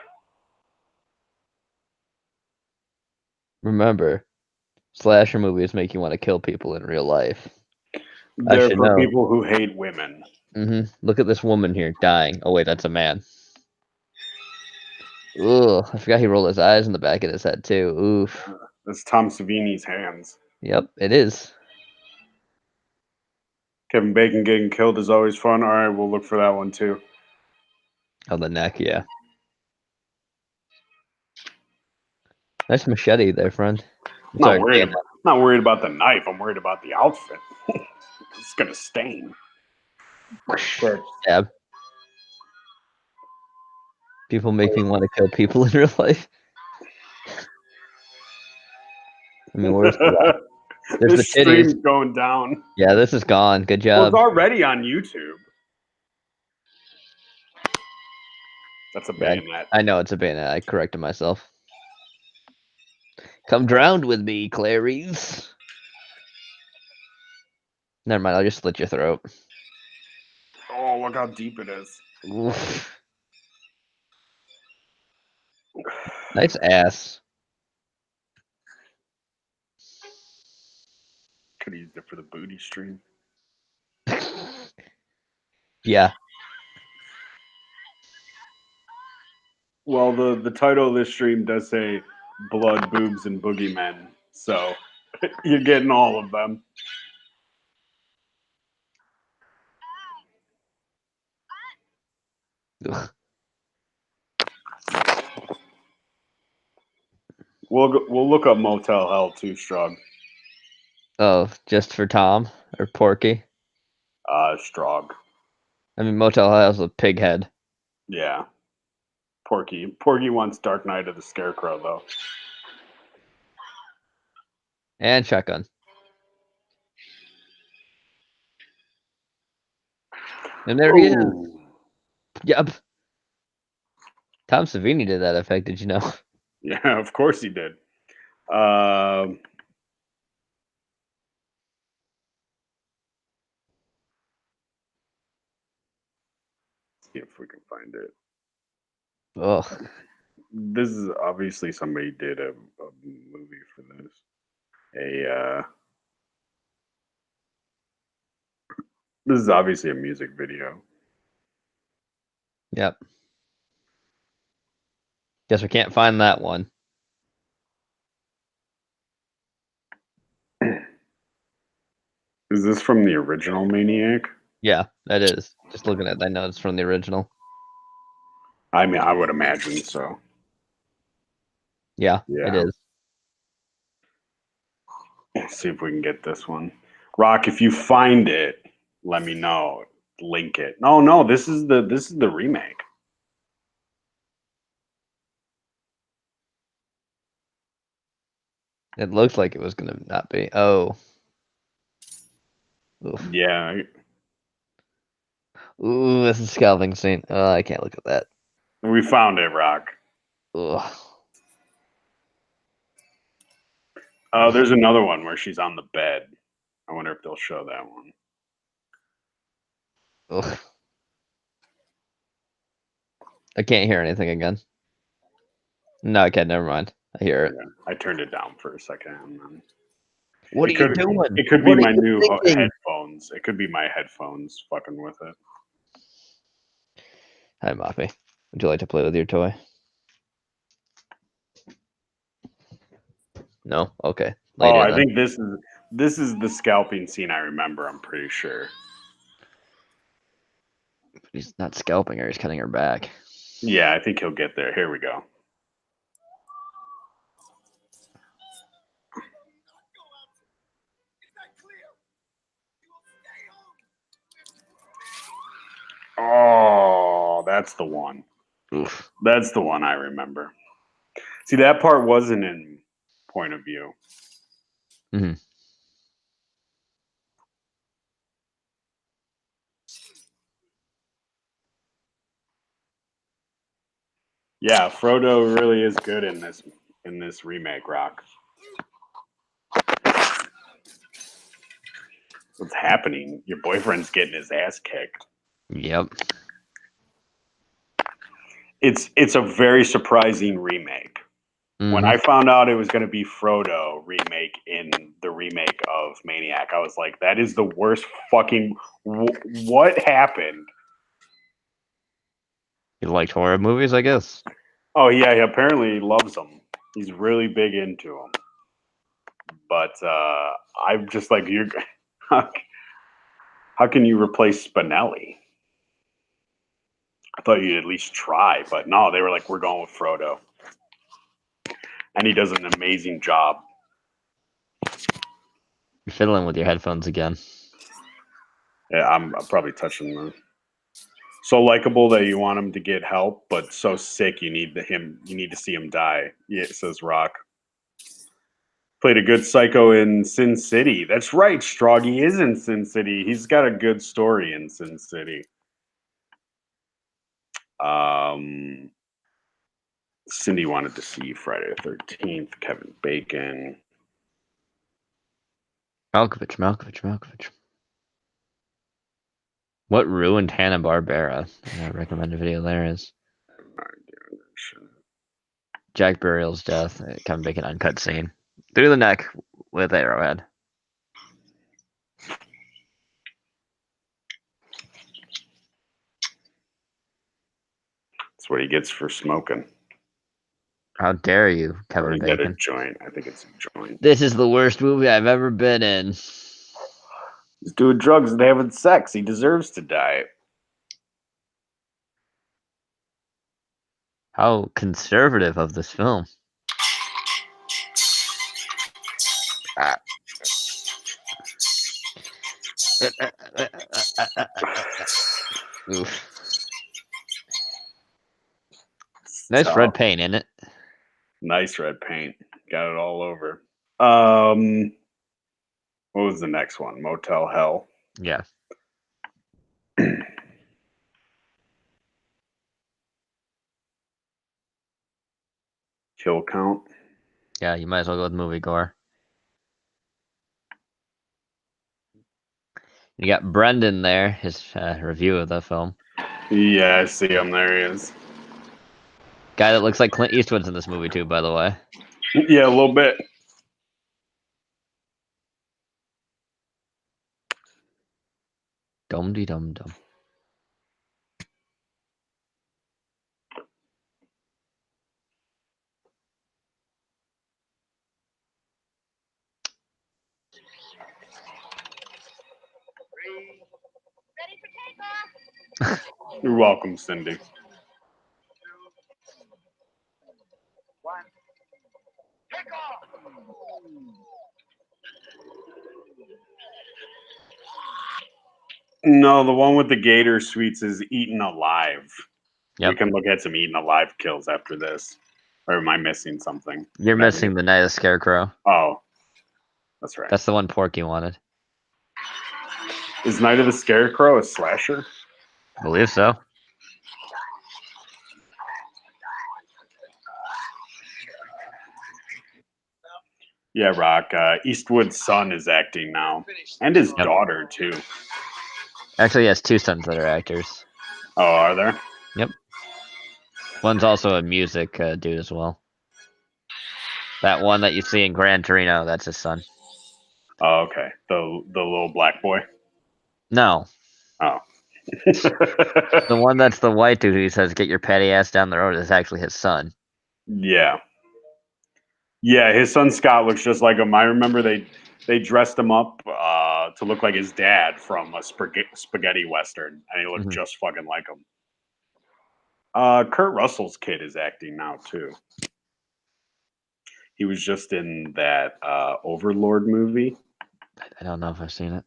Remember, slasher movies make you want to kill people in real life. I They're should for know. people who hate women. Look at this woman here dying. Oh wait, that's a man. Ugh, I forgot he rolled his eyes in the back of his head too. Oof. That's Tom Savini's hands. Yep, it is. Kevin Bacon getting killed is always fun. All right, we'll look for that one too. On the neck, yeah. Nice machete there, friend. I'm sorry, Not worried about the knife. I'm worried about the outfit. It's gonna stain. But stab. People make me want to kill people in real life. I mean, where's the left? There's the this titties. stream's going down. Yeah, this is gone. Good Well, it's job. already on YouTube. That's a Yeah, bayonet. I know it's a bayonet. I corrected myself. Come drown with me, Clarice. Never mind, I'll just slit your throat. Oh, look how deep it is. Oof. Nice ass. Could have used it for the booty stream. Yeah. Well, the title of this stream does say blood, boobs, and boogeymen. So you're getting all of them. Ugh. We'll look up Motel Hell too, Strug. Oh, just for Tom or Porky? Strog. I mean, Motel has a pig head. Yeah. Porky wants Dark Knight of the Scarecrow though. And shotgun. And there he is. Ooh. Yep. Tom Savini did that effect, did you know? Yeah, of course he did. See if we can find it. Ugh. This is obviously somebody did a movie for this. This is obviously a music video. Yep. Guess we can't find that one. Is this from the original Maniac? Yeah, that is. Just looking at that, I know it's from the original. I mean, I would imagine so. Yeah, Yeah. it is. Let's see if we can get this one. Rock, if you find it, let me know. Link it. No, this is the remake. It looks like it was gonna not be. Oh. Oof. Yeah. Ooh, this is scalping scene. Oh, I can't look at that. We found it, Rock. Ugh. There's another one where she's on the bed. I wonder if they'll show that one. Ugh. I can't hear anything again. No, okay, never mind. I hear it. Yeah, I turned it down for a second. And then What are you doing? it could be What are my you new thinking? headphones. It could be my headphones fucking with it. Hi, Moppy. Would you like to play with your toy? No? Okay. Later, I then. think this is the scalping scene I remember. I'm pretty sure. He's not scalping her, he's cutting her back. Yeah, I think he'll get there. Here we go. Oh, that's the one. Oof. That's the one I remember. See, that part wasn't in point of view. Mm-hmm. Yeah, Frodo really is good in this remake, Rock. What's happening? Your boyfriend's getting his ass kicked. Yep. It's a very surprising remake. When Mm-hmm. I found out it was going to be Frodo remake in the remake of Maniac, I was like, that is the worst fucking. What happened? You liked horror movies, I guess? Oh yeah, he apparently loves them. He's really big into them. But I'm just like, you're. How can you replace Spinelli? I thought you'd at least try, but no, they were like, we're going with Frodo, and he does an amazing job. You're fiddling with your headphones again. Yeah, I'm probably touching the. So likable that you want him to get help, but so sick you need to see him die. Yeah, it says Rock. Played a good psycho in Sin City. That's right, Stroggy is in Sin City. He's got a good story in Sin City. Cindy wanted to see Friday the 13th. Kevin Bacon. Malkovich. What ruined Hanna-Barbera? Recommended video there is Jack Burial's death. Kevin Bacon uncut scene. Through the neck with arrowhead. That's what he gets for smoking. How dare you, Or Kevin he got a Bacon? joint. I think it's a joint. This is the worst movie I've ever been in. He's doing drugs and having sex. He deserves to die. How conservative of this film. Ah. Oof. Nice Tough. red paint, isn't it? Nice red paint. Got it all over. What was the next one? Motel Hell. Yeah. Kill count. Yeah, you might as well go with movie gore. You got Brendan there, his review of the film. Yeah, I see him. There he is. Guy that looks like Clint Eastwood's in this movie too, by the way. Yeah, a little bit. Dum-de-dum-dum. Ready for takeoff. You're welcome, Cindy. One. Takeoff. No, the one with the gator sweets is Eaten Alive. Yep. We can look at some Eaten Alive kills after this. Or am I missing something? You're missing the Night of the Scarecrow. Oh, that's right. That's the one Porky wanted. Is Night of the Scarecrow a slasher? I believe so. Yeah, Rock. Eastwood's son is acting now, and his Yep. daughter too. Actually, he has two sons that are actors. Oh, are there? Yep. One's also a music dude as well. That one that you see in Gran Torino, that's his son. Oh, okay. The little black boy. No, Oh. the one that's the white dude who says "Get your petty ass down the road" is actually his son. Yeah. Yeah, his son Scott looks just like him. I remember they dressed him up to look like his dad from a spaghetti western, and he looked Mhm. just fucking like him. Kurt Russell's kid is acting now too. He was just in that Overlord movie. I don't know if I've seen it.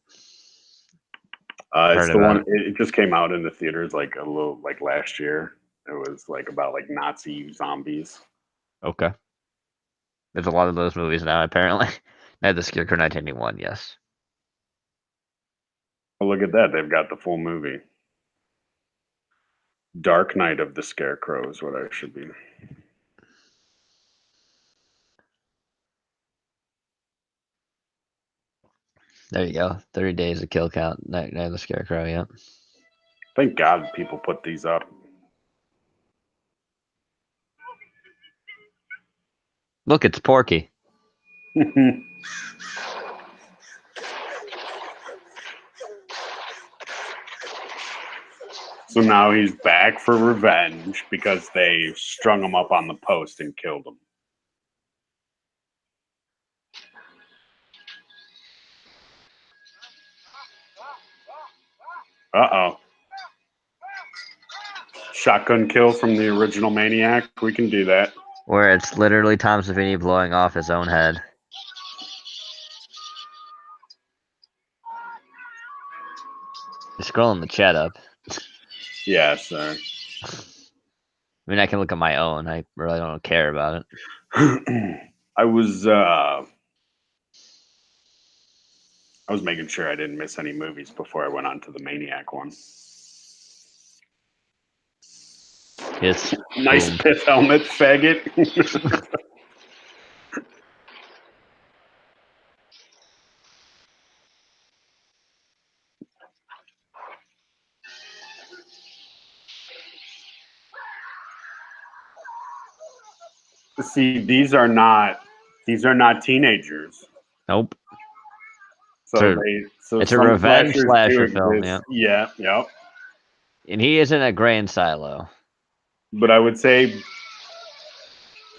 It's Heard the about one. It just came out in the theaters like a little like last year. It was like about like Nazi zombies. Okay. There's a lot of those movies now, apparently. Now the Scarecrow 1981, yes. Oh, look at that! They've got the full movie. Dark Knight of the Scarecrow is what I should be. There you go. 30 days of kill count. Night of the Scarecrow, yeah. Thank God people put these up. Look, it's Porky. So now he's back for revenge because they strung him up on the post and killed him. Uh-oh. Shotgun kill from the original Maniac. We can do that. Where it's literally Tom Savini blowing off his own head. You're scrolling the chat up. Yeah, sir. I mean, I can look at my own. I really don't care about it. I was making sure I didn't miss any movies before I went on to the Maniac one. Yes. Nice Boom. pith helmet, faggot. See, these are not teenagers. Nope. So It's a some revenge slashers do slasher film, exist. yeah. Yeah, yep. And he isn't a grain silo. But I would say,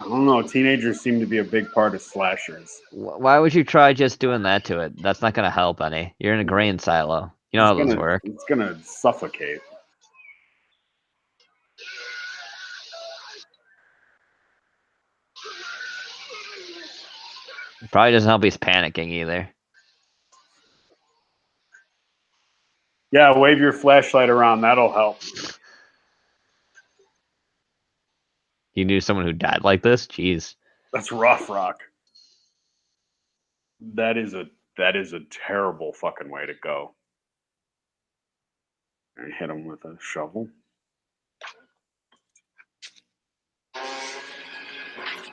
I don't know, teenagers seem to be a big part of slashers. Why would you try just doing that to it? That's not going to help any. You're in a grain silo. You know how those work. It's gonna suffocate. Probably doesn't help he's panicking either. Yeah, wave your flashlight around. That'll help. You knew someone who died like this? Jeez. That's rough, Rock. That is a terrible fucking way to go. And hit him with a shovel.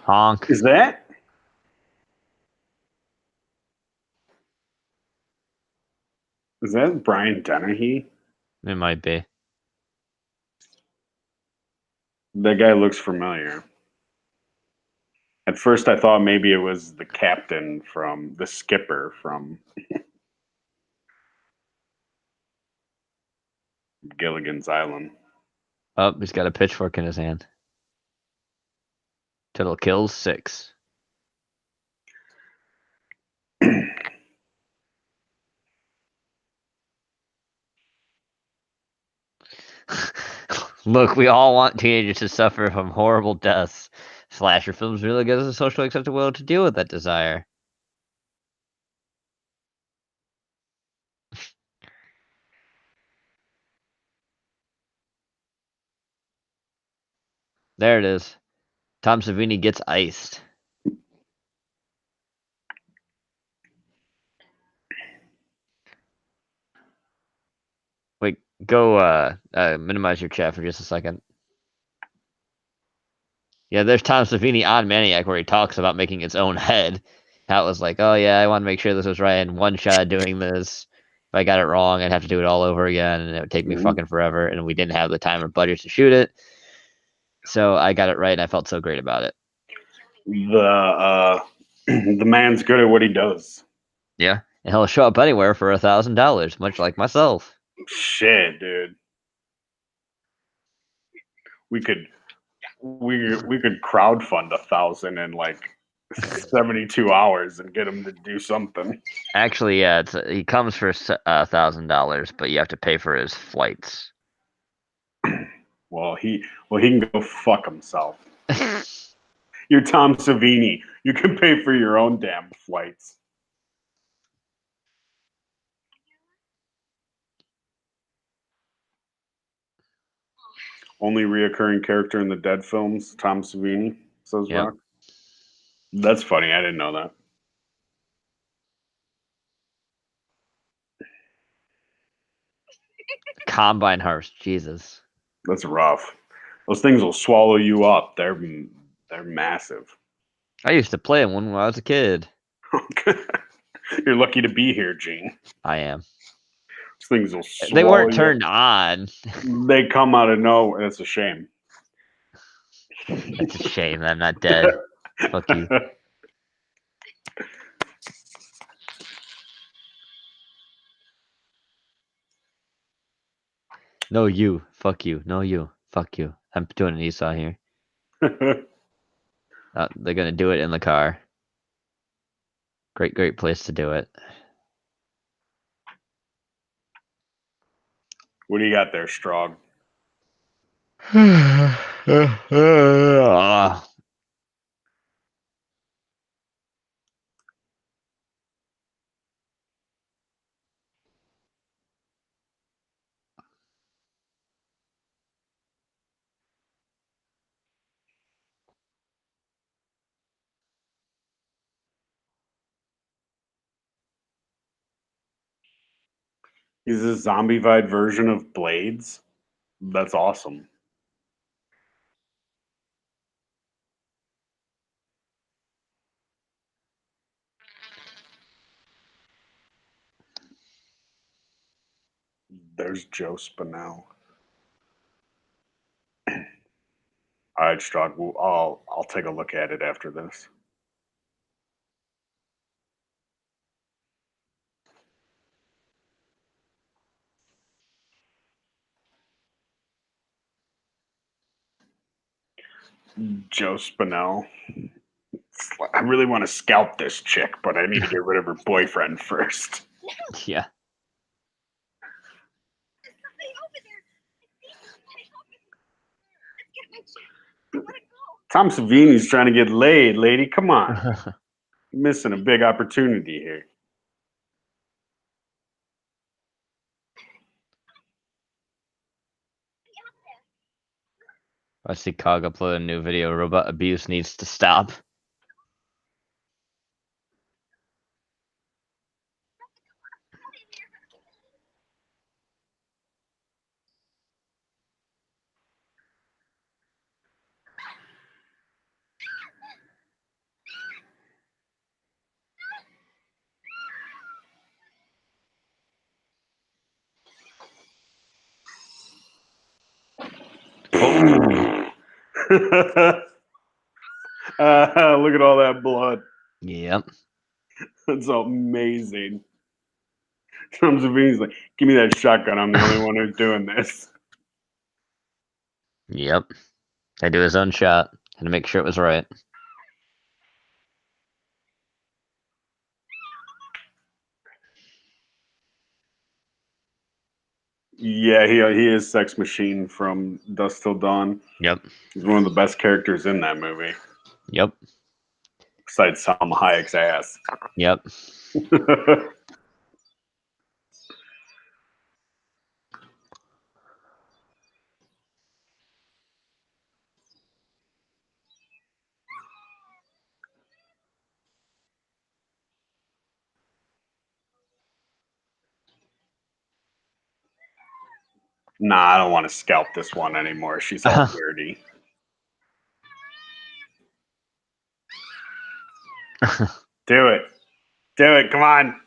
Honk. Is that? Is that Brian Dennehy? It might be. That guy looks familiar. At first, I thought maybe it was the captain from the skipper from Gilligan's Island. Oh, he's got a pitchfork in his hand. Total kills 6. Look, we all want teenagers to suffer from horrible deaths. Slasher films really give us a socially acceptable way to deal with that desire. There it is. Tom Savini gets iced. Wait, Go minimize your chat for just a second. Yeah, there's Tom Savini on Maniac where he talks about making its own head. How it was like, oh yeah, I want to make sure this was right in one shot of doing this. If I got it wrong, I'd have to do it all over again, and it would take me Mhm. fucking forever. And we didn't have the time or budget to shoot it, so I got it right, and I felt so great about it. The man's good at what he does. Yeah, and he'll show up anywhere for $1,000, much like myself. Shit, dude. We could crowdfund 1,000 in like 72 hours and get him to do something. Actually, yeah, he comes for $1,000, but you have to pay for his flights. Well, he can go fuck himself. You're Tom Savini. You can pay for your own damn flights. Only reoccurring character in the Dead films, Tom Savini, says Yep. Rock. That's funny. I didn't know that. Combine harvest, Jesus. That's rough. Those things will swallow you up. They're massive. I used to play them when I was a kid. You're lucky to be here, Gene. I am. Those things will swallow They weren't you turned up. on. They come out of nowhere. It's a shame. It's a shame that I'm not dead. Fuck you. No, you. Fuck you. No, you. Fuck you. I'm doing an Esau here. They're gonna do it in the car. Great place to do it. What do you got there, Strog? He's a zombified version of Blades. That's awesome. There's Joe Spinell. All right, Strog. I'll take a look at it after this. Joe Spinell. I really want to scalp this chick, but I need to get rid of her boyfriend first. Yeah. There's something over there. I see something over there. Let's get my chick. Let it go. Tom Savini's trying to get laid, lady. Come on. You're missing a big opportunity here. I see Cog upload a new video. Robot abuse needs to stop. Oh. Look at all that blood. Yep. That's amazing. Tom Savini's like, give me that shotgun. I'm the only one who's doing this. Yep. I do his own shot. Had to make sure it was right. Yeah, he is Sex Machine from Dusk Till Dawn. Yep. He's one of the best characters in that movie, Yep. besides Salma Hayek's ass. Yep. Nah, I don't want to scalp this one anymore. She's all dirty. Do it. Do it. Come on.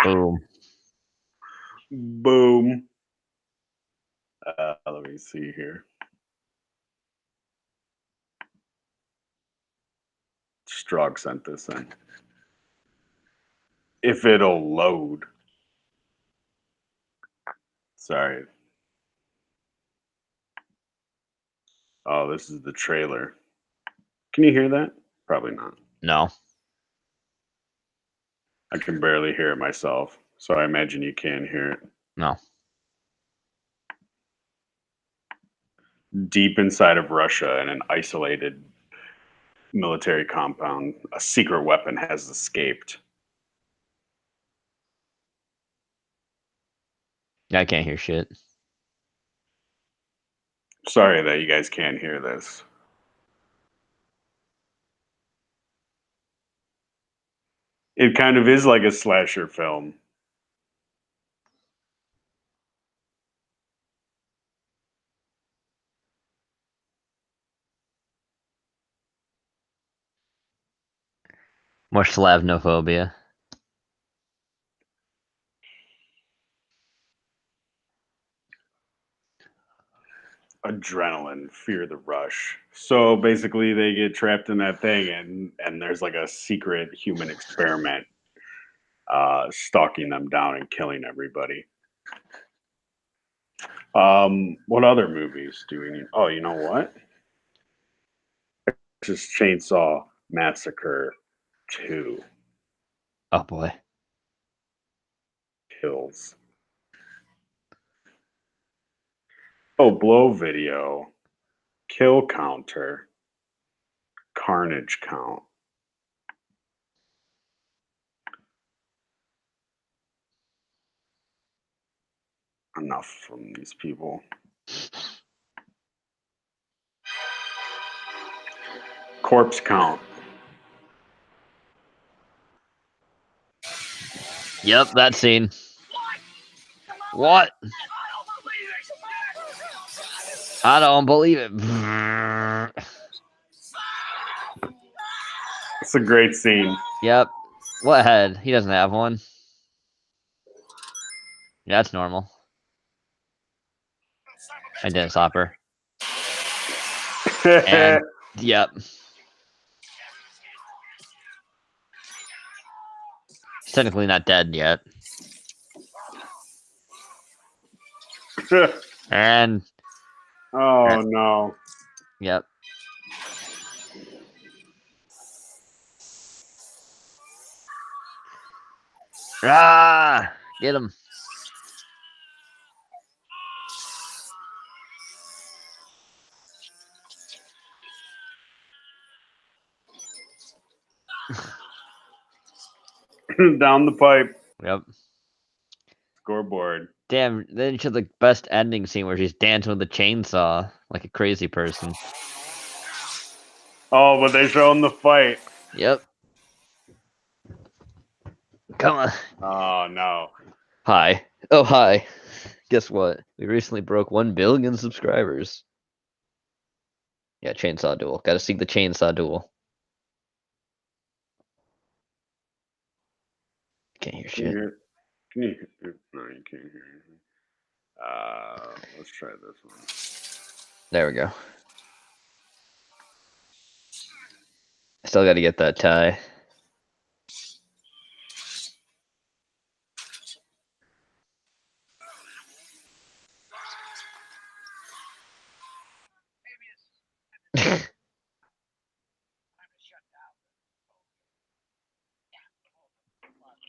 Boom. Boom. Let me see here. Strog sent this in. If it'll load. Sorry. Oh, this is the trailer. Can you hear that? Probably not. No. I can barely hear it myself, so I imagine you can hear it. No. Deep inside of Russia, in an isolated military compound, a secret weapon has escaped. I can't hear shit. Sorry that you guys can't hear this. It kind of is like a slasher film. More Slavnophobia. Adrenaline, fear the rush. So basically, they get trapped in that thing, and there's like a secret human experiment stalking them down and killing everybody. What other movies do we need? Oh, you know what? Just Chainsaw Massacre 2 Oh boy. kills. Oh, Blow Video, Kill Counter, Carnage Count. Enough from these people. Corpse Count. Yep, that scene. What? I don't believe it. It's a great scene. Yep. What head? He doesn't have one. Yeah, that's normal. I didn't stop her. And yep. He's technically not dead yet. And Oh no. yep. Ah! Get him. Down the pipe. Yep. Scoreboard. Damn, then she had the best ending scene where she's dancing with a chainsaw like a crazy person. Oh, but they show him the fight. Yep. Come on. Oh no. Hi. Oh, hi. Guess what? We recently broke 1 billion subscribers. Yeah, chainsaw duel. Gotta see the chainsaw duel. Can't hear Can you shit. hear? Can you hear? No, you can't hear anything. Let's try this one. There we go. Still gotta get that tie.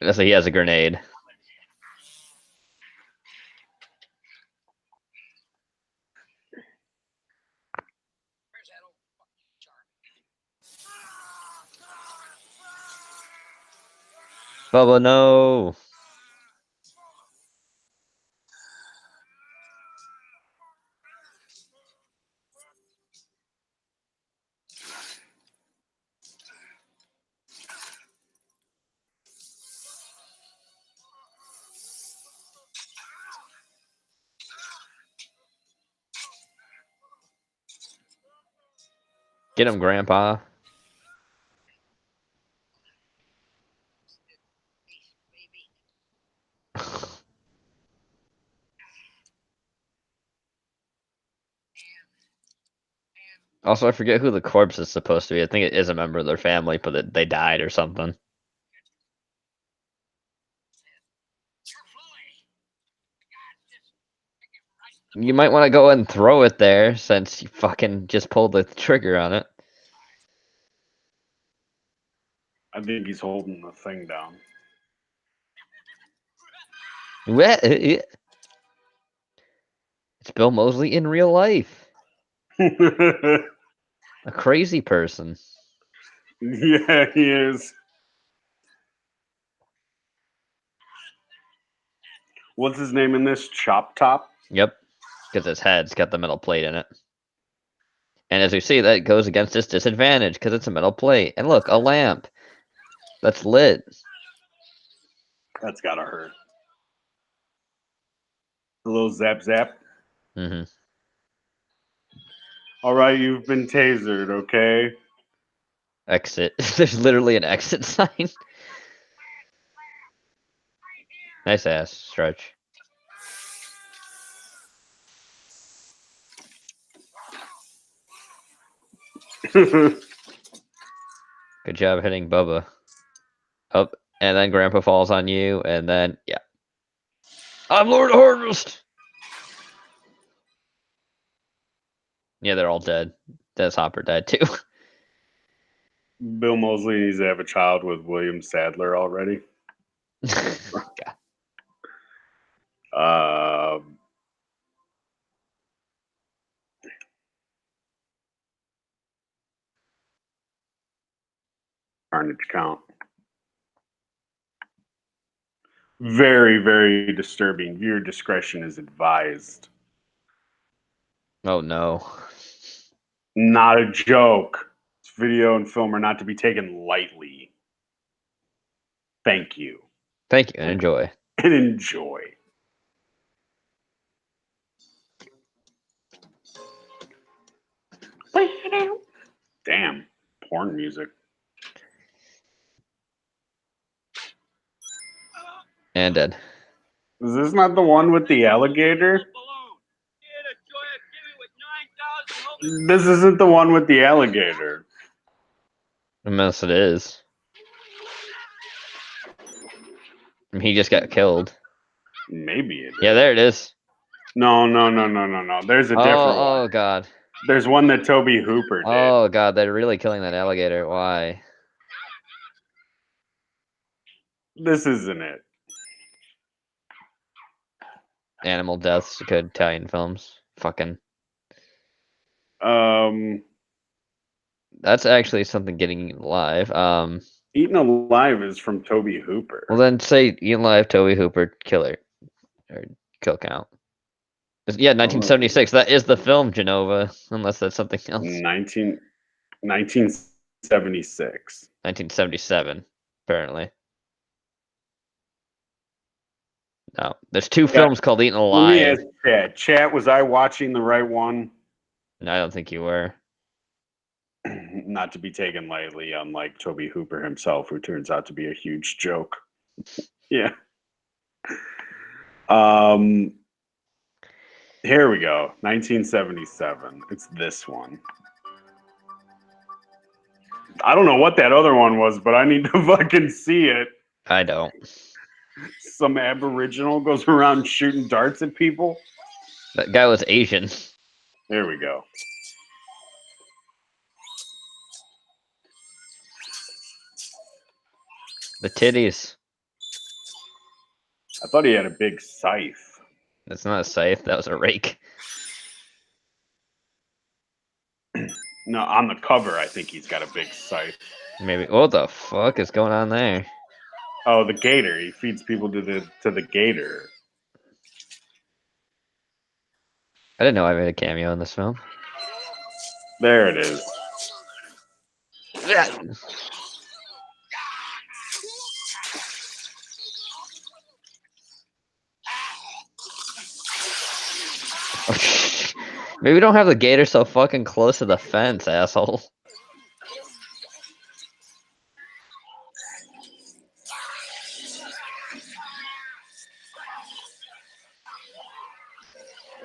That's he has a grenade. Bubba, no. Get him, Grandpa. Also, I forget who the corpse is supposed to be. I think it is a member of their family, but they died or something. You might want to go and throw it there since you fucking just pulled the trigger on it. I think he's holding the thing down. It's Bill Moseley in real life. A crazy person. Yeah, he is. What's his name in this? Chop Top? Yep. Because his head's got the metal plate in it. And as we see, that goes against his disadvantage because it's a metal plate. And look, a lamp. That's lit. That's gotta hurt. A little zap zap. Mm-hmm. All right, you've been tasered, okay? Exit. There's literally an exit sign. Nice ass stretch. Good job hitting Bubba. Up, and then Grandpa falls on you, and then yeah. I'm Lord Harvest. Yeah, they're all dead. Dennis Hopper died too. Bill Moseley needs to have a child with William Sadler already. God. Carnage count. Very, very disturbing. Viewer discretion is advised. Oh no. Not a joke. This video and film are not to be taken lightly. Thank you. Thank you and enjoy. And enjoy. Damn. Porn music. And dead. Is this not the one with the alligator? This isn't the one with the alligator. Unless it is. He just got killed. Maybe it is. Yeah, there it is. No. There's a different one. Oh god. There's one that Toby Hooper did. Oh god, they're really killing that alligator. Why? This isn't it. Animal deaths, good Italian films. Fucking. That's actually something getting eaten alive. Eaten Alive is from Toby Hooper. Well then say Eaten Alive, Toby Hooper, killer. Or kill count. Yeah, 1976. That is the film, Jenova. Unless that's something else. 1976. 1977, apparently. No, there's two films called Eaten Let me Alive. ask Chat. Chat, was I watching the right one? No, I don't think you were. Not to be taken lightly, unlike Toby Hooper himself, who turns out to be a huge joke. Yeah. Here we go. 1977. It's this one. I don't know what that other one was, but I need to fucking see it. I don't. Some aboriginal goes around shooting darts at people. That guy was Asian. There we go. The titties. I thought he had a big scythe. That's not a scythe. That was a rake. No, on the cover, I think he's got a big scythe. Maybe. What the fuck is going on there? Oh, the gator. He feeds people to the gator. I didn't know I made a cameo in this film. There it is. Yeah. Maybe we don't have the gator so fucking close to the fence, asshole.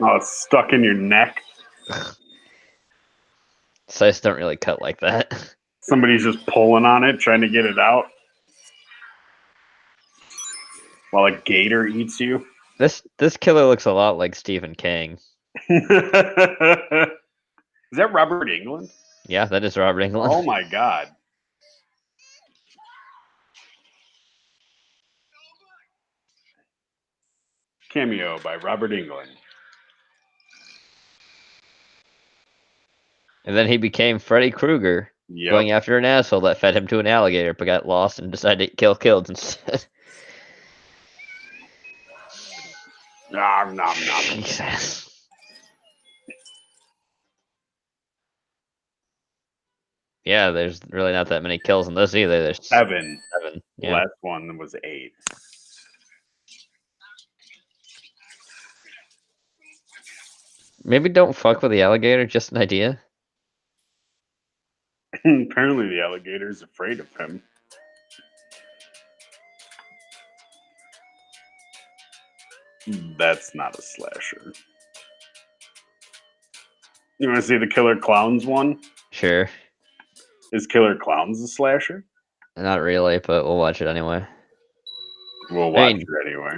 Oh, it's stuck in your neck. Scythes don't really cut like that. Somebody's just pulling on it, trying to get it out. While a gator eats you. This killer looks a lot like Stephen King. Is that Robert Englund? Yeah, that is Robert Englund. Oh my god. Cameo by Robert Englund. And then he became Freddy Krueger, Yep. going after an asshole that fed him to an alligator, but got lost and decided to kill kills instead. Nom nom nom. Jesus. Yeah, there's really not that many kills in this either. There's 7. 7. The Yeah. last one was 8. Maybe don't fuck with the alligator, just an idea. Apparently the alligator's afraid of him. That's not a slasher. You want to see the Killer Clowns one? Sure. Is Killer Clowns a slasher? Not really, but we'll watch it anyway. We'll watch mean- it anyway.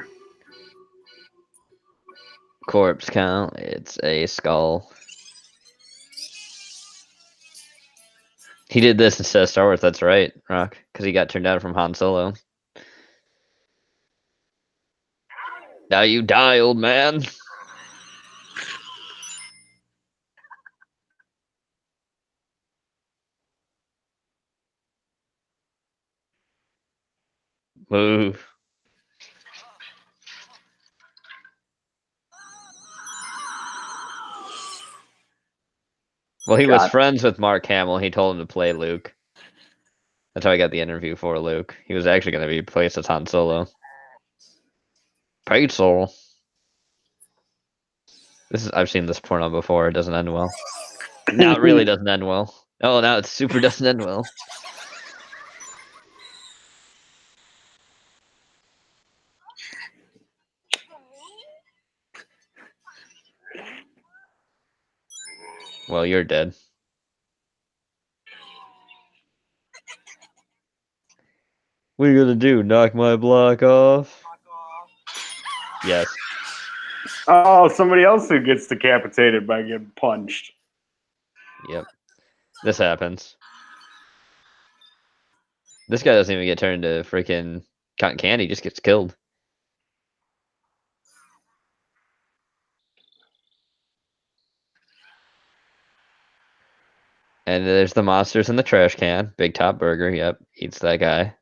Corpse count, it's a skull. He did this instead of Star Wars, that's right, Rock, because he got turned down from Han Solo. Now you die, old man. Move. Well, he was friends with Mark Hamill. He told him to play Luke. That's how I got the interview for Luke. He was actually going to be placed as Han Solo. Pencil. I've seen this porno before. It doesn't end well. Now it really doesn't end well. Oh, now it super doesn't end well. Well, you're dead. What are you gonna do? Knock my block off? Yes. Oh, somebody else who gets decapitated by getting punched. Yep. This happens. This guy doesn't even get turned into freaking cotton candy. He just gets killed. And there's the monsters in the trash can. Big Top Burger. Yep. Eats that guy.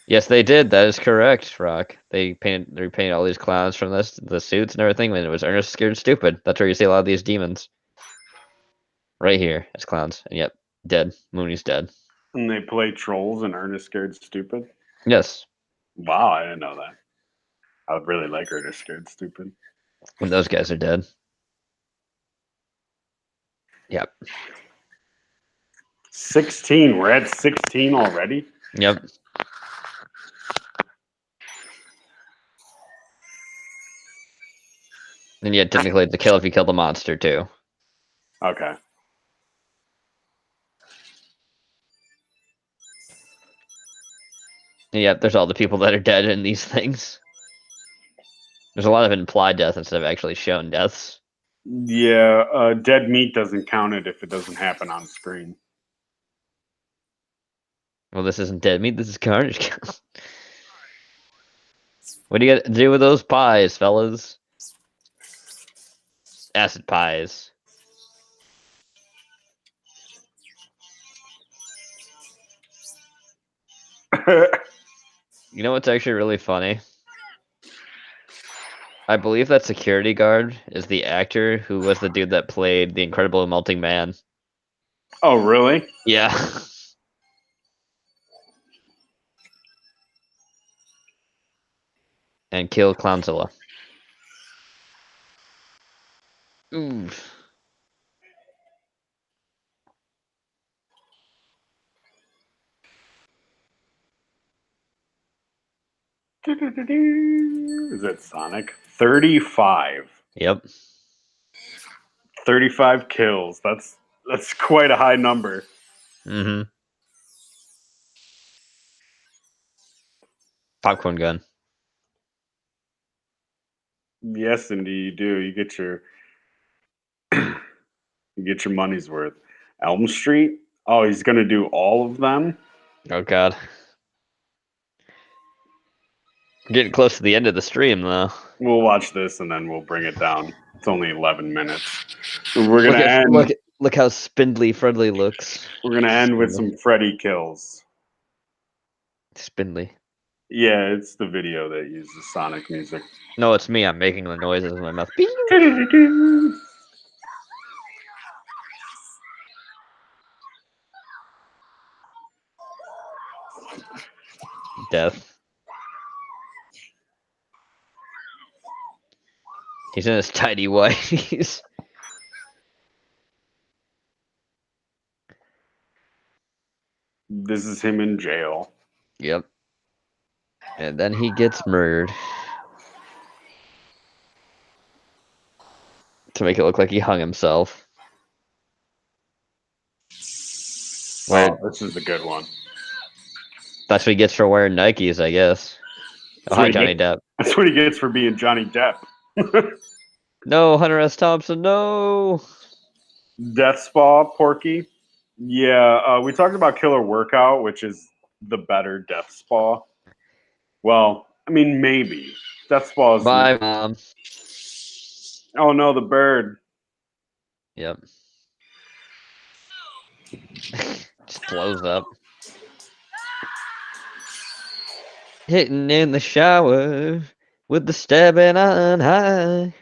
Yes, they did. That is correct, Rock. They repainted all these clowns from the suits and everything when it was Ernest Scared Stupid. That's where you see a lot of these demons. Right here, as clowns. And yep, dead. Mooney's dead. And they play trolls and Ernest Scared Stupid. Yes. Wow, I didn't know that. I would really like Ernest Scared Stupid. When those guys are dead. Yep. 16. We're at 16 already? Yep. And yet, technically, it's a kill if you kill the monster, too. Okay. And yep, there's all the people that are dead in these things. There's a lot of implied deaths instead of actually shown deaths. Yeah, dead meat doesn't count it if it doesn't happen on screen. Well, this isn't dead meat, this is carnage. What do you got to do with those pies, fellas? Acid pies. You know what's actually really funny? I believe that security guard is the actor who was the dude that played the Incredible Melting Man. Oh, really? Yeah. And kill Clownzilla. Oof. Is it Sonic? 35. Yep. 35 kills. That's quite a high number. Mm-hmm. Popcorn gun. Yes, indeed, you do. You get your money's worth. Elm Street? Oh, he's gonna do all of them? Oh god. We're getting close to the end of the stream though. We'll watch this and then we'll bring it down. It's only 11 minutes. We're gonna end. Look how spindly Friendly looks. We're gonna end with some Freddy kills. Spindly. Yeah, it's the video that uses Sonic music. No, it's me. I'm making the noises in my mouth. Death. He's in his tidy whities. This is him in jail. Yep. And then he gets murdered. To make it look like he hung himself. Oh, this is a good one. That's what he gets for wearing Nikes, I guess. Oh, hi, Johnny Depp. That's what he gets for being Johnny Depp. No, Hunter S. Thompson, no. Death Spa, Porky. Yeah, we talked about Killer Workout, which is the better Death Spa. Well, I mean, maybe. Death Spa is... Bye, Mom. Oh, no, the bird. Yep. Just blows up. Hitting in the shower with the stabbing on high.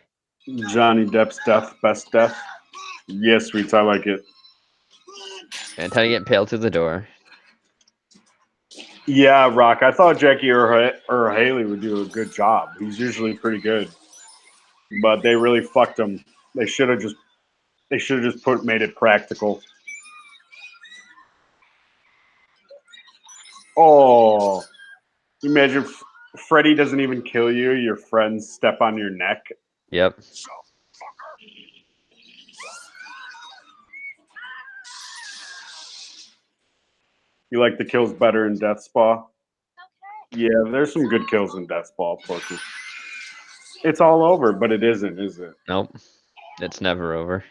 Johnny Depp's death, best death. Yes, sweets, I like it. And time to get impaled through the door. Yeah, Rock. I thought Jackie or Haley would do a good job. He's usually pretty good, but they really fucked him. They should have just made it practical. Oh, imagine Freddy doesn't even kill you. Your friends step on your neck. Yep. You like the kills better in Death Spa? Yeah, there's some good kills in Death Spa, Porky. It's all over, but it isn't, is it? Nope. It's never over.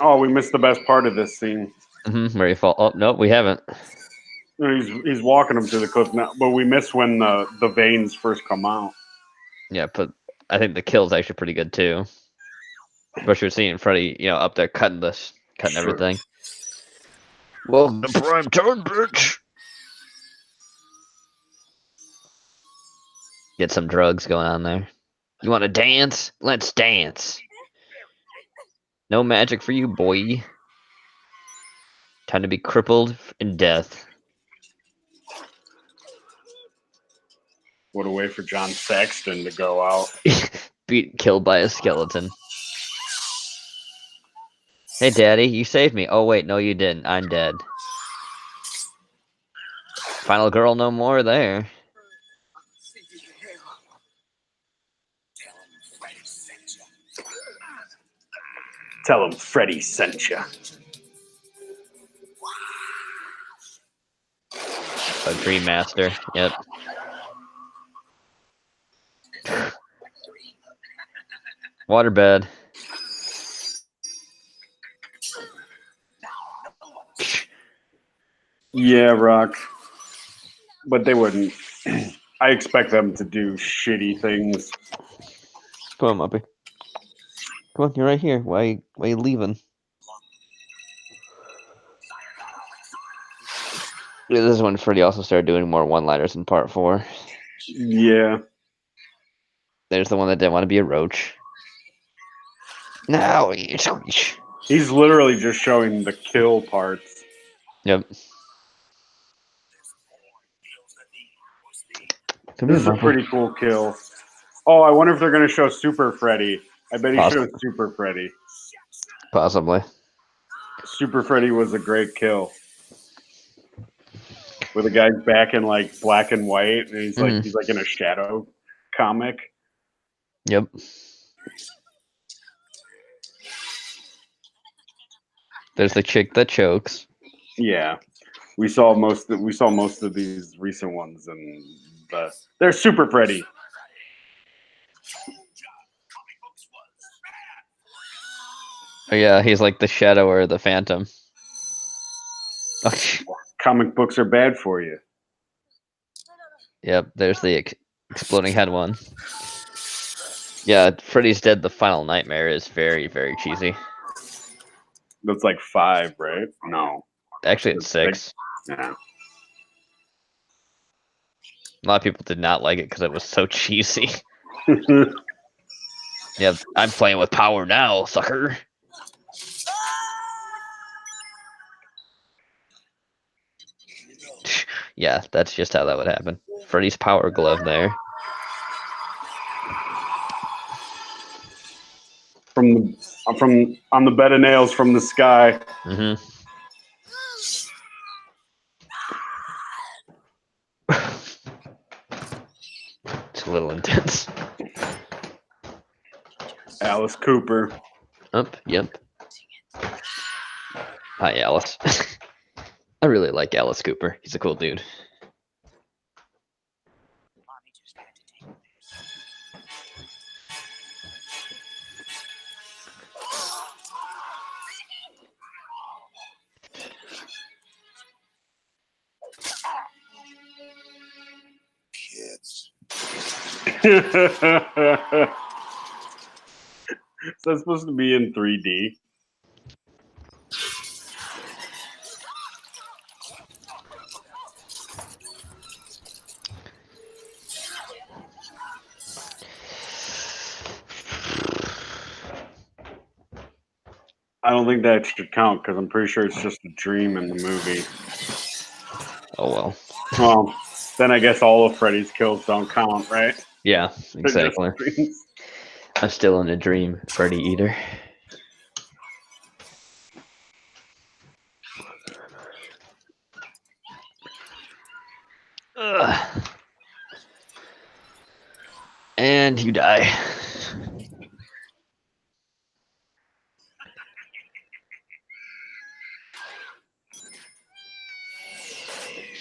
Oh, we missed the best part of this scene. Where you fall. Oh, nope, we haven't. He's walking him to the cliff now, but we missed when the veins first come out. Yeah, but I think the kill's actually pretty good too. Especially we're seeing Freddy, up there cutting everything. Welcome to prime time, bitch. Get some drugs going on there. You want to dance? Let's dance. No magic for you, boy. Time to be crippled in death. What a way for John Saxton to go out. Killed by a skeleton. Hey, Daddy, you saved me. Oh, wait, no, you didn't. I'm dead. Final girl no more there. Tell him Freddy sent you. A Dream Master. Yep. Waterbed. Yeah, Rock. But they wouldn't. I expect them to do shitty things. Come on, Muppy. Come on, you're right here. Why are you leaving? Yeah, this is when Freddy also started doing more one-liners in part 4. Yeah. There's the one that didn't want to be a roach. Now you squish. He's literally just showing the kill parts. Yep. This is a pretty cool kill. Oh, I wonder if they're going to show Super Freddy. I bet he shows Super Freddy. Possibly. Super Freddy was a great kill. where the guy's back in like black and white, and he's Mhm. like in a shadow comic. Yep. There's the chick that chokes. Yeah, we saw most of these recent ones, and they're Super Freddy. Oh yeah, he's like the shadow or the phantom. Comic books are bad for you. Yep, there's the exploding head one. Yeah, Freddy's Dead: The Final Nightmare is very, very cheesy. That's like 5, right? No, Actually, it's 6. Yeah. A lot of people did not like it because it was so cheesy. Yeah, I'm playing with power now, sucker. Yeah, that's just how that would happen. Freddy's power glove there. from on the bed of nails from the sky. Mm-hmm. It's a little intense. Alice Cooper. Yep. Hi, Alice. I really like Alice Cooper. He's a cool dude. Kids. So it's supposed to be in 3D. I don't think that should count because I'm pretty sure it's just a dream in the movie. Oh well. Well, then I guess all of Freddy's kills don't count, right? Yeah, They're just exactly. dreams. I'm still in a dream, Freddy Eater. Ugh. And you die.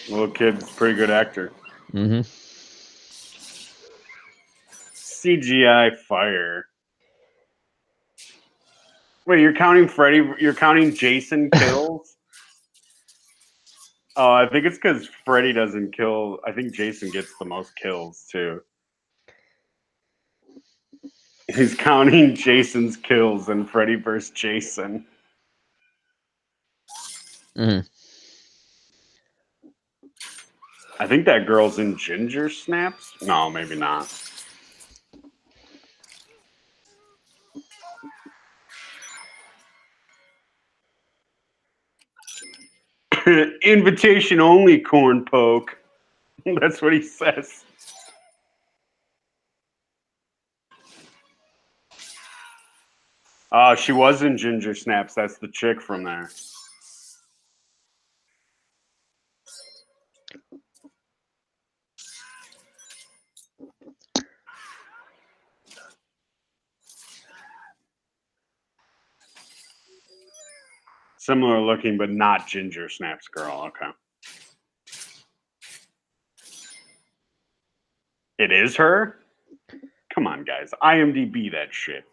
Little kid's a pretty good actor. Mm-hmm. CGI fire. Wait, you're counting Freddy? You're counting Jason kills? Oh, I think it's because Freddy doesn't kill. I think Jason gets the most kills too. He's counting Jason's kills and Freddy versus Jason. Mm-hmm. I think that girl's in Ginger Snaps. No, maybe not. Invitation only, corn poke. That's what he says. She was in Ginger Snaps. That's the chick from there. Similar looking, but not Ginger Snaps girl. Okay. It is her? Come on, guys. IMDb that shit.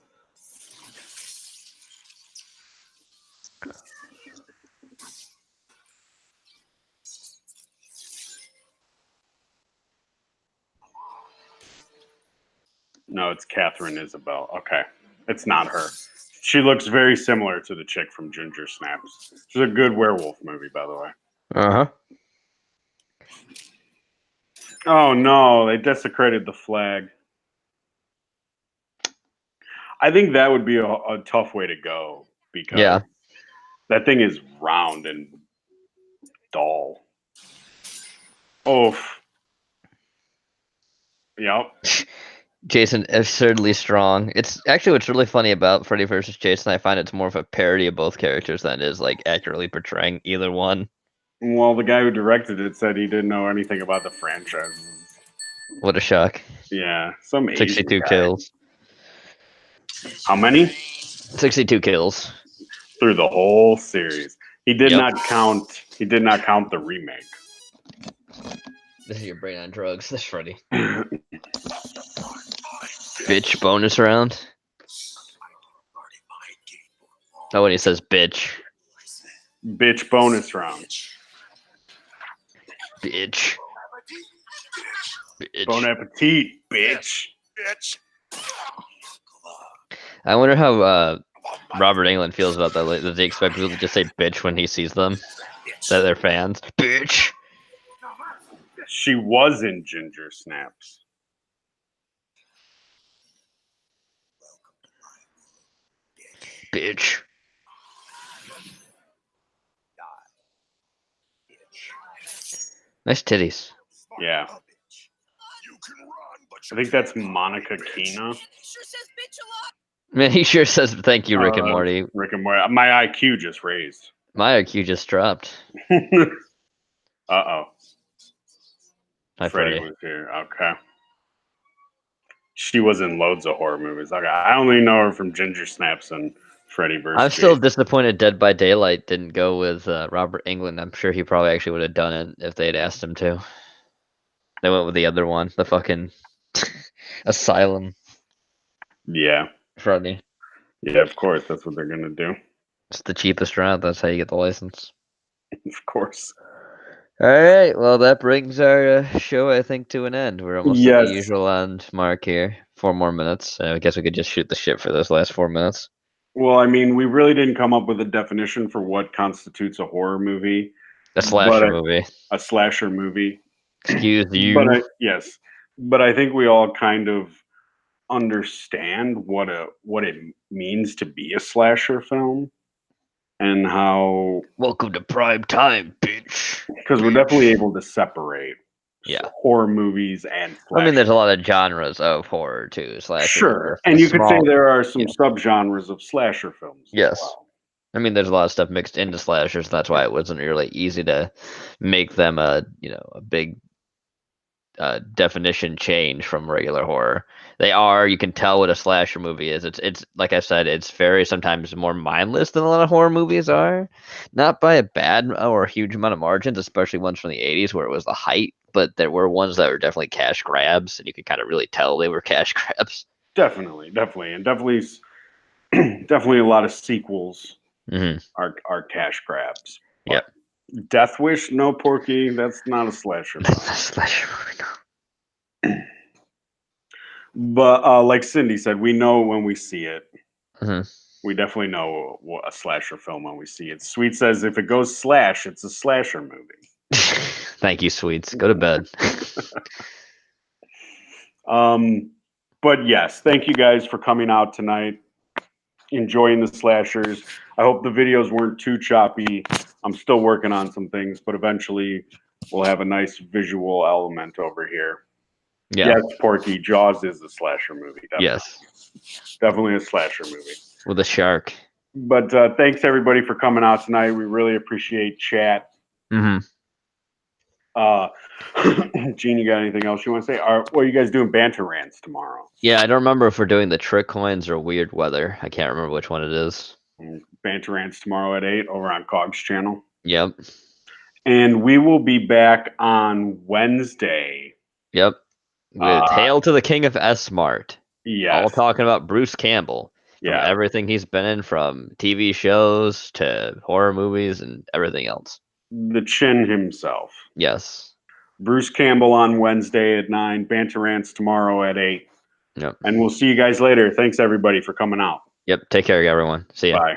No, it's Catherine Isabel. Okay. It's not her. She looks very similar to the chick from Ginger Snaps. She's a good werewolf movie, by the way. Uh-huh. Oh, no. They desecrated the flag. I think that would be a tough way to go because Yeah. that thing is round and dull. Oof. Yep. Jason absurdly strong. It's actually what's really funny about Freddy vs. Jason. I find it's more of a parody of both characters than it is like accurately portraying either one. Well, the guy who directed it said he didn't know anything about the franchise. What a shock. Yeah, some Asian 62 guy. kills. How many? 62 kills. Through the whole series. He did Yep. not count. He did not count the remake. This is your brain on drugs. This Freddy. Bitch bonus round. Oh, when he says bitch. Bitch bonus round. Bitch. Bon Bitch. appetit, bitch. Bitch. I wonder how Robert Englund feels about that. Like, does he expect people to just say bitch when he sees them? That they're fans? Bitch. She was in Ginger Snaps. Bitch. Nice titties. Yeah. You can run, but I think that's Monica Keena. Sure says bitch a lot. Man, he sure says thank you, Rick and Morty. Rick and Morty. My IQ just raised. My IQ just dropped. Uh-oh. Hi, Freddy Freddy. was here. Okay. She was in loads of horror movies. Okay. I only know her from Ginger Snaps and Freddy vs. I'm still Jason. disappointed Dead by Daylight didn't go with Robert Englund. I'm sure he probably actually would have done it if they had asked him to. They went with the other one, the fucking Asylum Yeah. Freddy. Yeah, of course. That's what they're going to do. It's the cheapest route. That's how you get the license. Of course. All right. Well, that brings our show, I think, to an end. We're almost at Yes. the usual end mark here. 4 more minutes. I guess we could just shoot the shit for those last 4 minutes. Well, I mean, we really didn't come up with a definition for what constitutes a horror movie. A slasher but movie. A slasher movie. Excuse you. But yes. But I think we all kind of understand what it means to be a slasher film and how Welcome to prime time, bitch. because we're definitely able to separate Yeah. horror movies and I mean, there's slasher. a lot of genres of horror too. Slasher. Sure, and you could say small- there are some yeah. subgenres of slasher films. Yes. As well. I mean, there's a lot of stuff mixed into slashers. That's why it wasn't really easy to make them a big definition change from regular horror. They are. You can tell what a slasher movie is. It's like I said. It's very sometimes more mindless than a lot of horror movies are. Not by a bad or a huge amount of margins, especially ones from the '80s where it was the height. But there were ones that were definitely cash grabs, and you could kind of really tell they were cash grabs. Definitely, and definitely a lot of sequels Mm-hmm. are cash grabs. Yep. Death Wish, no Porky. That's not a slasher film. That's not a slasher movie. No. But like Cindy said, we know when we see it. Mhm. We definitely know what a slasher film when we see it. Sweet says if it goes slash, it's a slasher movie. Thank you, sweets. Go to bed. But yes, thank you guys for coming out tonight, enjoying the slashers. I hope the videos weren't too choppy. I'm still working on some things, but eventually we'll have a nice visual element over here. Yeah. Yes, Porky, Jaws is a slasher movie. Definitely. Yes. Definitely a slasher movie. With a shark. But thanks everybody for coming out tonight. We really appreciate chat. Mm-hmm. Gene, you got anything else you want to say? What are you guys doing banter rants tomorrow? Yeah, I don't remember if we're doing the trick coins or weird weather. I can't remember which one it is. Banter rants tomorrow at 8 over on Cog's channel. Yep. And we will be back on Wednesday. Yep. With Hail to the King of S-Mart. Yes. All talking about Bruce Campbell. From Yeah. everything he's been in, from TV shows to horror movies and everything else. The Chin himself. Yes. Bruce Campbell on Wednesday at 9. Banter rants tomorrow at 8. Yep. And we'll see you guys later. Thanks everybody for coming out. Yep. Take care, everyone. See ya. Bye.